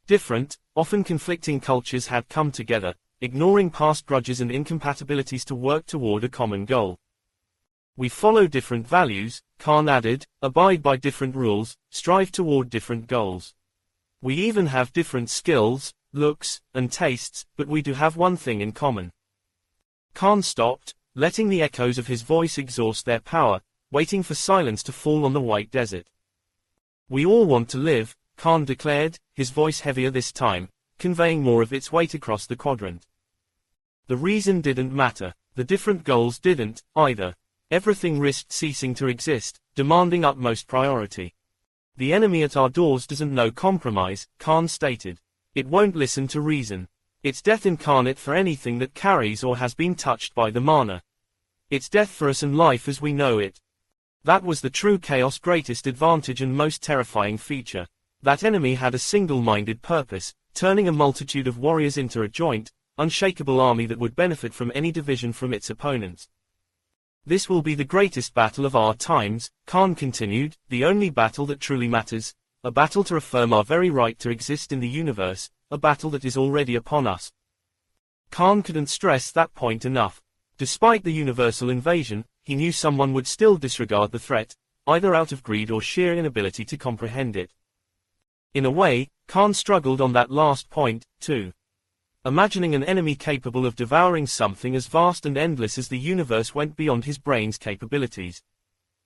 S1: Different, often conflicting cultures had come together, ignoring past grudges and incompatibilities to work toward a common goal. "We follow different values," Khan added, "abide by different rules, strive toward different goals. We even have different skills, looks, and tastes, but we do have one thing in common." Khan stopped, letting the echoes of his voice exhaust their power, waiting for silence to fall on the white desert. We all want to live, Khan declared, his voice heavier this time, conveying more of its weight across the quadrant. The reason didn't matter, the different goals didn't, either. Everything risked ceasing to exist, demanding utmost priority. The enemy at our doors doesn't know compromise, Khan stated. It won't listen to reason. It's death incarnate for anything that carries or has been touched by the mana. It's death for us and life as we know it. That was the true chaos' greatest advantage and most terrifying feature. That enemy had a single-minded purpose, turning a multitude of warriors into a joint, unshakable army that would benefit from any division from its opponents. This will be the greatest battle of our times, Khan continued, the only battle that truly matters, a battle to affirm our very right to exist in the universe, a battle that is already upon us. Khan couldn't stress that point enough. Despite the universal invasion, he knew someone would still disregard the threat, either out of greed or sheer inability to comprehend it. In a way, Khan struggled on that last point, too. Imagining an enemy capable of devouring something as vast and endless as the universe went beyond his brain's capabilities.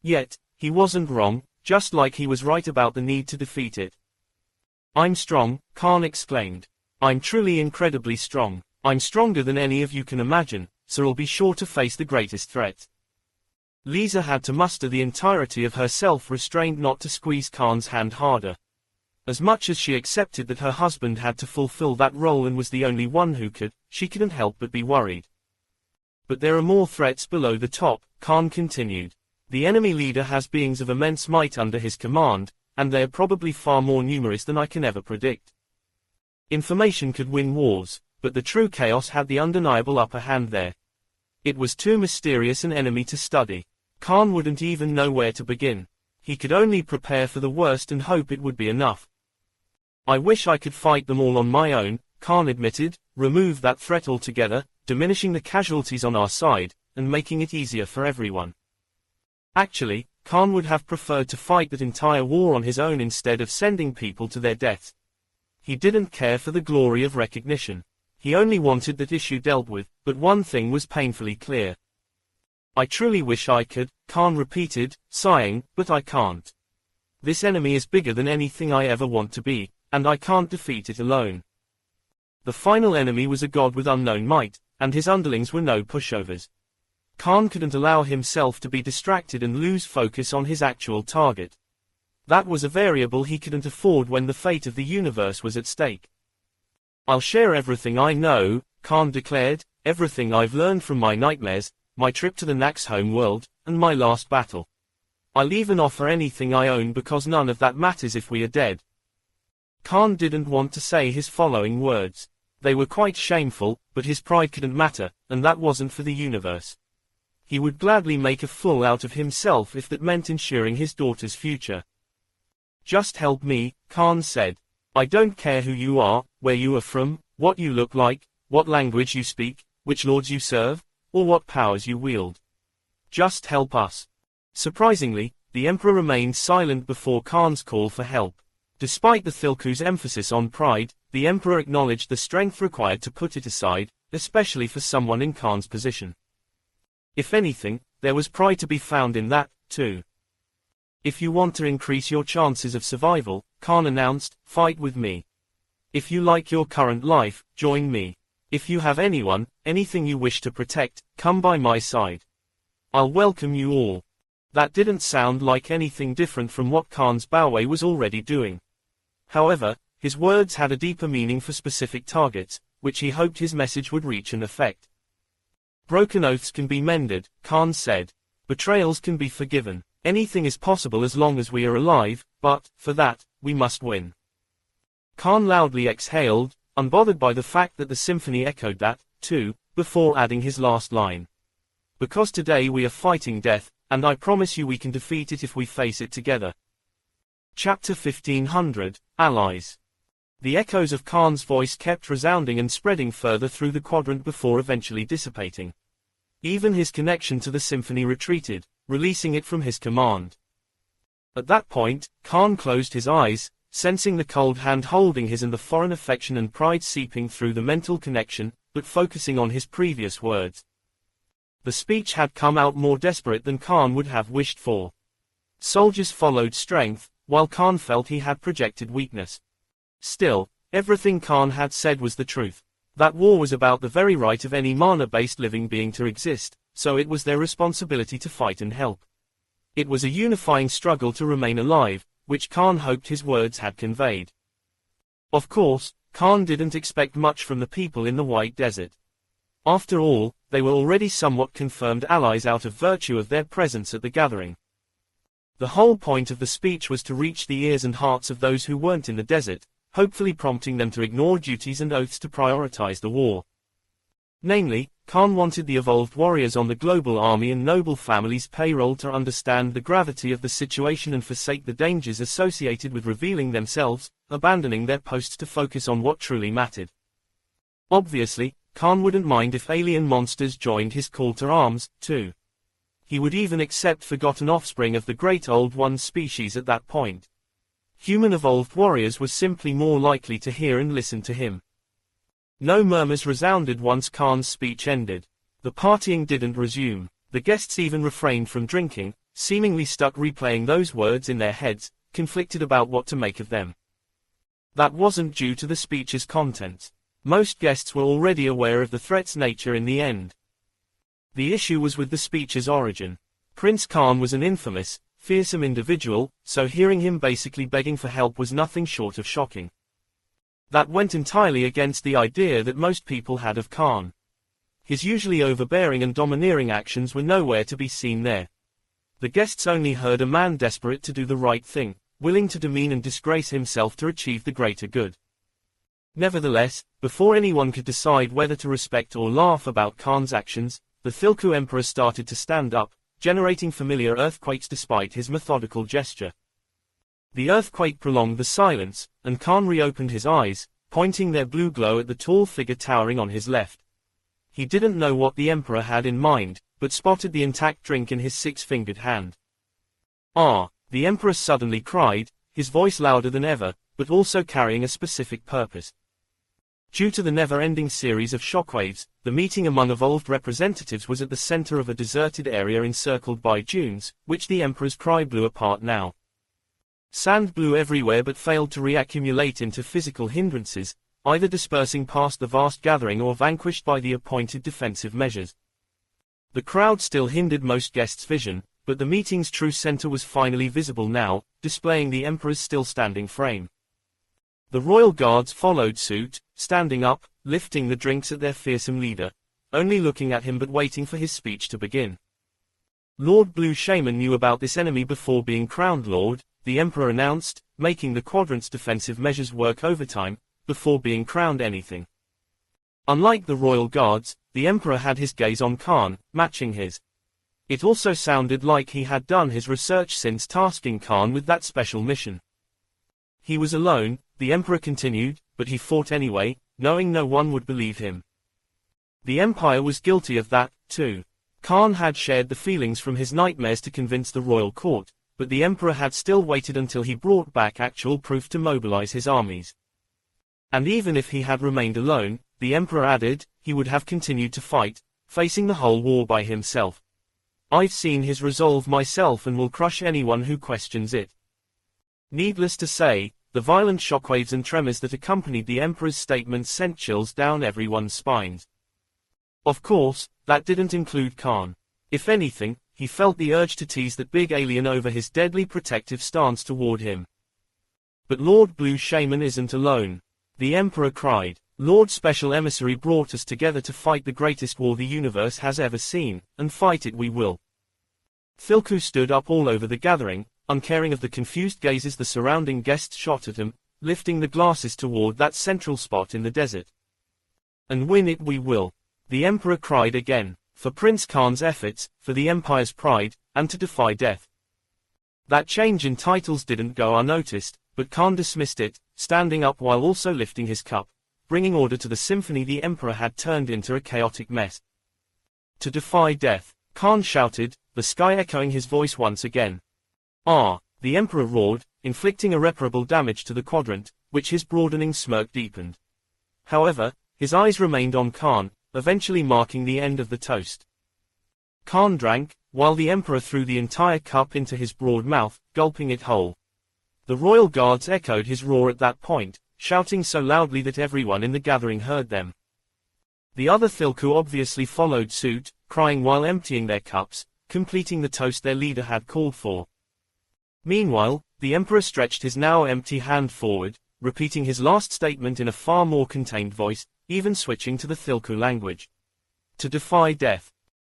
S1: Yet, he wasn't wrong, just like he was right about the need to defeat it. I'm strong, Khan exclaimed. I'm truly incredibly strong. I'm stronger than any of you can imagine, so I'll be sure to face the greatest threat. Lisa had to muster the entirety of her self-restraint not to squeeze Khan's hand harder. As much as she accepted that her husband had to fulfill that role and was the only one who could, she couldn't help but be worried. But there are more threats below the top, Khan continued. The enemy leader has beings of immense might under his command, and they are probably far more numerous than I can ever predict. Information could win wars, but the true chaos had the undeniable upper hand there. It was too mysterious an enemy to study. Khan wouldn't even know where to begin. He could only prepare for the worst and hope it would be enough. I wish I could fight them all on my own, Khan admitted, remove that threat altogether, diminishing the casualties on our side, and making it easier for everyone. Actually, Khan would have preferred to fight that entire war on his own instead of sending people to their death. He didn't care for the glory of recognition. He only wanted that issue dealt with, but one thing was painfully clear. I truly wish I could, Khan repeated, sighing, but I can't. This enemy is bigger than anything I ever want to be, and I can't defeat it alone. The final enemy was a god with unknown might, and his underlings were no pushovers. Khan couldn't allow himself to be distracted and lose focus on his actual target. That was a variable he couldn't afford when the fate of the universe was at stake. I'll share everything I know, Khan declared, everything I've learned from my nightmares, my trip to the Naxx home world, and my last battle. I'll even offer anything I own because none of that matters if we are dead. Khan didn't want to say his following words. They were quite shameful, but his pride couldn't matter, and that wasn't for the universe. He would gladly make a fool out of himself if that meant ensuring his daughter's future. Just help me, Khan said. I don't care who you are, where you are from, what you look like, what language you speak, which lords you serve, or what powers you wield. Just help us. Surprisingly, the Emperor remained silent before Khan's call for help. Despite the Thilku's emphasis on pride, the Emperor acknowledged the strength required to put it aside, especially for someone in Khan's position. If anything, there was pride to be found in that, too. If you want to increase your chances of survival, Khan announced, fight with me. If you like your current life, join me. If you have anyone, anything you wish to protect, come by my side. I'll welcome you all. That didn't sound like anything different from what Khan's Bowway was already doing. However, his words had a deeper meaning for specific targets, which he hoped his message would reach and affect. Broken oaths can be mended, Khan said. Betrayals can be forgiven. Anything is possible as long as we are alive, but, for that, we must win. Khan loudly exhaled, unbothered by the fact that the symphony echoed that, too, before adding his last line. Because today we are fighting death, and I promise you we can defeat it if we face it together. Chapter 1500, Allies. The echoes of Khan's voice kept resounding and spreading further through the quadrant before eventually dissipating. Even his connection to the symphony retreated, releasing it from his command. At that point, Khan closed his eyes, sensing the cold hand holding his and the foreign affection and pride seeping through the mental connection, but focusing on his previous words. The speech had come out more desperate than Khan would have wished for. Soldiers followed strength, while Khan felt he had projected weakness. Still, everything Khan had said was the truth. That war was about the very right of any mana-based living being to exist, so it was their responsibility to fight and help. It was a unifying struggle to remain alive, which Khan hoped his words had conveyed. Of course, Khan didn't expect much from the people in the White Desert. After all, they were already somewhat confirmed allies out of virtue of their presence at the gathering. The whole point of the speech was to reach the ears and hearts of those who weren't in the desert, hopefully prompting them to ignore duties and oaths to prioritize the war. Namely, Khan wanted the evolved warriors on the global army and noble families' payroll to understand the gravity of the situation and forsake the dangers associated with revealing themselves, abandoning their posts to focus on what truly mattered. Obviously, Khan wouldn't mind if alien monsters joined his call to arms, too. He would even accept forgotten offspring of the Great Old One's species at that point. Human evolved warriors were simply more likely to hear and listen to him. No murmurs resounded once Khan's speech ended. The partying didn't resume. The guests even refrained from drinking, seemingly stuck replaying those words in their heads, conflicted about what to make of them. That wasn't due to the speech's contents. Most guests were already aware of the threat's nature in the end. The issue was with the speech's origin. Prince Khan was an infamous, fearsome individual, so hearing him basically begging for help was nothing short of shocking. That went entirely against the idea that most people had of Khan. His usually overbearing and domineering actions were nowhere to be seen there. The guests only heard a man desperate to do the right thing, willing to demean and disgrace himself to achieve the greater good. Nevertheless, before anyone could decide whether to respect or laugh about Khan's actions, the Thilku Emperor started to stand up, generating familiar earthquakes despite his methodical gesture. The earthquake prolonged the silence, and Khan reopened his eyes, pointing their blue glow at the tall figure towering on his left. He didn't know what the Emperor had in mind, but spotted the intact drink in his six-fingered hand. "Ah!" the Emperor suddenly cried, his voice louder than ever, but also carrying a specific purpose. Due to the never-ending series of shockwaves, the meeting among evolved representatives was at the center of a deserted area encircled by dunes, which the Emperor's cry blew apart now. Sand blew everywhere but failed to reaccumulate into physical hindrances, either dispersing past the vast gathering or vanquished by the appointed defensive measures. The crowd still hindered most guests' vision, but the meeting's true center was finally visible now, displaying the Emperor's still-standing frame. The royal guards followed suit, standing up, lifting the drinks at their fearsome leader, only looking at him but waiting for his speech to begin. Lord Blue Shaman knew about this enemy before being crowned Lord, the Emperor announced, making the quadrant's defensive measures work overtime, before being crowned anything. Unlike the royal guards, the Emperor had his gaze on Khan, matching his. It also sounded like he had done his research since tasking Khan with that special mission. He was alone, the Emperor continued, but he fought anyway, knowing no one would believe him. The Empire was guilty of that, too. Khan had shared the feelings from his nightmares to convince the royal court, but the Emperor had still waited until he brought back actual proof to mobilize his armies. And even if he had remained alone, the Emperor added, he would have continued to fight, facing the whole war by himself. I've seen his resolve myself and will crush anyone who questions it. Needless to say, the violent shockwaves and tremors that accompanied the Emperor's statement sent chills down everyone's spines. Of course, that didn't include Khan. If anything, he felt the urge to tease that big alien over his deadly protective stance toward him. But Lord Blue Shaman isn't alone. The Emperor cried. Lord Special Emissary brought us together to fight the greatest war the universe has ever seen, and fight it we will. Thilku stood up all over the gathering, uncaring of the confused gazes the surrounding guests shot at him, lifting the glasses toward that central spot in the desert. And win it we will. The Emperor cried again, for Prince Khan's efforts, for the Empire's pride, and to defy death. That change in titles didn't go unnoticed, but Khan dismissed it, standing up while also lifting his cup, bringing order to the symphony the Emperor had turned into a chaotic mess. To defy death, Khan shouted, the sky echoing his voice once again. Ah! The Emperor roared, inflicting irreparable damage to the quadrant, which his broadening smirk deepened. However, his eyes remained on Khan, eventually marking the end of the toast. Khan drank, while the emperor threw the entire cup into his broad mouth, gulping it whole. The royal guards echoed his roar at that point, shouting so loudly that everyone in the gathering heard them. The other Thilku obviously followed suit, crying while emptying their cups, completing the toast their leader had called for. Meanwhile, the emperor stretched his now empty hand forward, repeating his last statement in a far more contained voice, even switching to the Thilku language. To defy death.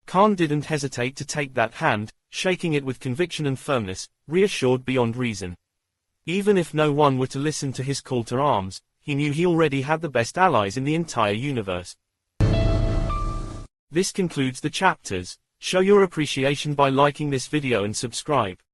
S1: Khan didn't hesitate to take that hand, shaking it with conviction and firmness, reassured beyond reason. Even if no one were to listen to his call to arms, he knew he already had the best allies in the entire universe. This concludes the chapters. Show your appreciation by liking this video and subscribe.